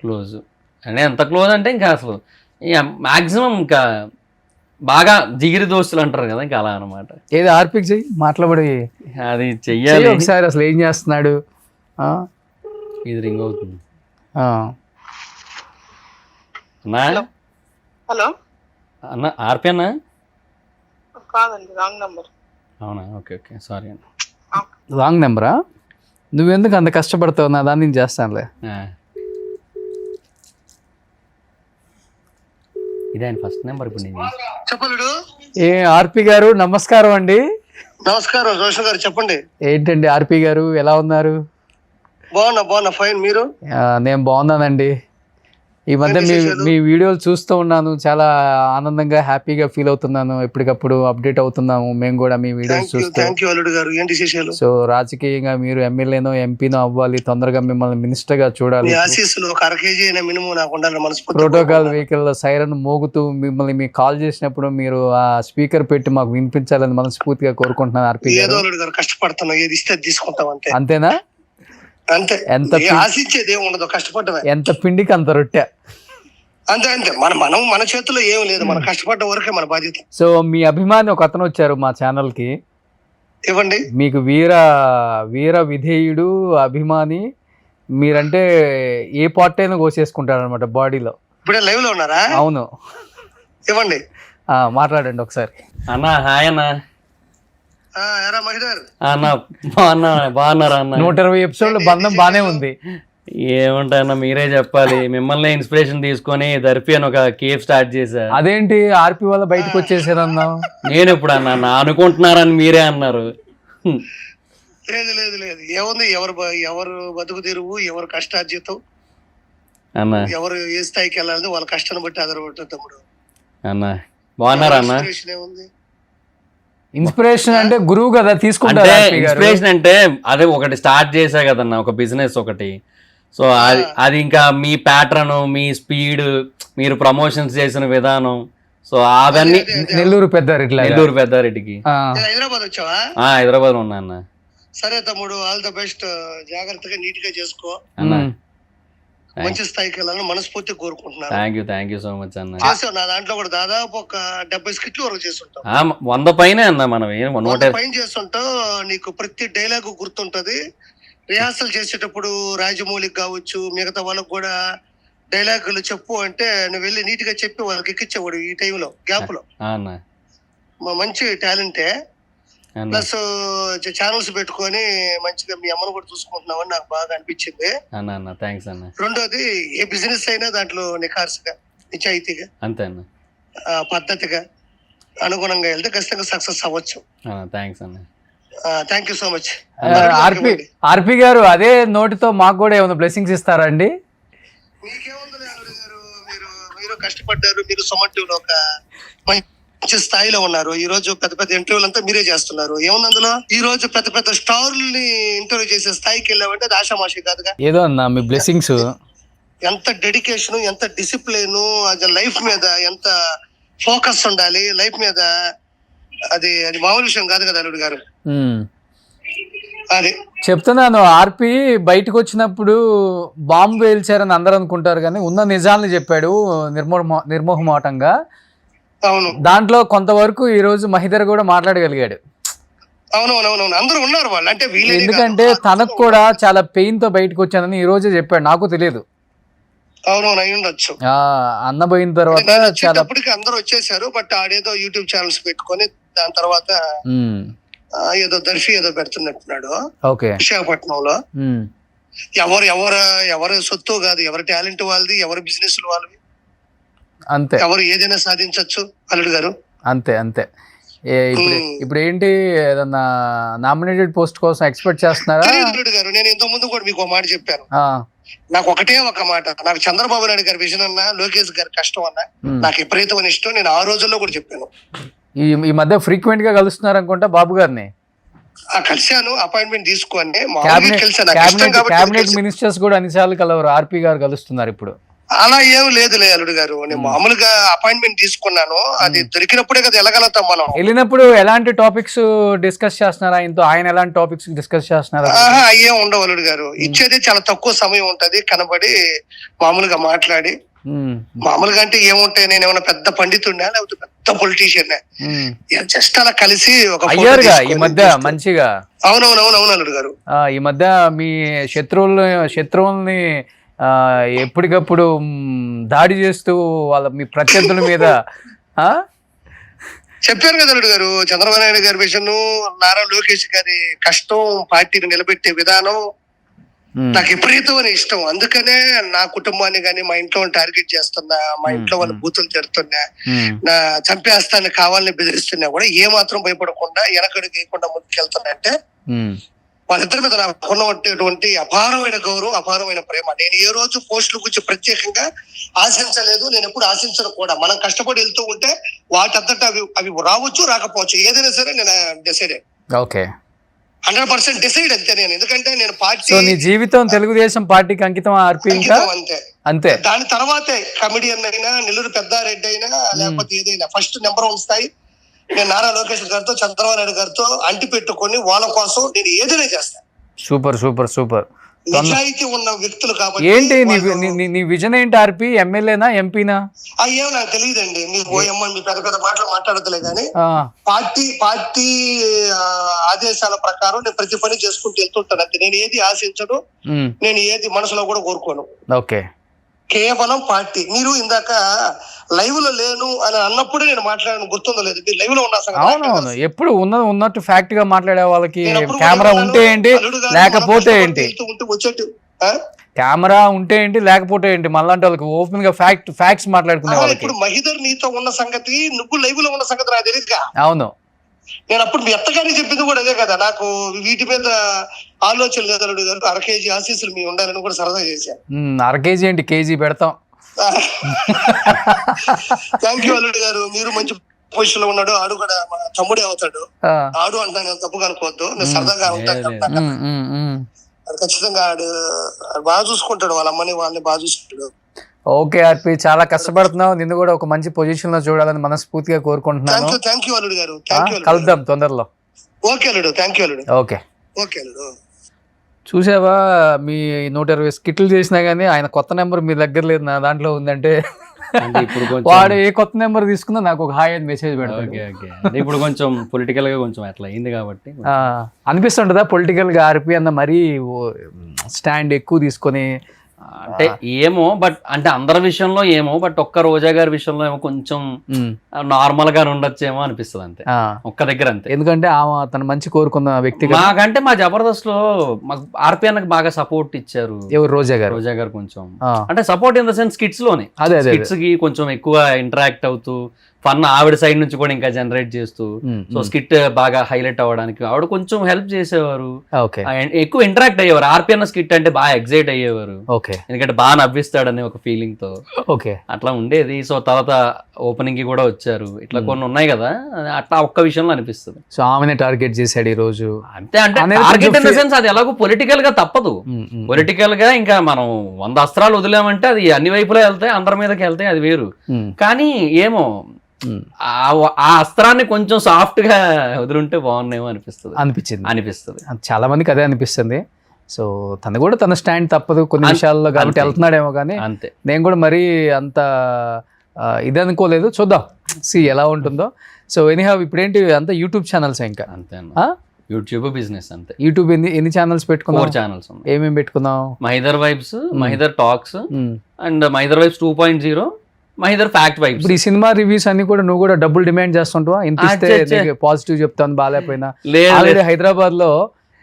క్లోజ్. అంటే ఎంత క్లోజ్ అంటే ఇంకా అసలు మ్యాక్సిమం ఇంకా బాగా జిగిరి దోస్తులు అంటారు కదా, ఇంకా అలా అనమాట. ఏది ఆర్పిక్ చెయ్యి, మాట్లాడి అది చెయ్యాలి ఒకసారి, అసలు ఏం చేస్తున్నాడు? ఇది రింగ్ అవుతుంది. హలో అన్న, ఆర్పి అన్న? కాదండి, రాంగ్ నంబర్. అవునా, ఓకే ఓకే, సారీ అన్న. రాంగ్ నెంబరా? నువ్వెందుకు అంత కష్టపడతావు, నా దాన్ని నేను చేస్తానులే. ఇదే ఆయన ఫస్ట్ నెంబర్. ఇప్పుడు నేను చెప్పలుడు. ఆర్పి గారు నమస్కారం అండి. నమస్కారం రోషన్ గారు, చెప్పండి. ఏంటండి ఆర్పి గారు, ఎలా ఉన్నారు? బాగున్నా ఫైన్. మీరు? నేను బాగున్నానండి. ఈ మధ్య మీ వీడియోలు చూస్తూ ఉన్నాను, చాలా ఆనందంగా హ్యాపీగా ఫీల్ అవుతున్నాను, ఎప్పటికప్పుడు అప్డేట్ అవుతున్నాము మేము కూడా మీ వీడియోస్ చూస్తూ. సో రాజకీయంగా మీరు ఎమ్మెల్యేనో ఎంపీనో అవ్వాలి, తొందరగా మిమ్మల్ని మినిస్టర్ గా చూడాలి, ప్రోటోకాల్ వెహికల్ సైరన్ మోగుతూ మిమ్మల్ని మీకు కాల్ చేసినప్పుడు మీరు ఆ స్పీకర్ పెట్టి మాకు వినిపించాలని మనస్ఫూర్తిగా కోరుకుంటున్నాను. ఆర్పి గారు కష్టపడతాం, ఏది ఇస్తే తీసుకుంటాం, అంతేనా? అంతే, ఆశించేది ఏమి ఉండదు, కష్టపడమే. ఎంత పిండికి అంత రొట్టె, అంతే. మన చేతుల్లో ఏం లేదు, మనం కష్టపడ్డ వరకే మన బాధ్యత. సో మీ అభిమాని ఒక అతను వచ్చారు మా ఛానల్ కి, ఇవ్వండి. మీకు వీర విధేయుడు అభిమాని మీరంటే ఏ పార్ట్ అయినా కోసేసుకుంటారు అనమాట బాడీలో. ఇప్పుడే లైవ్ లో ఉన్నారా? అవును, ఇవ్వండి. మాట్లాడండి ఒకసారి. అన్న హాయ్ అన్న. ఎరా మహిదర్, అన్న బాగున్నారా అన్న? 120 ఎపిసోడ్లు బంధం బానే ఉంది. ఏముంటాయన్న మీరే చెప్పాలి. మిమ్మల్ని ఇన్స్పిరేషన్ తీసుకొని దర్పి అని ఒక కేఫ్ స్టార్ట్ చేశా. అదేంటి ఆర్పి వల్ల బయటకు వచ్చేసారన్నావు? నేను ఎప్పుడు అన్నా అనుకుంటున్నారని మీరే అన్నారు. లేదు లేదు లేదు, ఏముంది, ఎవరు బతుకు తెరువు, ఎవరు కష్టార్జితం, అన్న ఎవరు ఏ స్థాయికి వెళ్ళాలని వాళ్ళ కష్టాన్ని బట్టి ఆధారపడుతుంది తమ్ముడు. అన్న బాగున్నారా అన్న? ఇన్స్పిరేషన్ ఏముంది? ఇన్స్పిరేషన్ అంటే గురువు కదా అంటే తీసుకుంటారు. ఇన్స్పిరేషన్ అంటే అదే ఒకటి స్టార్ట్ చేశా కదన్న, ఒక బిజినెస్ ఒకటి. సో అది ఇంకా మీ ప్యాటర్న్, మీ స్పీడ్, మీరు ప్రమోషన్స్ చేసిన విధానం, సో అవన్నీ నెల్లూరు పెద్దారెడ్డికి. నేను హైదరాబాద్ వచ్చావా? హైదరాబాద్ ఉన్నా అన్న. సరే తమ్ముడు, ఆల్ ద బెస్ట్. జాగ్రత్తగా నీట్ గా చేసుకో, అన్న మంచి స్థాయికి వెళ్ళాలని మనస్ఫూర్తిగా కోరుకుంటున్నాను. థ్యాంక్ యూ సో మచ్ అన్న. చేసావు, నా దాంట్లో కూడా దాదాపు ఒక 70 స్కిట్లు వరకు చేస్తుంటాం. 100 పైనే అన్న. మనం 100 పైన చేస్తుంటావు. నీకు ప్రతి డైలాగ్ గుర్తుంటది. రిహార్సల్ చేసేటప్పుడు రాజమౌళికి కావచ్చు, మిగతా వాళ్ళకు కూడా డైలాగులు చెప్పు అంటే నువ్వు వెళ్ళి నీట్ గా చెప్పి వాళ్ళకి ఎక్కించేవాడు ఈ టైంలో గ్యాప్ లో. మంచి టాలెంటే. ప్లస్ ఛానల్స్ పెట్టుకొని మంచిగా మీ అమ్మను కూడా చూసుకుంటున్నావు అని నాకు బాగా అనిపించింది. రెండోది, ఏ బిజినెస్ అయినా దాంట్లో నిఖార్సుగా, నిజాయితీగా, అంతే అన్న, పద్ధతిగా, అనుగుణంగా వెళ్తే ఖచ్చితంగా సక్సెస్ అవ్వచ్చు. Thank you so much. RP గారు, అదే నోటితో మాకు కూడా ఏమైనా బ్లెస్సింగ్స్ ఇస్తారండి? మీకేముంది అల్లుడు గారు, మీరు కష్టపడ్డారు. మీరు సొమంటివ్లో ఒక మంచి స్థాయిలో ఉన్నారు. ఈ రోజు పెద్ద పెద్ద ఇంటర్వ్యూలు అంతా మీరే చేస్తున్నారు. ఏముంది అందులో? ఈ రోజు పెద్ద పెద్ద స్టార్లని ఇంటర్వ్యూ చేసే స్థాయికి వెళ్ళామంటే అది ఆషామాషి కాదుగా. ఏదో అన్న మీ బ్లెస్సింగ్స్. ఎంత డెడికేషన్, ఎంత డిసిప్లిన్, అది లైఫ్ మీద ఎంత ఫోకస్ ఉండాలి, లైఫ్ మీద, అది మామూలు విషయం కాదు కదా అల్లుడు గారు. అది చెప్తున్నాను, ఆర్పి బయటకు వచ్చినప్పుడు బాంబు పేల్చారని అందరూ అనుకుంటారు, కానీ ఉన్న నిజాలను చెప్పాడు నిర్మోహమాటంగా. అవును, దాంట్లో కొంతవరకు ఈ రోజు మహిదర్ కూడా మాట్లాడగలిగాడు. అవునవునవును, అందరూ ఉన్నారు వాళ్ళు. అంటే ఎందుకంటే తనకు కూడా చాలా పెయిన్ తో బయటకు వచ్చానని ఈ రోజే చెప్పాడు. నాకు తెలియదు. అవునవును, అయి ఉండొచ్చు. అన్న పోయిన తర్వాత చాలా అందరూ వచ్చేసారు. బట్ ఆడేదో యూట్యూబ్ ఛానల్స్ పెట్టుకొని దాని తర్వాత ఏదో దర్శి ఏదో పెడుతున్నట్టున్నాడు విశాఖపట్నంలో. ఎవరు సొత్తు కాదు, ఎవరి టాలెంట్ వాళ్ళది, ఎవరి బిజినెస్ వాళ్ళవి, అంతే. ఎవరు ఏదైనా సాధించవచ్చు అల్లుడు గారు. అంతే అంతే. ఇప్పుడు ఏంటి, ఏదన్నా నామినేటెడ్ పోస్ట్ కోసం ఎక్స్పెక్ట్ చేస్తున్నారా? అల్లుడు గారు, నేను ఇంత ముందు కూడా మీకు ఒక మాట చెప్పాను. నాకు ఒకటే ఒక మాట, నాకు చంద్రబాబు నాయుడు గారి విజన్ అన్నా, లోకేష్ గారి కష్టం అన్నా నాకు విపరీతమైన ఇష్టం. నేను ఆ రోజుల్లో కూడా చెప్పాను. ఈ మధ్య ఫ్రీక్వెంట్ గా కలుస్తున్నారు అనుకుంటా బాబు గారిని. కలిశాను, అపాయింట్మెంట్ తీసుకొని. క్యాబినెట్ మినిస్టర్స్ కూడా అన్నిసార్లు కలవరు, ఆర్పి గారు కలుస్తున్నారు ఇప్పుడు. అలా ఏం లేదులే అల్లుడు గారు, నేను మామూలుగా అపాయింట్మెంట్ తీసుకున్నాను. అది దొరికినప్పుడే కదా వెళ్ళగలుగుతాం మనం. వెళ్ళినప్పుడు ఎలాంటి టాపిక్స్ డిస్కస్ చేస్తున్నారా ఆయనతో? ఆయన ఎలాంటి టాపిక్స్ డిస్కస్ చేస్తున్నారా? అయ్యే ఉండవు అల్లుడు గారు. ఇచ్చేది చాలా తక్కువ సమయం ఉంటది, కనబడి మామూలుగా మాట్లాడి. మామూలుగా అంటే ఏముంటాయి, నేను ఏమైనా పెద్ద పండితుడినా లేకపోతే పెద్ద పొలిటీషియన్? జస్ట్ అలా కలిసి ఒక ఈ మధ్య మంచిగా. అవునవునవునవును అల్లుడు గారు, ఈ మధ్య మీ శత్రువుల్ని ఎప్పటికప్పుడు దాడి చేస్తూ మీ ప్రత్యర్థుల మీద చెప్పారు కదా అల్లుడు గారు. చంద్రబాబు నాయుడు గారి విషయం, నారా లోకేష్ గారి కష్టం, పార్టీని నిలబెట్టే విధానం నాకు విపరీతమైన ఇష్టం. అందుకనే నా కుటుంబాన్ని గాని, మా ఇంట్లో టార్గెట్ చేస్తున్నా, మా ఇంట్లో వాళ్ళ బూతులు తిడుతున్నా, నా చంపేస్తాన్ని కావాలని బెదిరిస్తున్నా కూడా ఏ మాత్రం భయపడకుండా వెనకడుగు వేయకుండా ముందుకెళ్తున్నా. అంటే వాళ్ళిద్దరి మీద నాకు ఉన్నటువంటి అపారమైన గౌరవం, అపారమైన ప్రేమ. నేను ఏ రోజు పోస్టుల గురించి ప్రత్యేకంగా ఆశించలేదు, నేను ఎప్పుడు ఆశించను కూడా. మనం కష్టపడి వెళ్తూ ఉంటే వాటంతటా అవి రావచ్చు, రాకపోవచ్చు, ఏదైనా సరే నేను డిసైడ్ 100% డిసైడ్ అంతే నేను. ఎందుకంటే నేను పార్టీ, నీ జీవితం తెలుగుదేశం పార్టీకి అంకితం ఆర్పి, అంతే. దాని తర్వాతే కమిడియన్ అయినా, నెల్లూరు పెద్దారెడ్డి అయినా, లేకపోతే ఏదైనా ఫస్ట్ నెంబర్ 1 స్థాయి నేను నారా లోకేష్ గారితో, చంద్రబాబు నాయుడు గారితో అంటి పెట్టుకొని వాళ్ళ కోసం నేను ఏదైనా చేస్తాను. Super super super. నిజాయితీ ఉన్న వ్యక్తులు కాబట్టి. ఏంటి నీ విజన్ ఏంటి ఆర్పి? ఎమ్మెల్యేనా, ఎంపీనా? అయ్యేమో నాకు తెలియదండి. మీ పెద్ద పెద్ద మాటలు మాట్లాడతలే కానీ పార్టీ ఆదేశాల ప్రకారం నేను ప్రతి పని చేసుకుంటూ వెళ్తుంటాను అంతే. నేను ఏది ఆశించను, నేను ఏది మనసులో కూడా కోరుకోను. ఓకే, కేవలం పార్టీ. మీరు ఇందాక లైవ్ లో లేను అని అన్నప్పుడే నేను మాట్లాడాను, గుర్తుందో లేదు? మీరు లైవ్ లో ఉన్న సంగతి అవునవును, ఎప్పుడు ఉన్నట్టు ఫ్యాక్ట్ గా మాట్లాడే వాళ్ళకి నేను అప్పుడు కెమెరా కూడా ఉంటే ఏంటి అల్లుడు గారు లేకపోతే మనం ఏంటి, కష్టపడుతూ ఉంటూ వచ్చేట్టు కెమెరా ఉంటే ఏంటి లేకపోతే ఏంటి, మళ్ళంటి వాళ్ళకి ఓపెన్ గా ఫ్యాక్ట్స్ మాట్లాడుకునే వాళ్ళకి. ఇప్పుడు మహిదర్ నీతో ఉన్న సంగతి, నువ్వు లైవ్ లో ఉన్న సంగతి నాకు తెలియదుగా. అవును, నేను అప్పుడు మీ అత్తగారికి చెప్పింది కూడా అదే కదా. నాకు వీటి మీద ఆలోచన లేదు అల్లుడు గారు. 1/2 కేజీ ఆశీస్సులు మీ ఉండాలని కూడా సరదా చేశాను. 1/2 కేజీ ఏంటి, కేజీ పెడతాం. థ్యాంక్ యూ అల్లుడు గారు. మీరు మంచి పొజిషన్ లో ఉన్నాడు, ఆడు కూడా మా తమ్ముడే అవుతాడు. ఆడు అంటాను, తప్పుగా అనుకోవద్దు, నేను సరదాగా ఉంటాను. ఖచ్చితంగా ఆడు బాగా చూసుకుంటాడు, వాళ్ళ అమ్మని వాళ్ళని బాగా చూసుకుంటాడు. ఓకే ఆర్పి, చాలా కష్టపడుతున్నావు, నిన్ను కూడా ఒక మంచి పొజిషన్ లో చూడాలని మనస్ఫూర్తిగా కోరుకుంటున్నాను. థ్యాంక్ యూ అల్లుడు గారు. Thank you. కలుద్దాం తొందరలో. ఓకే అల్లుడు, థ్యాంక్ యూ అల్లుడు. ఓకే ఓకే అల్లుడు. చూసావా, మీ 120 స్కిట్లు చేసినా గానీ ఆయన కొత్త నెంబర్ మీ దగ్గర లేదు, నా దాంట్లో ఉందంటే ఇప్పుడు వాడు ఏ కొత్త నెంబర్ తీసుకున్నా నాకు ఒక హాయ్ అని మెసేజ్ పెడతాడు. ఇప్పుడు కొంచెం పొలిటికల్ గా కొంచెం అట్లా అయింది కాబట్టి అనిపిస్తుంటదా పొలిటికల్ గా ఆర్పి అన్న మరీ స్టాండ్ ఎక్కువ తీసుకొని? అంటే ఏమో, బట్ అంటే అందరి విషయంలో ఏమో, బట్ ఒక్క రోజా గారి విషయంలో ఏమో కొంచెం నార్మల్ గా ఉండొచ్చేమో అనిపిస్తుంది అంతే, ఒక్క దగ్గర అంతే. ఎందుకంటే ఆమె తన మంచి కోరుకున్న వ్యక్తి. మాకంటే మా జబర్దస్త్ లో మాకు ఆర్పి అన్నకు బాగా సపోర్ట్ ఇచ్చారు. ఎవరు? రోజా గారు కొంచెం అంటే support in the sense skits లోనే, స్కిట్స్ కి కొంచెం ఎక్కువ ఇంటరాక్ట్ అవుతూ ఫన్ ఆవిడ సైడ్ నుంచి కూడా ఇంకా జనరేట్ చేస్తూ, సో స్కిట్ బాగా హైలైట్ అవ్వడానికి ఆవిడ కొంచెం హెల్ప్ చేసేవారు, ఎక్కువ ఇంటరాక్ట్ అయ్యేవారు. ఆర్పి అన్న స్కిట్ అంటే బాగా ఎగ్జైట్ అయ్యేవారు, ఎందుకంటే బాగా నవ్విస్తాడనే ఒక ఫీలింగ్ తో అట్లా ఉండేది. సో తర్వాత ఓపెనింగ్ కి కూడా వచ్చారు, ఇట్లా కొన్ని ఉన్నాయి కదా, అట్లా ఒక్క విషయంలో అనిపిస్తుంది. సో ఆమెనే టార్గెట్ చేశాడు ఈ రోజు అంతే. అంటే టార్గెట్ ఇన్ ద సెన్స్ అది ఎలాగో పొలిటికల్ గా తప్పదు. పొలిటికల్ గా ఇంకా మనం 100 అస్త్రాలు వదిలామంటే అది అన్ని వైపులా వెళ్తాయి, అందరి మీదకి వెళ్తాయి, అది వేరు. కానీ ఏమో ఆ అస్త్రాన్ని కొంచెం సాఫ్ట్ గా వదులుంటే బాగున్నాయేమో అనిపిస్తుంది. చాలా మందికి అదే అనిపిస్తుంది. సో తను కూడా తన స్టాండ్ తప్పదు కొన్ని విషయాల్లో కాబట్టి వెళ్తున్నాడేమో, కానీ అంతే. నేను కూడా మరీ అంత ఇది అనుకోలేదు, చూద్దాం ఎలా ఉంటుందో. సో ఎనీహౌ ఇప్పుడేంటి అంతా యూట్యూబ్ ఛానల్స్ ఇంకా అంతే, యూట్యూబ్ బిజినెస్ అంతే. యూట్యూబ్ ఎన్ని ఛానల్స్ పెట్టుకున్నావు? 4 ఛానల్స్. ఏమేమి పెట్టుకున్నావు? Mahidhar vibes, Mahidhar talks and Mahidhar vibes 2.0, Mahidhar fact vibes. ఇప్పుడు ఈ సినిమా రివ్యూస్ అన్ని కూడా నువ్వు కూడా డబ్బులు డిమాండ్ చేస్తుంటావా? ఇంత పాజిటివ్ చెప్తాను, బాగాలేకపోయినా. ఆల్రెడీ హైదరాబాద్ లో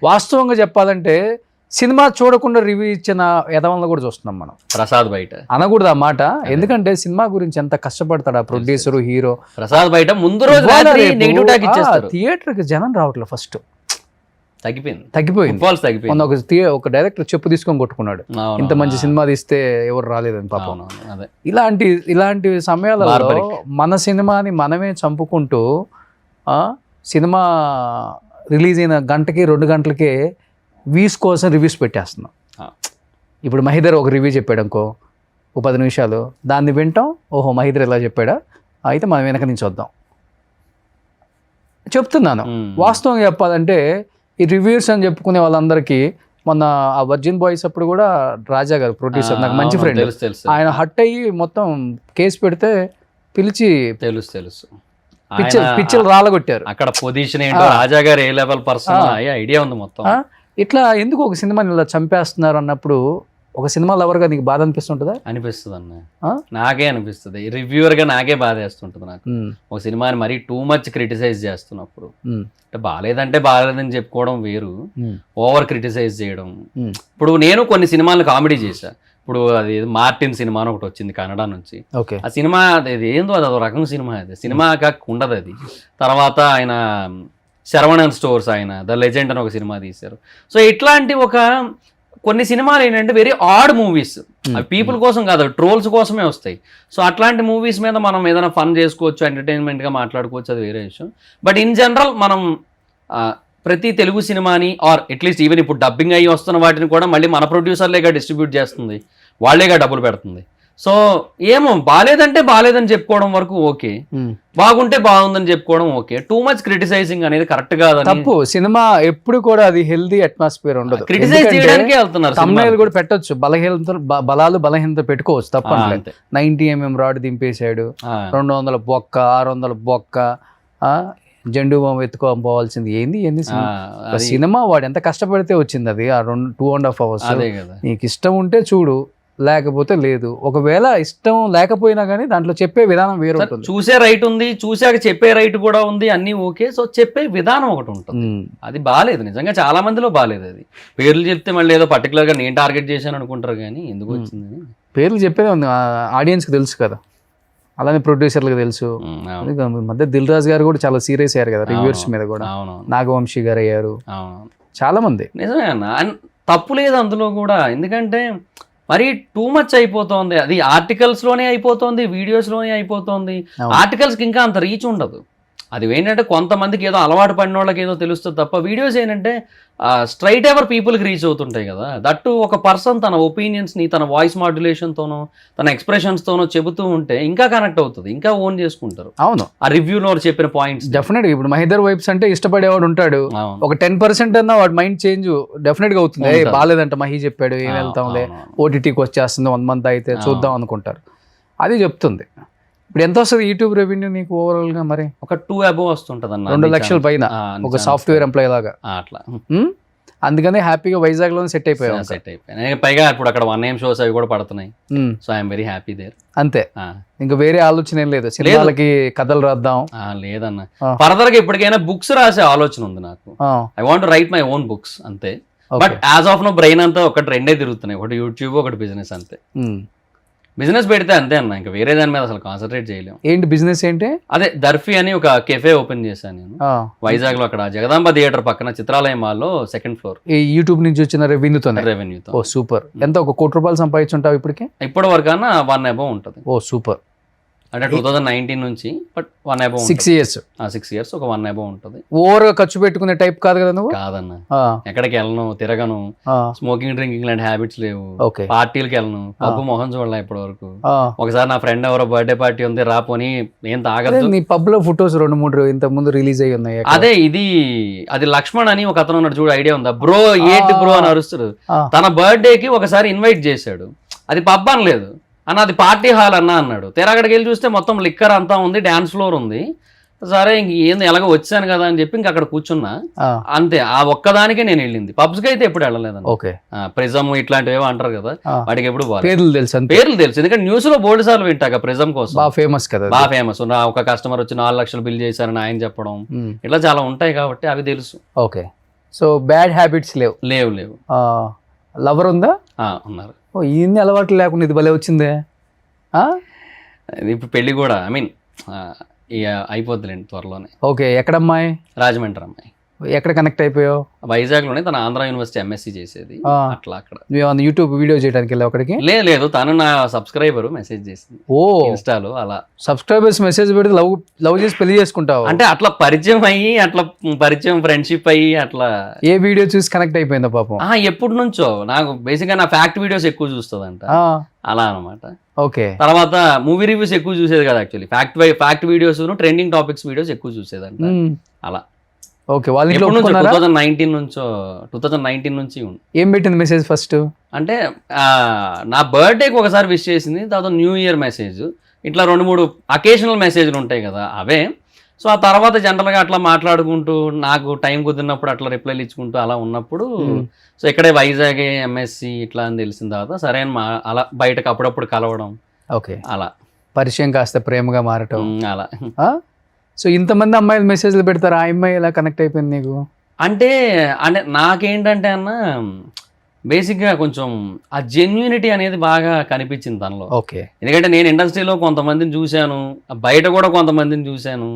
వాస్తవంగా చెప్పాలంటే సినిమా చూడకుండా రివ్యూ ఇచ్చిన యదవలను కూడా చూస్తున్నాం మనం. ప్రసాద్ బయట అనకూడదు ఆ మాట, ఎందుకంటే సినిమా గురించి ఎంత కష్టపడతాడు ఆ ప్రొడ్యూసర్, హీరో. ప్రసాద్ బయట ముందు రోజు థియేటర్ కి జనం రావట్లేదు, ఫస్ట్ తగ్గిపోయింది. ఒక డైరెక్టర్ చెప్పు తీసుకొని కొట్టుకున్నాడు, ఇంత మంచి సినిమా తీస్తే ఎవరు రాలేదని పాపం. ఇలాంటి సమయాలలో మన సినిమాని మనమే చంపుకుంటూ సినిమా రిలీజ్ అయిన గంటకి 2 గంటలకే వ్యూస్ కోసం రివ్యూస్ పెట్టేస్తున్నాం. ఇప్పుడు మహిదర్ ఒక రివ్యూ చెప్పాడు అనుకో, ఓ 10 నిమిషాలు, దాన్ని వింటాం, ఓహో మహిదర్ ఎలా చెప్పాడా, అయితే మనం వెనక నుంచి వద్దాం. చెప్తున్నాను వాస్తవంగా చెప్పాలంటే ఈ రివ్యూస్ అని చెప్పుకునే వాళ్ళందరికీ మొన్న ఆ వర్జిన్ బాయ్స్ అప్పుడు కూడా రాజా గారు ప్రొడ్యూసర్, నాకు మంచి ఫ్రెండ్, ఆయన హట్ అయ్యి మొత్తం కేసు పెడితే పిలిచి తెలుసు పిచ్చలు రాలగొట్టారు. అక్కడ పొజిషన్ ఏంటో, రాజా గారు ఏ లెవెల్ పర్సన్ ఐడియా ఉంది మొత్తం. ఇట్లా ఎందుకు ఒక సినిమాని ఇలా చంపేస్తున్నారు అన్నప్పుడు ఒక సినిమా లవర్ గా నీకు బాధ అనిపిస్తుంటుందా? అనిపిస్తుంది అన్న, నాకే అనిపిస్తుంది. రివ్యూవర్ గా నాకే బాధ వేస్తుంటుంది. నాకు ఒక సినిమాని మరీ టూ మచ్ క్రిటిసైజ్ చేస్తున్నప్పుడు, అంటే బాగాలేదని చెప్పుకోవడం వేరు, ఓవర్ క్రిటిసైజ్ చేయడం. ఇప్పుడు నేను కొన్ని సినిమాలను కామెడీ చేశా. ఇప్పుడు అది మార్టిన్ సినిమా అని ఒకటి వచ్చింది కన్నడ నుంచి. ఆ సినిమా అది ఏందో, అది అదో రకం సినిమా, అది సినిమాగా ఉండదు అది. తర్వాత ఆయన శరవణన్ స్టోర్స్ ఆయన ద లెజెండ్ అని ఒక సినిమా తీశారు. సో ఇట్లాంటి కొన్ని సినిమాలు ఏంటంటే వెరీ ఆడ్ మూవీస్, అవి పీపుల్ కోసం కాదు, ట్రోల్స్ కోసమే వస్తాయి. సో అట్లాంటి మూవీస్ మీద మనం ఏదైనా ఫన్ చేసుకోవచ్చు, ఎంటర్టైన్మెంట్గా మాట్లాడుకోవచ్చు, అది వేరే విషయం. బట్ ఇన్ జనరల్ మనం ప్రతి తెలుగు సినిమాని ఆర్ అట్లీస్ట్ ఈవెన్ ఇప్పుడు డబ్బింగ్ అయ్యి వస్తున్న వాటిని కూడా మళ్ళీ మన ప్రొడ్యూసర్లేగా డిస్ట్రిబ్యూట్ చేస్తుంది, వాళ్ళేగా డబ్బులు పెడుతుంది. సో ఏమో బాలేదని చెప్పుకోవడం వరకు ఓకే, బాగుంటే బాగుందని చెప్పుకోవడం ఓకే. టూ మచ్ క్రిటిసైజింగ్ అనేది కరెక్ట్ కాదు, తప్పు. సినిమా ఎప్పుడు కూడా అది హెల్దీ అట్మాస్ఫియర్ ఉండదు, క్రిటిసైజ్ చేయడానికి వెళ్తున్నారు. తమ్ముళ్ళు కూడా పెట్టొచ్చు, బలహీనత పెట్టుకోవచ్చు, తప్ప 90mm రాడ్ దింపేశాడు, 200 బొక్క, 600 బొక్క, జెండు బాంబు ఎత్తుకోపోవాల్సింది ఏంది ఏంది సినిమా వాడు ఎంత కష్టపడితే వచ్చింది అది ఆ 2.5 hours. అదే కదా. నీకు ఇష్టం ఉంటే చూడు, లేకపోతే లేదు. ఒకవేళ ఇష్టం లేకపోయినా కానీ దాంట్లో చెప్పే విధానం వేరు ఉంటుంది. చూసే రైట్ ఉంది, చూసాక చెప్పే రైట్ కూడా ఉంది, అన్ని ఓకే. సో చెప్పే విధానం ఒకటి ఉంటుంది, అది బాగాలేదు. నిజంగా చాలా మందిలో బాగాలేదు. అది పేర్లు చెప్తే మళ్ళీ ఏదో పర్టికులర్ గా నేను టార్గెట్ చేశాను అనుకుంటారు, కానీ ఎందుకు వచ్చింది పేర్లు చెప్పేదే ఉంది, ఆడియన్స్కి తెలుసు కదా, అలానే ప్రొడ్యూసర్లకు తెలుసు. మధ్య దిల్ రాజు గారు కూడా చాలా సీరియస్ అయ్యారు కదా రివ్యూర్స్ మీద కూడా. నాగవంశీ గారు అయ్యారు, చాలా మంది. నిజమే అన్న, తప్పు లేదు అందులో కూడా. ఎందుకంటే మరి టూ మచ్ అయిపోతుంది. అది ఆర్టికల్స్ లోనే అయిపోతుంది, వీడియోస్ లోనే అయిపోతుంది. ఆర్టికల్స్కి ఇంకా అంత రీచ్ ఉండదు. అది ఏంటంటే కొంతమందికి ఏదో అలవాటు పడిన వాళ్ళకి ఏదో తెలుస్తుంది తప్ప, వీడియోస్ ఏంటంటే స్ట్రైట్ ఎవర్ పీపుల్కి రీచ్ అవుతుంటాయి కదా. దట్టు ఒక పర్సన్ తన ఒపీనియన్స్ని తన వాయిస్ మాడ్యులేషన్తోనో తన ఎక్స్ప్రెషన్స్తోనో చెబుతూ ఉంటే ఇంకా కనెక్ట్ అవుతుంది, ఇంకా ఓన్ చేసుకుంటారు. అవును, ఆ రివ్యూలో చెప్పిన పాయింట్స్ డెఫినెట్గా. ఇప్పుడు మహేందర్ వైబ్స్ అంటే ఇష్టపడేవాడు ఉంటాడు, ఒక 10% అన్నా వాడి మైండ్ చేంజ్ డెఫినెట్గా అవుతుంది. బాగాలేదంట మహి చెప్పాడు, ఏం వెళ్తాంలే, OTTకి వచ్చేస్తుంది 1 month అయితే చూద్దాం అనుకుంటారు. అది చెప్తుంది. ఇప్పుడు ఎంత వస్తుంది యూట్యూబ్ రెవెన్యూ నీకు ఓవరాల్ గా? మరి ఒక 2 above వస్తుంటది అన్న, 2 లక్షల పైన ఒక సాఫ్ట్వేర్ ఎంప్లాయీ లాగా అట్లా. అందుకనే హ్యాపీగా వైజాగ్ లో సెట్ అయిపోయాను. పైగా ఇప్పుడు అక్కడ 1 AM షోస్ అవి కూడా పడుతున్నాయి. So I'm very happy there. అంతే, ఇంకా వేరే ఆలోచన ఏం లేదు. సినిమాలకి కథలు రాద్దాం లేదన్న. ఫర్దర్ గా ఇప్పటికైనా బుక్స్ రాసే ఆలోచన ఉంది నాకు. I want write my own books అంతే. But as of no brain అంతా ఒకటి 2 తిరుగుతున్నాయి, ఒకటి యూట్యూబ్, ఒకటి బిజినెస్ అంతే. బిజినెస్ పెడితే అంతే అన్న, ఇంకా వేరే దాని మీద అసలు కాన్సన్ట్రేట్ చేయలేము. ఏంటి బిజినెస్ ఏంటి? అదే దర్ఫీ అని ఒక కెఫే ఓపెన్ చేశాను నేను వైజాగ్ లో, అక్కడ జగదాంబ థియేటర్ పక్కన చిత్రాలయం మాల్లో 2nd floor. ఈ యూట్యూబ్ నుంచి వచ్చిన రెవెన్యూతో. ఓ సూపర్. ఎంత ఒక 1 కోటి రూపాయలు సంపాదించుంటావు ఇప్పటికే? ఇప్పటి వరకు అన్న 1 above ఉంటుంది. ఓ సూపర్. అంటే 2019 నుంచి, బట్ 1 above. 6 years. 6 years ఒక 1 above ఉంటుంది. ఓవర్ గా ఖర్చు పెట్టుకునే టైప్ కాదు కదా నువ్వు? కాదన్న, ఎక్కడికి వెళ్ళను, తిరగను, స్మోకింగ్ డ్రింకింగ్ లాంటి హ్యాబిట్స్ లేవు, పార్టీలకు వెళ్ళను, పబ్బు మొహం చూడలే ఇప్పటి వరకు. ఒకసారి నా ఫ్రెండ్ ఎవరో బర్త్డే పార్టీ ఉంది రాపోని, ఏం తాగదు. నీ పబ్ లో ఫొటోస్ 2-3 ఇంత ముందు రిలీజ్ అయ్యి ఉన్నాయి. అదే అది లక్ష్మణ్ అని ఒక అతను ఉన్నాడు చూడు, ఐడియా ఉందా? బ్రో ఏంటి బ్రో అని అరుస్తాడు. తన బర్త్డేకి ఒకసారి ఇన్వైట్ చేశాడు, అది పబ్ అనలేదు అన్న, అది పార్టీ హాల్ అన్న అన్నాడు. తెర అక్కడికి వెళ్ళి చూస్తే మొత్తం లిక్కర్ అంతా ఉంది, డాన్స్ ఫ్లోర్ ఉంది. సరే ఇంక ఏంది ఎలాగో వచ్చాను కదా అని చెప్పి ఇంక అక్కడ కూర్చున్నా అంతే. ఆ ఒక్కదానికే నేను వెళ్ళింది. పబ్స్ కి అయితే ఎప్పుడు వెళ్ళలేదు. ఓకే, ప్రిజమ్ ఇట్లాంటివి అంటారు కదా, వాటికి ఎప్పుడు పేర్లు తెలుసు. ఎందుకంటే న్యూస్ లో బోల్డ్ సార్లు వింటాక ప్రిజమ్ కోసం. బాగా ఫేమస్ కదా, బాగా ఫేమస్. ఒక కస్టమర్ వచ్చి 4 లక్షలు బిల్ చేశారని ఆయన చెప్పడం, ఇట్లా చాలా ఉంటాయి కాబట్టి అవి తెలుసు. ఓకే, సో బ్యాడ్ హ్యాబిట్స్ లేవు? లేవు. లవర్ ఉందా? ఉన్నారు. ఇన్ని అలవాట్లు లేకుండా ఇది భలే వచ్చిందే. ఇప్పుడు పెళ్లి కూడా ఐ మీన్ అయిపోద్దులేండి త్వరలోనే. ఓకే, ఎక్కడ అమ్మాయి? రాజమండ్రి అమ్మాయి. ఎక్కడ కనెక్ట్ అయిపోయావు? వైజాగ్ లోనే, తన ఆంధ్ర యూనివర్సిటీ MSc చేసేది. అట్లా అక్కడ యూట్యూబ్ వీడియో చేయడానికి వెళ్ళి అక్కడికి? లేదు, తను నా సబ్స్క్రైబర్ మెసేజ్ చేసింది. ఓ, ఇన్స్టాలో. అలా సబ్స్క్రైబర్స్ మెసేజ్ పెడితే లవ్ చేసి పెళ్లి చేసుకుంటావు అంటే? అట్లా పరిచయం అయ్యి, అట్లా పరిచయం ఫ్రెండ్షిప్ అయ్యి అట్లా. ఏ వీడియో చూసి కనెక్ట్ అయిపోయిందా పాపం? ఎప్పటి నుంచో నాకు బేసిక్ గా నా ఫ్యాక్ట్ వీడియోస్ ఎక్కువ చూస్తుందంట, అలా అనమాట. ఓకే, తర్వాత మూవీ రివ్యూస్ ఎక్కువ చూసేది కదా actually. Fact videos, trending topics videos ఎక్కువ చూసేదంట, అలా. ఓకే, వాళ్ళు 2019 నుంచి ఏం పెట్టింది మెసేజ్ ఫస్ట్? అంటే నా బర్త్డేకి ఒకసారి విష్ చేసింది, తర్వాత న్యూ ఇయర్ మెసేజ్, ఇట్లా 2-3 అకేషనల్ మెసేజ్లు ఉంటాయి కదా అవే. సో ఆ తర్వాత జనరల్గా అట్లా మాట్లాడుకుంటూ, నాకు టైం కుదిరినప్పుడు అట్లా రిప్లైలు ఇచ్చుకుంటూ అలా ఉన్నప్పుడు, సో ఇక్కడే వైజాగ్ MSc ఇట్లా అని తెలిసిన తర్వాత సరే అని అలా బయటకు అప్పుడప్పుడు కలవడం. ఓకే, అలా పరిచయం కాస్త ప్రేమగా మారటం అలా. సో ఇంతమంది అమ్మాయిలు మెసేజ్లు పెడతారు, ఆ అమ్మాయి ఎలా కనెక్ట్ అయిపోయింది నీకు? అంటే నాకేంటంటే అన్న, బేసిక్గా కొంచెం ఆ జెన్యూనిటీ అనేది బాగా కనిపించింది తనలో. ఓకే, ఎందుకంటే నేను ఇండస్ట్రీలో కొంతమందిని చూశాను, బయట కూడా కొంతమందిని చూశాను.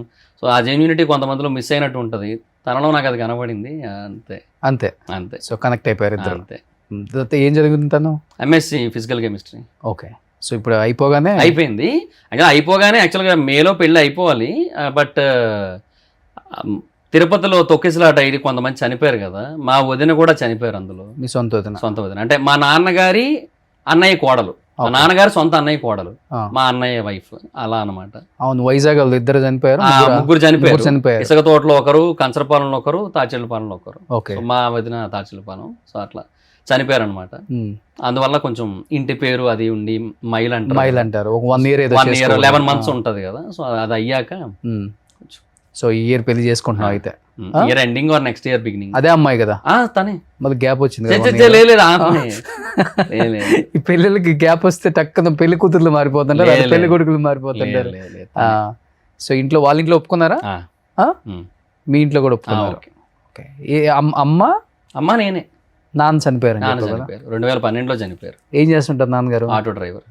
సో ఆ జెన్యూనిటీ కొంతమందిలో మిస్ అయినట్టు ఉంటుంది, తనలో నాకు అది కనబడింది. అంతే. సో కనెక్ట్ అయిపోయారు ఇద్దరు. అంతే. ఏం చదువుతుంది తను? MSc physical chemistry. Okay, so ఇప్పుడు అయిపోయింది. అయిపోగానే యాక్చువల్గా మేలో పెళ్ళి అయిపోవాలి, బట్ తిరుపతిలో తొక్కిసలాట ఇది కొంతమంది చనిపోయారు కదా, మా వదిన కూడా చనిపోయారు అందులో. మీ సొంత వదిన అంటే మా నాన్నగారి అన్నయ్య కోడలు, మా నాన్నగారి సొంత అన్నయ్య కోడలు, మా అన్నయ్య వైఫ్, అలా అనమాట. అవును, వైజాగ్ ఇద్దరు చనిపోయారు, ముగ్గురు చనిపోయారు. ఇసుక తోటలో ఒకరు, కంచరపాలెంలో ఒకరు, తాచెల్లపాలెంలో ఒకరు. మా వదిన తాచెల్లపాలెం. సో అట్లా చనిపోయారు అనమాట. అందువల్ల కొంచెం ఇంటి పేరు అది ఉండి మైల్ అంటారు. 1 year 11 months ఉంటది కదా. సో అది అయ్యాక సో ఈ ఇయర్ పెళ్లి చేసుకుంటున్నావు అయితే. Year ending or next year beginning. అదే అమ్మాయి కదా, తనే. మళ్ళీ గ్యాప్ వచ్చింది చే- కదా చే- one చే- year. లేదు, ఆ అమ్మాయి. లేదు, లేదు. ఈ పెళ్ళిళ్ళకి గ్యాప్ వస్తే టక్కున పెళ్లి కూతుర్లు మారిపోతుంటారు, లేదు, పెళ్లి లేదు. కొడుకులు లేదు, మారిపోతుంటారు. లేదు, లేదు. సో ఇంట్లో వాళ్ళ ఇంట్లో ఒప్పుకున్నారా? ఆ. ఆ? ఉమ్. మీ ఇంట్లో కూడా ఆ, ఒప్పుకున్నారు. ఓకే. ఓకే. అమ్మ అమ్మ నేనే. నాన్న చనిపోయారు నాన్న చనిపోయారు, 2012లో చనిపోయారు. ఏం చేస్తుంటారు నాన్నగారు? Auto driver.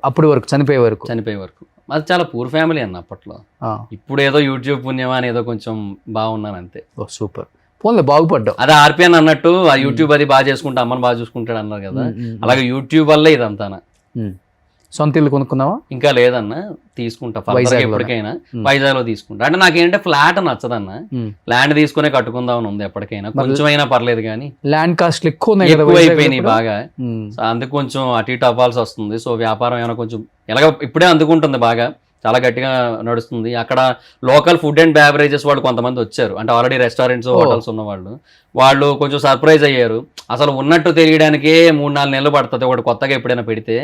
అప్పటి వరకు చనిపోయే వరకు? చనిపోయే వరకు. అది చాలా పూర్ ఫ్యామిలీ అన్న అప్పట్లో. ఆ. ఇప్పుడు ఏదో యూట్యూబ్ పుణ్యమా అని ఏదో కొంచెం బాగున్నాను అంతే. ఓ సూపర్, పోన్లే బాగుపడ్డావు. అదే ఆర్పిఎన్ అన్నట్టు ఆ యూట్యూబ్ అది బాగా చేసుకుంటా అమ్మని బాగా చూసుకుంటాడు అన్నారు కదా, అలాగే యూట్యూబ్ వల్లే ఇదంతా. సొంత ఇల్లు కొనుక్కున్నావా? ఇంకా లేదన్న, తీసుకుంటా ఫర్దర్గా వైజాగ్లోనే? ఎప్పటికైనా. వైజాగ్ లో తీసుకుంటా. అంటే నాకేంటే ఫ్లాట్ నచ్చదన్న, ల్యాండ్ తీసుకునే కట్టుకుందాం అని ఉంది ఎప్పటికైనా, కొంచెం అయినా పర్లేదు కానీ. ల్యాండ్ కాస్ట్ ఎక్కువ ఉన్నాయి కదా ఎక్కువ వైజాగ్లో అయిపోయినాయి ఇప్పుడు? బాగా. సో అందుకు కొంచెం అటు ఇటు అవ్వాల్సి వస్తుంది. సో వ్యాపారం ఏమైనా కొంచెం ఎలాగ ఇప్పుడే అందుకుంటుంది బాగా, చాలా గట్టిగా నడుస్తుంది. అక్కడ లోకల్ ఫుడ్ అండ్ బ్యావరేజెస్ వాళ్ళు కొంతమంది వచ్చారు, అంటే ఆల్రెడీ రెస్టారెంట్స్ హోటల్స్ ఉన్న వాళ్ళు కొంచెం సర్ప్రైజ్ అయ్యారు. అసలు ఉన్నట్టు తెలియడానికే 3-4 నెలలు పడుతుంది ఒకటి కొత్తగా ఎప్పుడైనా పెడితే.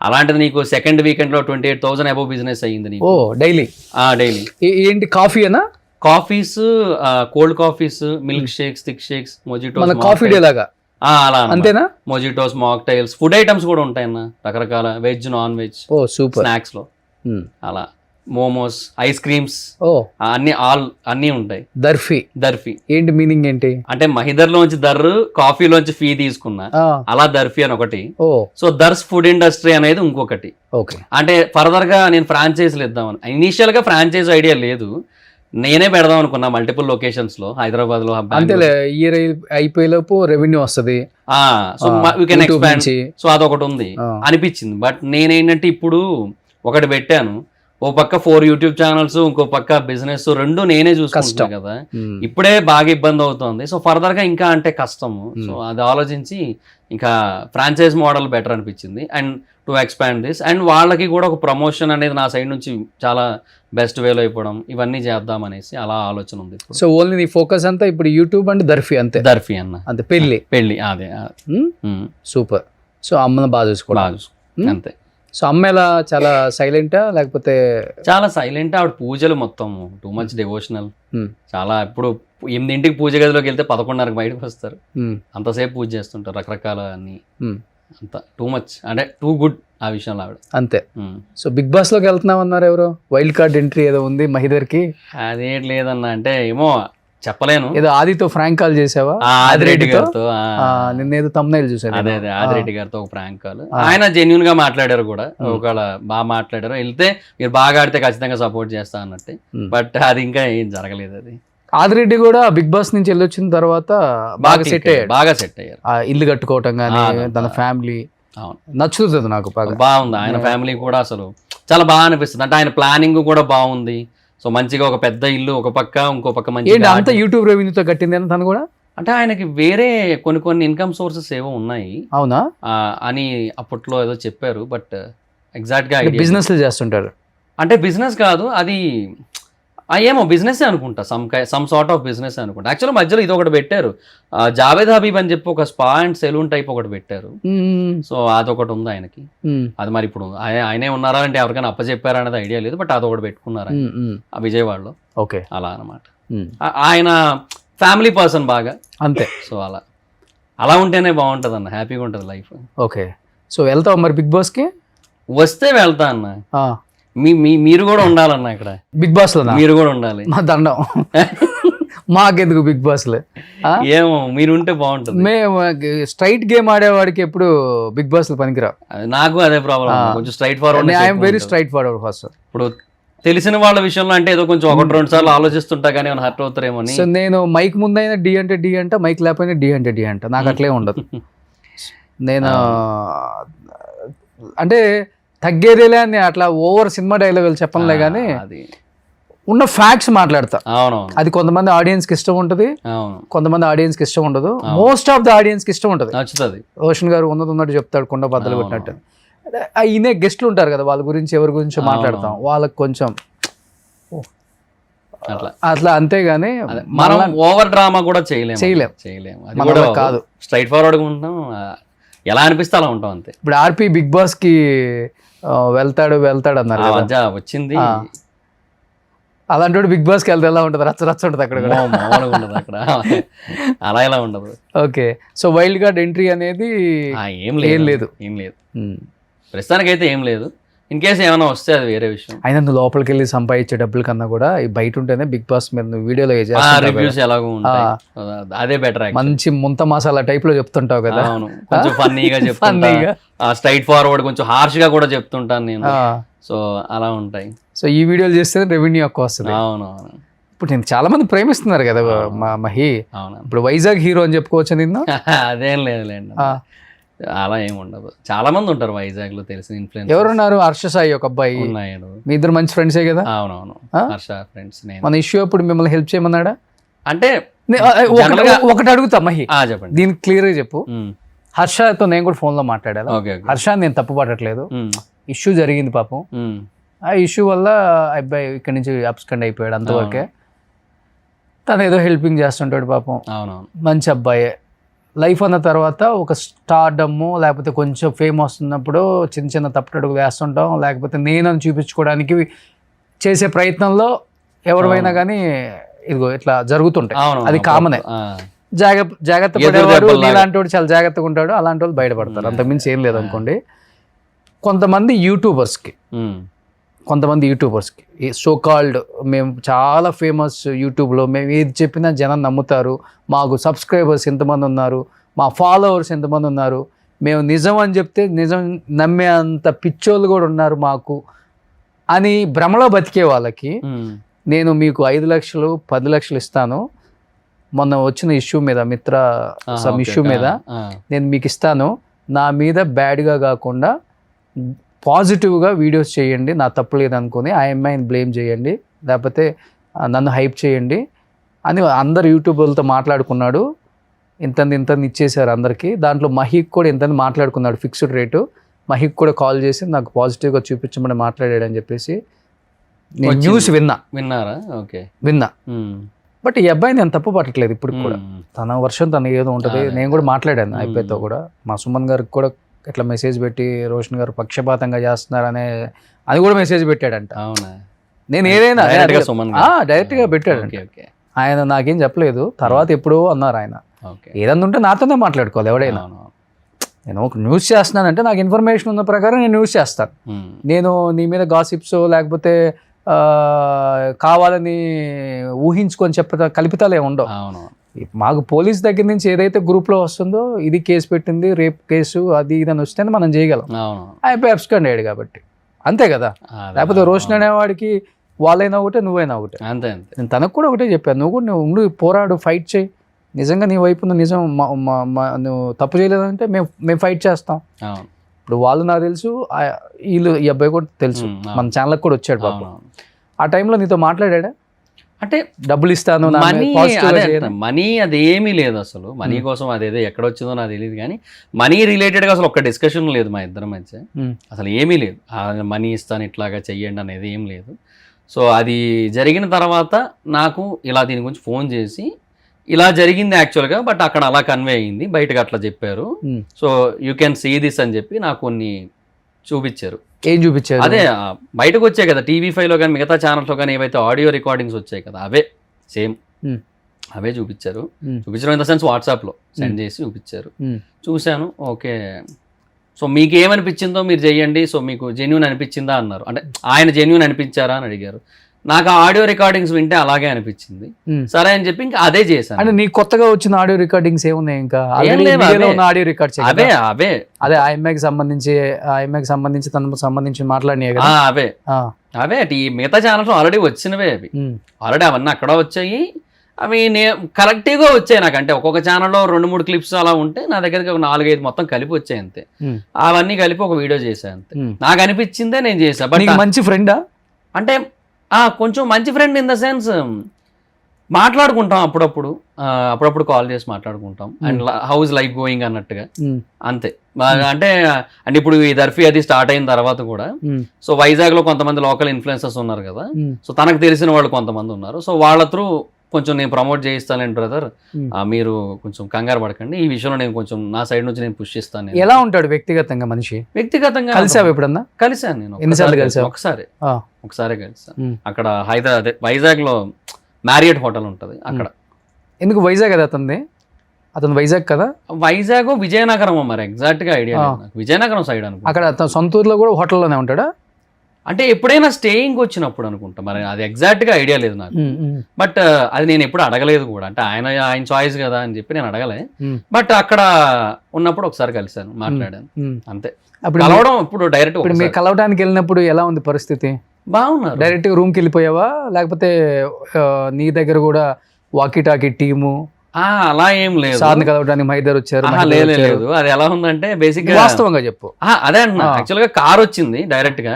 అలాంటిది నీకు సెకండ్ వీకెండ్ లో 28,000 అబౌవ్ బిజినెస్ అయ్యింది నీకు. ఓ డైలీ? డైలీ. ఏంటి కాఫీ అనా? Coffees, cold coffees, milk shakes, thick shakes, mojitos. మన కాఫీ డే లాగా అలా అంతేనా? మొజిటోస్, మాక్టైల్స్, ఫుడ్ ఐటమ్స్ కూడా ఉంటాయన్న రకరకాల, వెజ్, నాన్ వెజ్, ఓ సూపర్. స్నాక్స్ లో అలా మోమోస్, ఐస్ క్రీమ్స్, ఓ అన్ని ఉంటాయి. దర్ఫీ ఏంటి మీనింగ్ ఏంటి? అంటే మహిదర్లోంచి దర్రు, కాఫీలోంచి ఫీ తీసుకున్నా, అలా దర్ఫీ అని ఒకటి. ఓ సో దర్స్ ఫుడ్ ఇండస్ట్రీ అనేది ఇంకొకటి. ఓకే. అంటే ఫర్దర్ గా నేను ఫ్రాంచైజీలు ఇద్దామని, ఇనీషియల్ గా ఫ్రాంచైజ్ ఐడియా లేదు, నేనే పెడదాం అనుకున్నా మల్టిపుల్ లొకేషన్స్ లో, హైదరాబాద్ లో. అంతేలే, ఇయర్ అయిపోయేలోపు రెవెన్యూ వస్తుంది. So we can expand. So అదొకటి ఉంది అనిపించింది. బట్ నేనేంటంటే ఇప్పుడు ఒకటి పెట్టాను, ఓ పక్క 4 యూట్యూబ్ ఛానల్స్, ఇంకో పక్క బిజినెస్, రెండు నేనే చూసుకుంటున్నా కదా. ఇప్పుడే బాగా ఇబ్బంది అవుతుంది. సో ఫర్దర్ గా ఇంకా అంటే కష్టము. సో అది ఆలోచించి ఇంకా ఫ్రాంచైజ్ మోడల్ బెటర్ అనిపించింది, and to expand this. And వాళ్ళకి కూడా ఒక ప్రమోషన్ అనేది నా సైడ్ నుంచి చాలా బెస్ట్ వేలో అయిపోవడం, ఇవన్నీ చేద్దాం అనేసి అలా ఆలోచన ఉంది. సో ఓన్లీ నీ ఫోకస్ అంతా ఇప్పుడు యూట్యూబ్ అండ్ దర్ఫీ అంతే? దర్ఫీ అన్న అంతే. పెళ్లి అదే. సూపర్. సో అమ్మని బాగా చూసుకోవాలి అంతే. సో అమ్మ ఎలా, చాలా సైలెంటా లేకపోతే? చాలా సైలెంట్. ఆవిడ పూజలు మొత్తం టూ మచ్ డివోషనల్. చాలా ఇప్పుడు 8ంటికి పూజ గదిలోకి వెళ్తే 11:30కి బయటకు వస్తారు, అంతసేపు పూజ చేస్తుంటారు, రకరకాల అన్ని. అంత టూ మచ్, అంటే టూ గుడ్ ఆ విషయంలో ఆవిడ. అంతే. సో బిగ్ బాస్ లోకి వెళ్తున్నాం అన్నారు ఎవరో, వైల్డ్ కార్డ్ ఎంట్రీ ఏదో ఉంది మహిదర్ కి? అదేం లేదన్న, అంటే ఏమో చెప్పలేను. ఏదో ఆదితో ఫ్రాంక్ కాల్ చేసావా? ఆదిరెడ్డి గారితో. నిన్నేదో thumbnail చూసాను. అదే ఆదిరెడ్డి గారితో ఒక ప్రాంక్ కాల్. ఆయన జెన్యున్ గా మాట్లాడారు కూడా, ఒకవేళ బాగా మాట్లాడారు, వెళ్తే మీరు బాగా ఆడితే ఖచ్చితంగా సపోర్ట్ చేస్తా అన్నట్టే. బట్ అది ఇంకా ఏం జరగలేదు. అది ఆదిరెడ్డి కూడా బిగ్ బాస్ నుంచి వెళ్ళొచ్చిన తర్వాత బాగా సెట్ అయ్యారు. ఇల్లు కట్టుకోవటం కానీ, తన ఫ్యామిలీ నచ్చుతుంది నాకు బాగుంది. ఆయన ఫ్యామిలీ కూడా అసలు చాలా బాగా అనిపిస్తుంది. అంటే ఆయన ప్లానింగ్ కూడా బాగుంది. సో మంచిగా ఒక పెద్ద ఇల్లు ఒక పక్క, ఇంకో పక్క మంచి. అంతా యూట్యూబ్ రెవెన్యూతో కట్టింది అని తను కూడా? అంటే ఆయనకి వేరే కొన్ని ఇన్కమ్ సోర్సెస్ ఏవో ఉన్నాయి. అవునా అని అప్పట్లో ఏదో చెప్పారు, బట్ ఎగ్జాక్ట్ గా బిజినెస్ చేస్తుంటారు. అంటే బిజినెస్ కాదు అది, ఏమో బిజినెస్ అనుకుంటా, సమ్ సార్ట్ ఆఫ్ బిజినెస్ అనుకుంటా. యాక్చువల్గా మధ్యలో ఇది ఒకటి పెట్టారు, జావేద్ హబీబ్ అని చెప్పి ఒక స్పా అండ్ సెలూన్ టైప్ ఒకటి పెట్టారు. సో అదొకటి ఉంది ఆయనకి. అది మరి ఇప్పుడు ఆయనే ఉన్నారా అంటే ఎవరికైనా అప్పచెప్పారా అనేది ఐడియా లేదు, బట్ అదొకటి పెట్టుకున్నారా ఆ విజయవాడలో. ఓకే. అలా అనమాట. ఆయన ఫ్యామిలీ పర్సన్ బాగా, అంతే. సో అలా ఉంటేనే బాగుంటది అన్న, హ్యాపీగా ఉంటుంది లైఫ్. ఓకే. సో వెళ్తావు మరి బిగ్ బాస్ కి? వస్తే వెళ్తా అన్న. మీరు కూడా ఉండాలన్న ఇక్కడ బిగ్ బాస్ లో. మీరు కూడా ఉండాలి. మా దండం మాకెందుకు బిగ్ బాస్ లో? ఏమో మీరు ఉంటే బాగుంటుంది. మేము స్ట్రైట్ గేమ్ ఆడేవాడికి ఎప్పుడు బిగ్ బాస్ లో పనికిరా. నాకు అదే ప్రాబ్లం, కొంచెం straight forward. I'm very straight forward first. ఇప్పుడు తెలిసిన వాళ్ళ విషయంలో అంటే ఏదో కొంచెం 1-2 సార్లు ఆలోచిస్తుంటా కానీ ఏమైనా హర్ట్ అవుతారేమో అని. సో నేను మైక్ ముందైనా డి అంటే డి అంట, మైక్ లేకపోయినా డి అంటే డి అంట. నాకు అట్లే ఉండదు. నేను అంటే తగ్గేదేలే అని అట్లా ఓవర్ సినిమా డైలాగులు చెప్పనులే కానీ ఉన్న ఫ్యాక్ట్స్ మాట్లాడతా. అది కొంతమంది ఆడియన్స్ కి ఇష్టం ఉంటుంది, కొంతమంది ఆడియన్స్ కి ఇష్టం ఉండదు. మోస్ట్ ఆఫ్ ద ఆడియన్స్ కి ఇష్టం ఉంటుంది. రోషన్ గారు ఉన్నట్టు చెప్తాడు, కొండ బద్దలు కొట్టినట్టు. ఈయనే గెస్ట్లు ఉంటారు కదా, వాళ్ళ గురించి ఎవరి గురించి మాట్లాడతాం, వాళ్ళకి కొంచెం అట్లా. అంతేగాని మనం ఓవర్ డ్రామా కూడా చేయలేము. అది కూడా కాదు, స్ట్రైట్ ఫార్వర్డ్ గా ఉంటాం, ఎలా అనిపిస్తే అలా ఉంటాం అంతే. ఇప్పుడు ఆర్పి బిగ్ బాస్ కి వెళ్తాడు అన్నారు, వచ్చింది. అలాంటి బిగ్ బాస్కి వెళ్తే ఎలా ఉంటుంది, రచ్చ రచ్చ ఉంటుంది అక్కడ కూడా. మామూలుగా ఉండదు అక్కడ, అలా ఇలా ఉండదు. Okay, so wild card entry అనేది ఏం లేదు. ప్రస్తుతానికైతే ఏం లేదు. ఇన్ కేసు ఏమైనా వస్తే అది వేరే విషయం. అయినా నువ్వు లోపలికి వెళ్ళి సంపాదించే డబ్బుల కన్నా కూడా ఈ బయట ఉంటేనే బిగ్ బాస్ మీద నువ్వు వీడియోలో రివ్యూస్ ఎలాగో ఉంటాయి, అదే బెటర్. మంచి ముంత మసాలా టైప్ లో చెప్తుంటావు కదా. అవును, కొంచెం ఫన్నీగా చెప్తాను, స్ట్రైట్ ఫార్వర్డ్, కొంచెం హార్ష్ గా కూడా చెప్తుంటాను నేను. సో అలా ఉంటాయి. సో ఈ వీడియోలు చేస్తే రెవెన్యూ ఎక్కువ వస్తుంది. అవును, ఇప్పుడు నేను చాలా మంది ప్రేమిస్తున్నారు కదా మా మహి. అవును, ఇప్పుడు వైజాగ్ హీరో అని చెప్పుకోవచ్చు నిన్ను. అదేం లేదులేండి, అలా ఏమి ఉండదు. చాలా మంది ఉంటారు వైజాగ్ లో తెలిసిన ఇన్ఫ్లుయెన్స్. ఎవరున్నారు? హర్ష సాయి ఒక అబ్బాయి. ఉన్నాడు. మీ ఇద్దరు మంచి ఫ్రెండ్సే కదా. అవునవును, హర్ష ఫ్రెండ్స్. మన ఇష్యూ అప్పుడు మిమ్మల్ని హెల్ప్ చేయమన్నాడా? అంటే ఒకటి అడుగుతా మహి, చెప్పండి. దీనికి క్లియర్ గా చెప్పు. హర్షతో నేను కూడా ఫోన్ లో మాట్లాడాను. హర్ష నేను తప్పు పడట్లేదు, ఇష్యూ జరిగింది పాపం. ఆ ఇష్యూ వల్ల అబ్బాయి ఇక్కడి నుంచి అబ్స్కండ్ అయిపోయాడు, అంతవరకే. తను ఏదో హెల్పింగ్ చేస్తుంటాడు పాపం. అవునవును, మంచి అబ్బాయే. లైఫ్ అన్న తర్వాత ఒక స్టార్డమ్ లేకపోతే కొంచెం ఫేమ్ వస్తున్నప్పుడు చిన్న చిన్న తప్పుటడుగులు వేస్తుంటాం, లేకపోతే నేనని చూపించుకోవడానికి చేసే ప్రయత్నంలో ఎవరివైనా కానీ ఇదిగో ఇట్లా జరుగుతుంటాయి. అది కామనే. జాగ్రత్త పడేవాడు ఇలాంటి వాడు చాలా జాగ్రత్తగా ఉంటాడు, అలాంటి వాళ్ళు బయటపడతారు, అంతకుమించి ఏం లేదు అనుకోండి. కొంతమంది యూట్యూబర్స్కి సో కాల్డ్ మేము చాలా ఫేమస్ యూట్యూబ్లో, మేము ఏది చెప్పినా జనం నమ్ముతారు, మాకు సబ్స్క్రైబర్స్ ఎంతమంది ఉన్నారు, మా ఫాలోవర్స్ ఎంతమంది ఉన్నారు, మేము నిజం అని చెప్తే నిజం నమ్మే అంత పిచ్చోళ్ళు కూడా ఉన్నారు మాకు అని భ్రమలో బతికే వాళ్ళకి నేను మీకు 5 లక్షలు 10 లక్షలు ఇస్తాను, మొన్న వచ్చిన ఇష్యూ మీద మిత్ర సమ్ ఇష్యూ మీద నేను మీకు ఇస్తాను, నా మీద బ్యాడ్గా కాకుండా పాజిటివ్గా వీడియోస్ చేయండి, నా తప్పు లేదనుకుని ఆ అమ్మాయిని బ్లేమ్ చేయండి, లేకపోతే నన్ను హైప్ చేయండి అని అందరు యూట్యూబర్లతో మాట్లాడుకున్నాడు. ఇంత ఇచ్చేసారు అందరికీ. దాంట్లో మహిక్ కూడా ఇంతని మాట్లాడుకున్నాడు, ఫిక్స్డ్ రేటు. మహిక్ కూడా కాల్ చేసి నాకు పాజిటివ్గా చూపించమని మాట్లాడాడు అని చెప్పేసి నేను న్యూస్ విన్నారా? ఓకే, విన్నా. బట్ ఈ అబ్బాయి నేను తప్పు పట్టట్లేదు ఇప్పుడు కూడా, తన వర్షం తన ఏదో ఉంటుంది. నేను కూడా మాట్లాడాను అబ్బాయితో కూడా, మా సుమన్ గారికి కూడా ఇట్లా మెసేజ్ పెట్టి రోషన్ గారు పక్షపాతంగా చేస్తున్నారనే అది కూడా మెసేజ్ పెట్టాడంట. నేను ఏదైనా డైరెక్ట్గా పెట్టాడంట. ఆయన నాకేం చెప్పలేదు, తర్వాత ఎప్పుడో అన్నారు ఆయన. ఏదన్నా ఉంటే నాతోనే మాట్లాడుకోవాలి ఎవడైనా. నేను ఒక న్యూస్ చేస్తున్నానంటే నాకు ఇన్ఫర్మేషన్ ఉన్న ప్రకారం నేను న్యూస్ చేస్తాను. నేను నీ మీద గాసిప్స్ లేకపోతే కావాలని ఊహించుకొని కల్పితాలు ఏమి ఉండవు. మాకు పోలీస్ దగ్గర నుంచి ఏదైతే గ్రూప్లో వస్తుందో ఇది కేసు పెట్టింది, రేప్ కేసు అది ఇదని వస్తే మనం చేయగలం. అయిపోయి అబ్స్కండ్ అయ్యాడు కాబట్టి అంతే కదా. లేకపోతే రోషన్ అనేవాడికి వాళ్ళైనా ఒకటే నువ్వైనా ఒకటే. అంతే. నేను తనకు కూడా ఒకటే చెప్పాను, నువ్వు కూడా నువ్వు పోరాడు, ఫైట్ చేయి. నిజంగా నీ వైపున నిజం నువ్వు తప్పు చేయలేదంటే మేము ఫైట్ చేస్తాం. ఇప్పుడు వాళ్ళు నాకు తెలుసు, వీళ్ళు ఈ అబ్బాయి కూడా తెలుసు, మన ఛానల్కి కూడా వచ్చాడు పాపం. ఆ టైంలో నీతో మాట్లాడా? అంటే డబ్బులు ఇస్తాను, మనీ అదేమీ లేదు అసలు. మనీ కోసం అదేదో ఎక్కడ వచ్చిందో నాకు తెలియదు, కానీ మనీ రిలేటెడ్గా అసలు ఒక్క డిస్కషన్ లేదు మా ఇద్దరి మధ్య. అసలు ఏమీ లేదు, మనీ ఇస్తాను ఇట్లాగా చెయ్యండి అనేది ఏం లేదు. సో అది జరిగిన తర్వాత నాకు ఇలా దీని గురించి ఫోన్ చేసి ఇలా జరిగింది యాక్చువల్గా, బట్ అక్కడ అలా కన్వే అయ్యింది, బయటకు అట్లా చెప్పారు. So you can see this అని చెప్పి నాకు కొన్ని చూపించారు. ఏం చూపించారు? అదే బయటకు వచ్చాయి కదా TV5లో కానీ మిగతా ఛానల్స్లో కానీ ఏవైతే ఆడియో రికార్డింగ్స్ వచ్చాయి కదా, అవే సేమ్ అవే చూపించారు. చూపించడం ఇన్ ద సెన్స్ వాట్సాప్లో సెండ్ చేసి చూపించారు. చూశాను, ఓకే. సో మీకు ఏమనిపించిందో మీరు చెయ్యండి, సో మీకు జెన్యూన్ అనిపించిందా అన్నారు. అంటే ఆయన జెన్యూన్ అనిపించారా అని అడిగారు. నాకు ఆడియో రికార్డింగ్స్ వింటే అలాగే అనిపించింది, సరే అని చెప్పి ఇంకా అదే చేశాను. అంటే నీకు కొత్తగా వచ్చిన ఆడియో రికార్డింగ్స్ ఏమున్నాయి? ఇంకా ఆడియో రికార్డ్స్ అదే అదే ఆ అమ్మాయికి సంబంధించి తనకు సంబంధించి మాట్లాడినాయి కదా, అవే మిగతా ఛానల్స్ ఆల్రెడీ వచ్చినవే. అవి ఆల్రెడీ అవన్నీ అక్కడ వచ్చాయి. అవి కలెక్టివ్గా వచ్చాయి నాకు. అంటే ఒక్కొక్క ఛానల్లో 2-3 క్లిప్స్ అలా ఉంటే నా దగ్గరికి ఒక 4-5 మొత్తం కలిపి వచ్చాయి అంతే. అవన్నీ కలిపి ఒక వీడియో చేశాను అంతే. నాకు అనిపించిందే నేను చేశాను. బట్ మంచి ఫ్రెండా అంటే కొంచెం మంచి ఫ్రెండ్ ఇన్ ద సెన్స్ మాట్లాడుకుంటాం అప్పుడప్పుడు కాల్ చేసి మాట్లాడుకుంటాం. అండ్ హౌస్ లైఫ్ గోయింగ్ అన్నట్టుగా అంతే. అంటే ఇప్పుడు ఈ దర్ఫీ అది స్టార్ట్ అయిన తర్వాత కూడా సో వైజాగ్ లో కొంతమంది లోకల్ ఇన్ఫ్లుయెన్సర్స్ ఉన్నారు కదా, సో తనకు తెలిసిన వాళ్ళు కొంతమంది ఉన్నారు. సో వాళ్ళ త్రూ కొంచెం నేను ప్రమోట్ చేయిస్తానండి బ్రదర్, మీరు కొంచెం కంగారు పడకండి, ఈ విషయంలో నేను కొంచెం నా సైడ్ నుంచి నేను పుష్ చేస్తాను. ఎలా ఉంటాడు వ్యక్తిగతంగా మనిషి? వ్యక్తిగతంగా కలిసావు ఎప్పుడన్నా? కలిసాను నేను. ఎన్నిసార్లు కలిసావు? ఒకసారి కలిసాను. అక్కడ హైదరాబాద్ వైజాగ్ లో మ్యారియట్ హోటల్ ఉంటది అక్కడ. ఎందుకు వైజాగ్ అది అతను వైజాగ్ కదా? వైజాగ్ విజయనగరం మరి ఎగ్జాక్ట్ గా ఐడియా విజయనగరం సైడ్ అనుకో. అక్కడ అతను సొంత ఊర్లో కూడా హోటల్లోనే ఉంటాడా? అంటే ఎప్పుడైనా స్టేయింగ్ వచ్చినప్పుడు అనుకుంటా, మరి అది ఎగ్జాక్ట్ గా ఐడియా లేదు నాకు. బట్ అది నేను ఎప్పుడు అడగలేదు కూడా, అంటే ఆయన చాయిస్ కదా అని చెప్పి నేను అడగలే. బట్ అక్కడ ఉన్నప్పుడు ఒకసారి కలిసాను, మాట్లాడాను అంతే. కలవడం ఇప్పుడు డైరెక్ట్. ఇప్పుడు మీరు కలవడానికి వెళ్ళినప్పుడు ఎలా ఉంది పరిస్థితి? బాగున్నారు. డైరెక్ట్ రూమ్కి వెళ్ళిపోయావా, లేకపోతే నీ దగ్గర కూడా వాకీ టాకీ టీము అలా ఏం లేదు, సార్ని కలవడానికి మైదర్ వచ్చారు? లేదు. అది ఎలా ఉందంటే బేసిక్ గా వాస్తవంగా చెప్పు. అదే అంటున్నా, యాక్చువల్ గా కార్ వచ్చింది డైరెక్ట్ గా.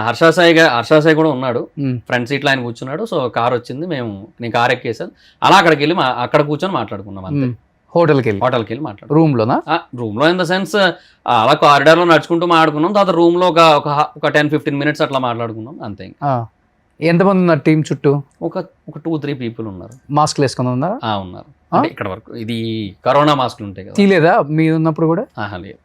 హర్ష సాయి కూడా ఉన్నాడు, ఫ్రంట్ సీట్ లో ఆయన కూర్చున్నాడు. సో కార్ వచ్చింది, నేను కార్ ఎక్కేసాను. అలా అక్కడికి వెళ్ళి అక్కడ కూర్చొని మాట్లాడుకున్నాం అంతే. హోటల్కి వెళ్ళి మాట్లాడు. రూమ్ లో ఇన్ ద సెన్స్ అలా కారిడార్ లో నడుచుకుంటూ మాట్లాడుకున్నాం. తర్వాత రూమ్ లో ఒక 10-15 మినిట్స్ అట్లా మాట్లాడుకున్నాం అంతే. ఎంతమంది ఉన్నారు టీం చుట్టూ? ఒక 2-3 పీపుల్ ఉన్నారు. మాస్క్లు వేసుకుని ఉన్నారా? ఉన్నారు. ఇక్కడ వరకు ఇది కరోనా మాస్క్లు ఉంటాయి కదా. తీలేదా మీరు ఉన్నప్పుడు కూడా? లేదు.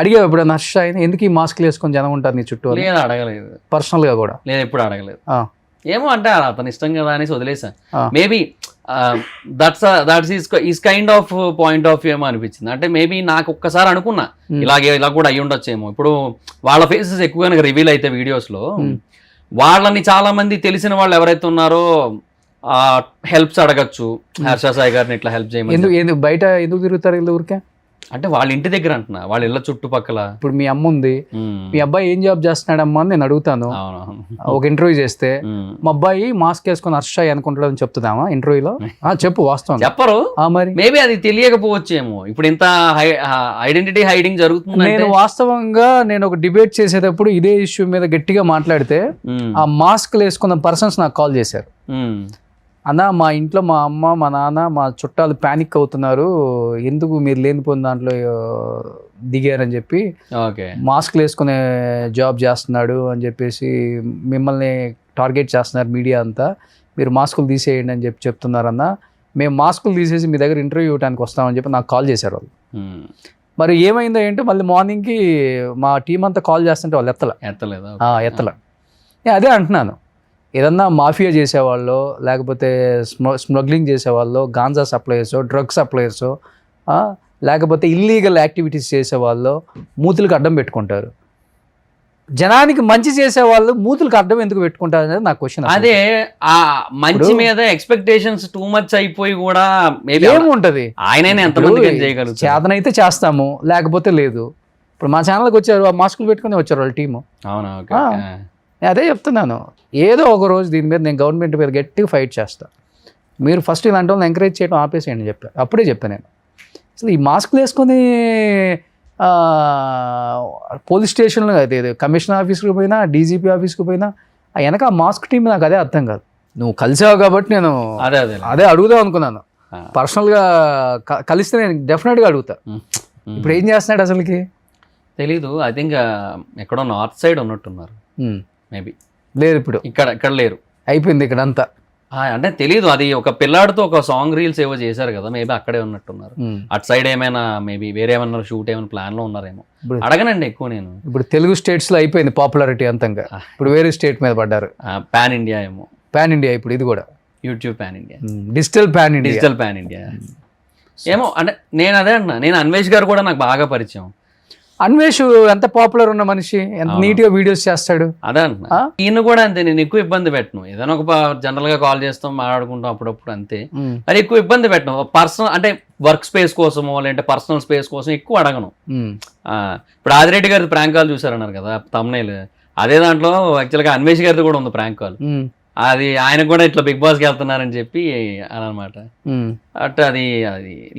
అడిగావు ఇప్పుడు హర్ష ఆయన ఎందుకు ఈ మాస్క్లు వేసుకొని జనం ఉంటారు నీ చుట్టూ? లేదు, అడగలేదు. పర్సనల్ గా కూడా లేదు, ఎప్పుడు అడగలేదు. ఏమో అంటే అతను ఇష్టం కదా అనేసి వదిలేసాను. Maybe that's kind of point of view ఏమో అనిపించింది. అంటే మేబీ నాకు ఒక్కసారి అనుకున్నా ఇలా కూడా అయ్యి ఉండొచ్చేమో. ఇప్పుడు వాళ్ళ ఫేసెస్ ఎక్కువగా రివీల్ అయితే వీడియోస్ లో, వాళ్ళని చాలా మంది తెలిసిన వాళ్ళు ఎవరైతే ఉన్నారో హెల్ప్స్ అడగచ్చు, హర్ష సాయి గారిని ఇట్లా హెల్ప్ చేయమని. బయట ఎందుకు తిరుగుతారు వీళ్ళ ఊరికే? అంటే వాళ్ళ ఇంటి దగ్గర అంటున్నా, వాళ్ళ ఇళ్ళ చుట్టుపక్కల. ఇప్పుడు మీ అమ్మ ఉంది, మీ అబ్బాయి ఏం జాబ్ చేస్తున్నాడమ్మా అని నేను అడుగుతాను. ఒక ఇంటర్వ్యూ చేస్తే మా అబ్బాయి మాస్క్ వేసుకొని హర్ష అనుకుంటాడని చెప్తుందామా ఇంటర్వ్యూలో? చెప్పు, వాస్తవం చెప్పరు. మరి మేబీ అది తెలియకపోవచ్చేమో, ఇప్పుడు ఇంత ఐడెంటిటీ హైడింగ్ జరుగుతుంది. నేను వాస్తవంగా ఒక డిబేట్ చేసేటప్పుడు ఇదే ఇష్యూ మీద గట్టిగా మాట్లాడితే ఆ మాస్క్లు వేసుకున్న పర్సన్స్ నాకు కాల్ చేశారు. అన్నా, మా ఇంట్లో మా అమ్మ, మా నాన్న, మా చుట్టాలు ప్యానిక్ అవుతున్నారు, ఎందుకు మీరు లేనిపోయిన దాంట్లో దిగారని చెప్పి, మాస్క్లు వేసుకునే జాబ్ చేస్తున్నాడు అని చెప్పేసి మిమ్మల్ని టార్గెట్ చేస్తున్నారు మీడియా అంతా, మీరు మాస్కులు తీసేయండి అని చెప్తున్నారన్న. మేము మాస్కులు తీసేసి మీ దగ్గర ఇంటర్వ్యూ ఇవ్వడానికి వస్తామని చెప్పి నాకు కాల్ చేశారు వాళ్ళు. మరి ఏమైందో ఏంటో మళ్ళీ మార్నింగ్కి మా టీం అంతా కాల్ చేస్తుంటే వాళ్ళు ఎత్తల. అదే అంటున్నాను, ఏదన్నా మాఫియా చేసేవాళ్ళు, లేకపోతే స్మగ్లింగ్ చేసేవాళ్ళు, గాంజా సప్లయర్స్, డ్రగ్స్ సప్లయర్స్, లేకపోతే ఇల్లీగల్ యాక్టివిటీస్ చేసేవాళ్ళు మూతులకు అడ్డం పెట్టుకుంటారు. జనానికి మంచి చేసేవాళ్ళు మూతులకు అడ్డం ఎందుకు పెట్టుకుంటారు అనేది నా క్వశ్చన్. అదే ఆ మంచి మీద ఎక్స్పెక్టేషన్స్ టూ మచ్ అయిపోయి కూడా ఏముంటది, ఆయన ఎంతమంది చేయగలుగుతారు? చేతనైతే చేస్తాము, లేకపోతే లేదు. ఇప్పుడు మా ఛానల్కి వచ్చారు, ఆ మాస్కులు పెట్టుకుని వచ్చారు వాళ్ళ టీము. అవునా? అదే చెప్తున్నాను, ఏదో ఒక రోజు దీని మీద నేను గవర్నమెంట్ మీద గట్టిగా ఫైట్ చేస్తాను. మీరు ఫస్ట్ ఇలాంటి వాళ్ళని ఎంకరేజ్ చేయడం ఆపేసేయండి చెప్పాను. అప్పుడే చెప్పాను నేను. అసలు ఈ మాస్కులు వేసుకొని పోలీస్ స్టేషన్లో అదే కమిషనర్ ఆఫీస్కి పోయినా, డీజీపీ ఆఫీస్కి పోయినా వెనక ఆ మాస్క్ టీం నాకు అదే అర్థం కాదు. నువ్వు కలిసావు కాబట్టి నేను అదే అడుగుదాం అనుకున్నాను. పర్సనల్గా కలిస్తే నేను డెఫినెట్గా అడుగుతా. ఇప్పుడు ఏం చేస్తున్నాడు అసలుకి తెలీదు. ఐ థింక్ ఎక్కడో నార్త్ సైడ్ ఉన్నట్టున్నారు మేబీ. లేదు, ఇప్పుడు ఇక్కడ లేరు, అయిపోయింది ఇక్కడ అంతా. అంటే తెలీదు, అది ఒక పిల్లాడితో ఒక సాంగ్ రీల్స్ ఏవో చేశారు కదా, మేబీ అక్కడే ఉన్నట్టున్నారు. అటు సైడ్ ఏమైనా మేబీ వేరే ఏమన్నా షూట్ ఏమైనా ప్లాన్ లో ఉన్నారేమో, అడగనండి ఎక్కువ నేను. ఇప్పుడు తెలుగు స్టేట్స్ లో అయిపోయింది పాపులారిటీ అంతంగా, ఇప్పుడు వేరే స్టేట్ మీద పడ్డారు. పాన్ ఇండియా ఏమో, పాన్ ఇండియా ఇప్పుడు ఇది కూడా YouTube pan India, digital pan India ఏమో. అంటే నేను అదే అన్నా, నేను అన్వేష్ గారు కూడా నాకు బాగా పరిచయం. అన్వేష్ ఎంత పాపులర్ ఉన్న మనిషి, ఎంత నీట్ గా వీడియోస్ చేస్తాడు. అదే అంటున్నా, ఈయన కూడా అంతే. నేను ఎక్కువ ఇబ్బంది పెట్టను, ఏదైనా ఒక జనరల్ గా కాల్ చేస్తాం, మాట్లాడుకుంటాం అప్పుడప్పుడు అంతే. మరి ఎక్కువ ఇబ్బంది పెట్టను. పర్సనల్ అంటే వర్క్ స్పేస్ కోసమో లేదంటే పర్సనల్ స్పేస్ కోసం ఎక్కువ అడగను. ఇప్పుడు ఆదిరెడ్డి గారి ప్రాంక్ కాల్ చూసారన్నారు కదా తమ్నైల్, అదే దాంట్లో యాక్చువల్గా అన్వేష్ గారిది కూడా ఉంది ప్రాంక్ కాల్. అది ఆయన కూడా ఇట్లా బిగ్ బాస్కి వెళ్తున్నారని చెప్పి అనమాట. అట్లా అది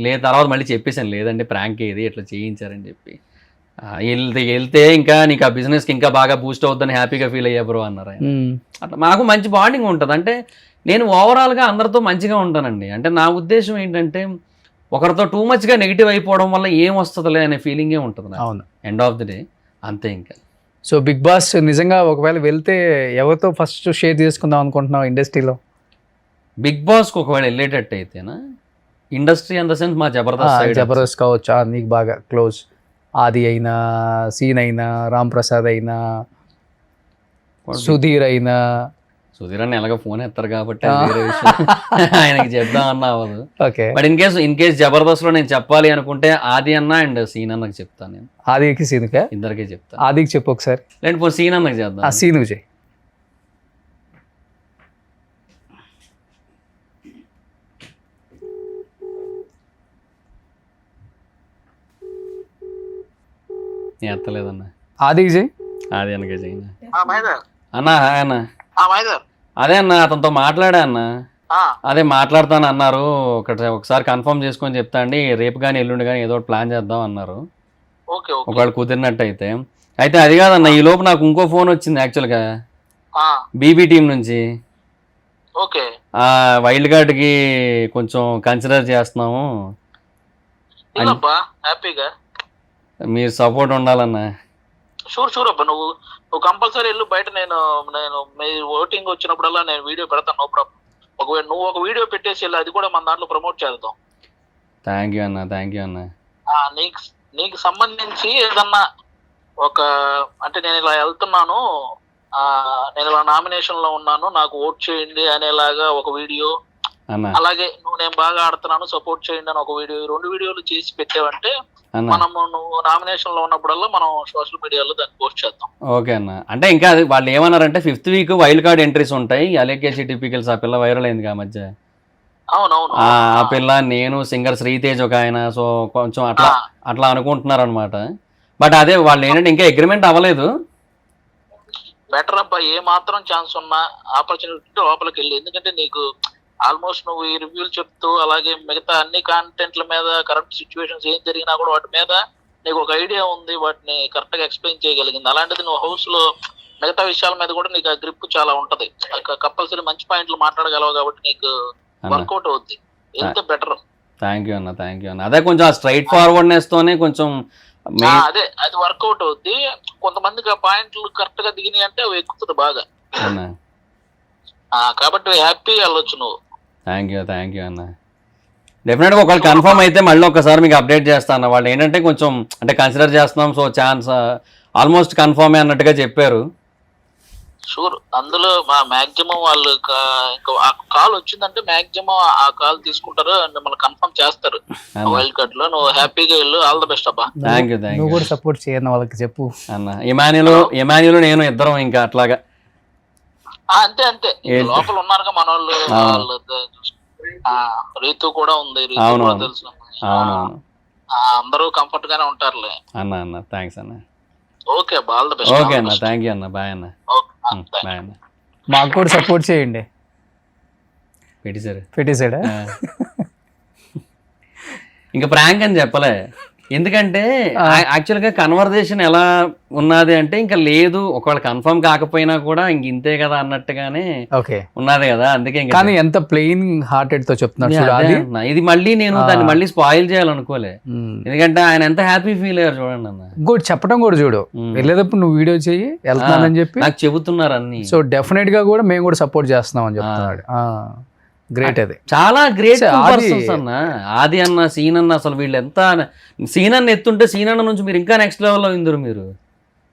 లేదు, తర్వాత మళ్ళీ చెప్పేసాను లేదంటే ప్రాంక్ ఏది ఇట్లా చేయించారని చెప్పి. వెళ్తే ఇంకా నీకు ఆ బిజినెస్కి ఇంకా బాగా బూస్ట్ అవుతుందని హ్యాపీగా ఫీల్ అయ్యా బ్రో అన్నారు ఆయన. అట్లా మాకు మంచి బాండింగ్ ఉంటుంది. అంటే నేను ఓవరాల్గా అందరితో మంచిగా ఉంటానండి. అంటే నా ఉద్దేశం ఏంటంటే ఒకరితో టూ మచ్గా నెగిటివ్ అయిపోవడం వల్ల ఏం వస్తుందిలే అనే ఫీలింగే ఉంటుంది నాకు ఎండ్ ఆఫ్ ది డే, అంతే. ఇంకా సో బిగ్ బాస్ నిజంగా ఒకవేళ వెళ్తే ఎవరితో ఫస్ట్ షేర్ చేసుకుందాం అనుకుంటున్నావు ఇండస్ట్రీలో? బిగ్ బాస్కి ఒకవేళ వెళ్ళేటట్టు అయితేనా ఇండస్ట్రీ ఇన్ ద సెన్స్ మా జబర్దస్త్ side జబర్దస్త్ కావచ్చు, నీకు బాగా క్లోజ్ ఆది అయినా, సీన్ అయినా, రామ్ ప్రసాద్ అయినా, సుధీర్ అయినా. సుధీర్ అని ఎలాగో ఫోన్ ఎత్తారు కాబట్టి అది వేరే విషయం. ఆయనకి చెప్దాం అన్న అవ్వదు. Okay, but in case Jabardasth లో నేను చెప్పాలి అనుకుంటే ఆది అన్న అండ్ సీన్ అన్నకి చెప్తాను. నేను ఆదికి సీనుకే, ఇద్దరికే చెప్తాను. ఆదికి చెప్పు ఒకసారి, లేదంటే సీన్ అన్నకి చేద్దాం. ఆ సీను చేయి. నేను ఎత్తలేదన్న. ఆదికి చేయి. ఆది అన్నకే చేయను మైదర్ అన్న. హాయ్ అన్న. మైదర్ అదే అన్న అతనితో మాట్లాడా అన్న. అదే మాట్లాడతాను అన్నారు. ఒకసారి కన్ఫర్మ్ చేసుకొని చెప్తా అండి, రేపు కానీ ఎల్లుండి కానీ ఏదో ఒకటి ప్లాన్ చేద్దాం అన్నారు. ఓకే ఒకవేళ కుదిరినట్టు అయితే. అయితే అది కాదన్న, ఈ లోపు నాకు ఇంకో ఫోన్ వచ్చింది యాక్చువల్గా బీబీ టీం నుంచి. ఓకే, వైల్డ్ కార్డ్కి కొంచెం కన్సిడర్ చేస్తున్నాము, హ్యాపీగా మీరు సపోర్ట్ ఉండాలన్న. షూర్ అబ్బా, నువ్వు కంపల్సరీ వెళ్ళు బయట. నేను మీ ఓటింగ్ వచ్చినప్పుడల్లా నేను వీడియో పెడతాను, నో ప్రాబ్లం. ఒకవేళ నువ్వు ఒక వీడియో పెట్టేసి వెళ్ళి అది కూడా మన దాంట్లో ప్రమోట్ చేద్దాం. థ్యాంక్ యూ అన్న. నీకు సంబంధించి ఏదన్నా అంటే నేను ఇలా వెళ్తున్నాను, నేను ఇలా నామినేషన్ లో ఉన్నాను, నాకు ఓట్ చేయండి అనేలాగా ఒక వీడియో, అలాగే నేను బాగా ఆడుతున్నాను సపోర్ట్ చేయండి అని ఒక వీడియో, 2 వీడియోలు చేసి పెట్టావంటే మనము నువ్వు నామినేషన్ లో ఉన్నప్పుడల్లా మనం సోషల్ మీడియాలో దాన్ని పోస్ట్ చేద్దాం. ఓకే అన్న. అంటే ఇంకా వాళ్ళు ఏమన్నారంటే 5th week wild card entries ఉంటాయి, అలేకేసి టిపికల్స్. ఆ పిల్ల వైరల్ అయింది ఆ మధ్య. అవునవును, ఆ పిల్ల, నేను, సింగర్ శ్రీతేజ్ ఒక ఆయన. సో కొంచెం అట్లా అనుకుంటున్నారు అనమాట. బట్ అదే వాళ్ళు ఏంటంటే ఇంకా అగ్రిమెంట్ అవ్వలేదు. బెటర్ అబ్బా, ఏ మాత్రం ఛాన్స్ ఉన్నా ఆపర్చునిటీ లోపలికి వెళ్ళి. ఎందుకంటే నీకు ఆల్మోస్ట్ నువ్వు ఈ రివ్యూలు చెప్తూ అలాగే మిగతా అన్ని కాంటెంట్ల మీద కరెక్ట్ సిచ్యువేషన్స్ ఏం జరిగినా కూడా వాటి మీద నీకు ఒక ఐడియా ఉంది, వాటిని కరెక్ట్ గా ఎక్స్ప్లెయిన్ చేయగలిగింది. అలాంటిది నువ్వు హౌస్ లో మిగతా విషయాల మీద కూడా నీకు ఆ గ్రిప్ చాలా ఉంటది, కంపల్సరీ మంచి పాయింట్లు మాట్లాడగలవు కాబట్టి నీకు వర్కౌట్ అవుద్ది. వెళ్తే బెటర్. థ్యాంక్ యూ అన్న. అదే కొంచెం ఆ స్ట్రైట్ ఫార్వర్డ్నెస్ తోనే కొంచెం అదే అది వర్కౌట్ అవుద్ది. కొంతమందికి ఆ పాయింట్లు కరెక్ట్ గా దిగినాయి అంటే అవి ఎక్కుతుంది బాగా, కాబట్టి హ్యాపీ వెళ్ళొచ్చు నువ్వు. థ్యాంక్ యూ అన్న. డెఫినెట్గా ఒకవేళ కన్ఫర్మ్ అయితే మళ్ళీ ఒకసారి మీకు అప్డేట్ చేస్తాను. వాళ్ళు ఏంటంటే కొంచెం అంటే కన్సిడర్ చేస్తున్నాం, సో ఛాన్స్ ఆల్మోస్ట్ కన్ఫర్మే అన్నట్టుగా చెప్పారు. షూర్, అందులో మా మాక్సిమం వాళ్ళు ఇంకా ఆ కాల్ వచ్చిందంటే మాక్సిమం ఆ కాల్ తీసుకుంటారు అండ్ మిమ్మల్ని కన్ఫర్మ్ చేస్తారు వైల్డ్ కార్డ్ లో. నువ్వు హ్యాపీగా వెళ్ళు, ఆల్ ద బెస్ట్ అబ్బా. Thank you. నువ్వు కూడా సపోర్ట్ చేయను వాళ్ళకి చెప్పు అన్న. ఇమాన్యులు నేను ఇద్దరం ఇంకా అట్లాగా. అంతే లోపల ఉన్నారుగా మన వాళ్ళు, రీతు కూడా ఉంది, రీతు కూడా తెలుసు. అందరూ కంఫర్ట్ గానే ఉంటారులే అన్న. థ్యాంక్స్ అన్న. ఓకే అబ్బా, ఆల్ ద బెస్ట్. ఓకే అన్న, థ్యాంక్ యూ అన్న. బాయ్ అన్న. బాయ్ అన్న. మాకు కూడా సపోర్ట్ చేయండి. పెట్టేశాడా? ఇంకా ప్రాంక్ అని చెప్పలే. ఎందుకంటే యాక్చువల్గా కన్వర్జేషన్ ఎలా ఉన్నది అంటే ఇంకా లేదు, ఒకవేళ కన్ఫర్మ్ కాకపోయినా కూడా ఇంక ఇంతే కదా అన్నట్టుగానే ఉన్నది కదా. అందుకే కానీ ఎంత ప్లెయిన్ హార్టెడ్ తో చెప్తున్నారు. ఇది మళ్ళీ నేను దాన్ని మళ్ళీ స్పాయిల్ చేయాలనుకోలే, ఎందుకంటే ఆయన ఎంత హ్యాపీ ఫీల్ అయ్యారు చూడండి అన్న. ఇంకోటి చెప్పడం కూడా చూడు, వెళ్ళేటప్పుడు నువ్వు వీడియో చెయ్యి వెళ్తున్నానని చెప్పి నాకు చెబుతున్నారు అన్ని. సో డెఫినెట్ గా కూడా మేము కూడా సపోర్ట్ చేస్తున్నాం అని చెప్తున్నాడు. గ్రేట్, అది చాలా గ్రేట్ పర్సన్స్ అన్న. ఆది అన్న, సీన్ అన్న, అసలు వీళ్ళు ఎంత సీన్ అన్న ఎత్తుంటే సీన్ అన్న నుంచి మీరు ఇంకా నెక్స్ట్ లెవెల్లో ఇందరు మీరు.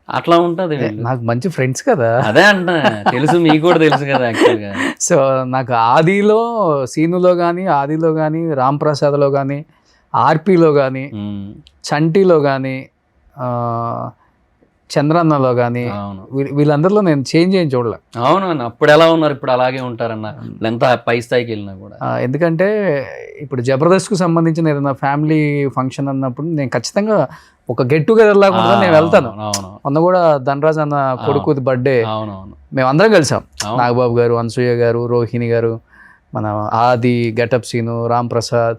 అట్లా ఉంటది. నాకు మంచి ఫ్రెండ్స్ కదా, అదే అంట తెలుసు, మీకు కూడా తెలుసు కదా యాక్చువల్గా. సో నాకు ఆదిలో, సీనులో కానీ, ఆదిలో కానీ, రామ్ ప్రసాద్లో కానీ, ఆర్పీలో కానీ, చంటిలో కానీ, చంద్రన్నలో కానీ, వీళ్ళందరిలో నేను చేంజ్ ఏం చూడలే. అవును అన్న, అప్పుడు ఎలా ఉన్నారు ఇప్పుడు అలాగే ఉంటారన్న, ఎంత పై స్థాయికి వెళ్ళినా కూడా. ఎందుకంటే ఇప్పుడు జబర్దస్త్కు సంబంధించిన ఏదైనా ఫ్యామిలీ ఫంక్షన్ అన్నప్పుడు నేను ఖచ్చితంగా ఒక గెట్ టుగెదర్ లాగా నేను వెళ్తాను. మొన్న కూడా ధనరాజ్ అన్న కొడుకు బర్త్డే మేము అందరం కలిసాం. నాగబాబు గారు, అనసూయ గారు, రోహిణి గారు, మన ఆది, గెటప్ సీను, రామ్ ప్రసాద్,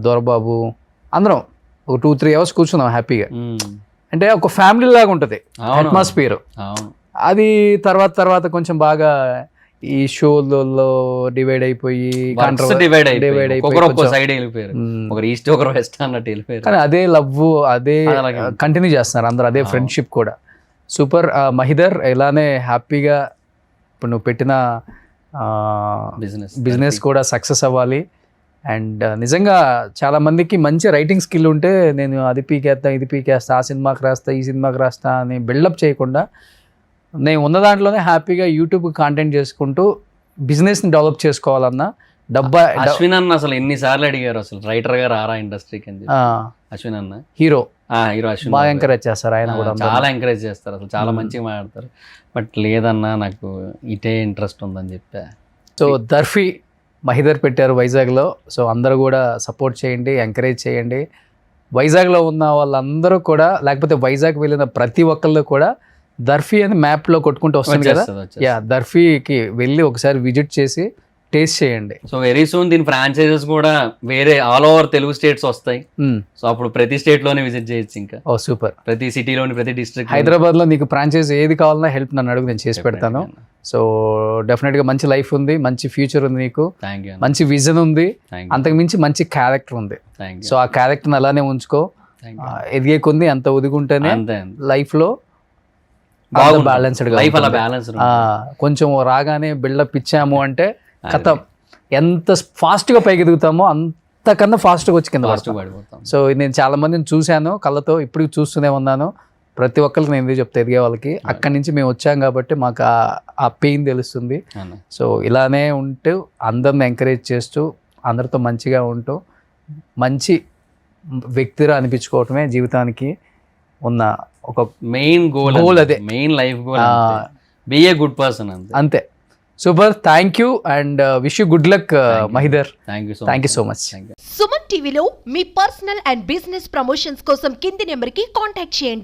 దొరబాబు, అందరం ఒక 2-3 hours కూర్చున్నాం హ్యాపీగా. అంటే ఒక ఫ్యామిలీ లాగా ఉంటుంది అట్మాస్ఫియర్. అది తర్వాత కొంచెం బాగా ఈ షోలలో డివైడ్ అయిపోయి కానీ అదే లవ్, అదే కంటిన్యూ చేస్తున్నారు అందరు, అదే ఫ్రెండ్షిప్ కూడా సూపర్. మహిదర్ ఇలానే హ్యాపీగా ఇప్పుడు నువ్వు పెట్టిన బిజినెస్ కూడా సక్సెస్ అవ్వాలి. అండ్ నిజంగా చాలా మందికి మంచి రైటింగ్ స్కిల్ ఉంటే నేను అది పీకేస్తా ఇది పీకేస్తా ఆ సినిమాకి రాస్తా ఈ సినిమాకి రాస్తా అని బిల్డప్ చేయకుండా నేను ఉన్న దాంట్లోనే హ్యాపీగా యూట్యూబ్ కాంటెంట్ చేసుకుంటూ బిజినెస్ని డెవలప్ చేసుకోవాలన్నా అశ్విన్ అన్న అసలు ఎన్నిసార్లు అడిగారు అసలు రైటర్ గా రారా ఇండస్ట్రీకి అని చెప్పి. అశ్విన్ అన్న హీరో హీరో అశ్విన్ బాగా ఎంకరేజ్ చేస్తారు ఆయన కూడా. చాలా ఎంకరేజ్ చేస్తారు అసలు, చాలా మంచిగా మాట్లాడతారు. బట్ లేదన్నా నాకు ఇటే ఇంట్రెస్ట్ ఉందని చెప్పా. సో దర్ఫీ మహిదర్ పెట్టారు వైజాగ్లో. సో అందరూ కూడా సపోర్ట్ చేయండి, ఎంకరేజ్ చేయండి. వైజాగ్లో ఉన్న వాళ్ళందరూ కూడా, లేకపోతే వైజాగ్ వెళ్ళిన ప్రతి ఒక్కళ్ళు కూడా దర్ఫీ అని మ్యాప్లో కొట్టుకుంటూ వస్తుంది కదా, యా దర్ఫీకి వెళ్ళి ఒకసారి విజిట్ చేసి టేస్ట్ చేయండి. సో వెరీ సూన్ దీని ఫ్రాంచైజెస్ కూడా వేరే ఆల్ ఓవర్ తెలుగు స్టేట్స్ వస్తాయి. సో అప్పుడు ప్రతి స్టేట్ లోనే విజిట్ చేయొచ్చు. ఇంకా ఓ సూపర్. ప్రతి సిటీలోని ప్రతి డిస్ట్రిక్ట్. హైదరాబాద్లో నీకు ఫ్రాంచైజ్ ఏది కావాలన్నా హెల్ప్ నన్ను అడుగు, నేను చేసి పెడతాను. సో డెఫినెట్గా మంచి లైఫ్ ఉంది, మంచి ఫ్యూచర్ ఉంది నీకు, మంచి విజన్ ఉంది, అంతకు మించి మంచి క్యారెక్టర్ ఉంది. సో ఆ క్యారెక్టర్ని అలానే ఉంచుకో. ఎదిగే కొంది అంత ఒదుగుంటేనే లైఫ్లో బ్యాలెన్స్డ్గా లైఫ్ అలా బ్యాలెన్స్. కొంచెం రాగానే బిల్డప్ ఇచ్చాము అంటే కథ ఎంత ఫాస్ట్గా పైకి ఎదుగుతామో అంతకన్నా ఫాస్ట్గా వచ్చి కింద పడిపోతాం. సో నేను చాలా మందిని చూశాను కళ్ళతో, ఇప్పుడు చూస్తూనే ఉన్నాను. ప్రతి ఒక్కరికి నేను ఎందుకు చెప్తా, ఎదిగే వాళ్ళకి అక్కడి నుంచి మేము వచ్చాం కాబట్టి మాకు ఆ పెయిన్ తెలుస్తుంది. సో ఇలానే ఉంటూ అందరిని ఎంకరేజ్ చేస్తూ అందరితో మంచిగా ఉంటూ మంచి వ్యక్తిగా అనిపించుకోవటమే జీవితానికి ఉన్న ఒక మెయిన్ గోల్. అదే main life goal. Be a good person అంతే. Super, thank you and wish you good luck Mahidhar. Thank you so much. Suman టీవీలో మీ పర్సనల్ అండ్ బిజినెస్ ప్రమోషన్స్ కోసం కింది నెంబర్కి కాంటాక్ట్ చేయండి.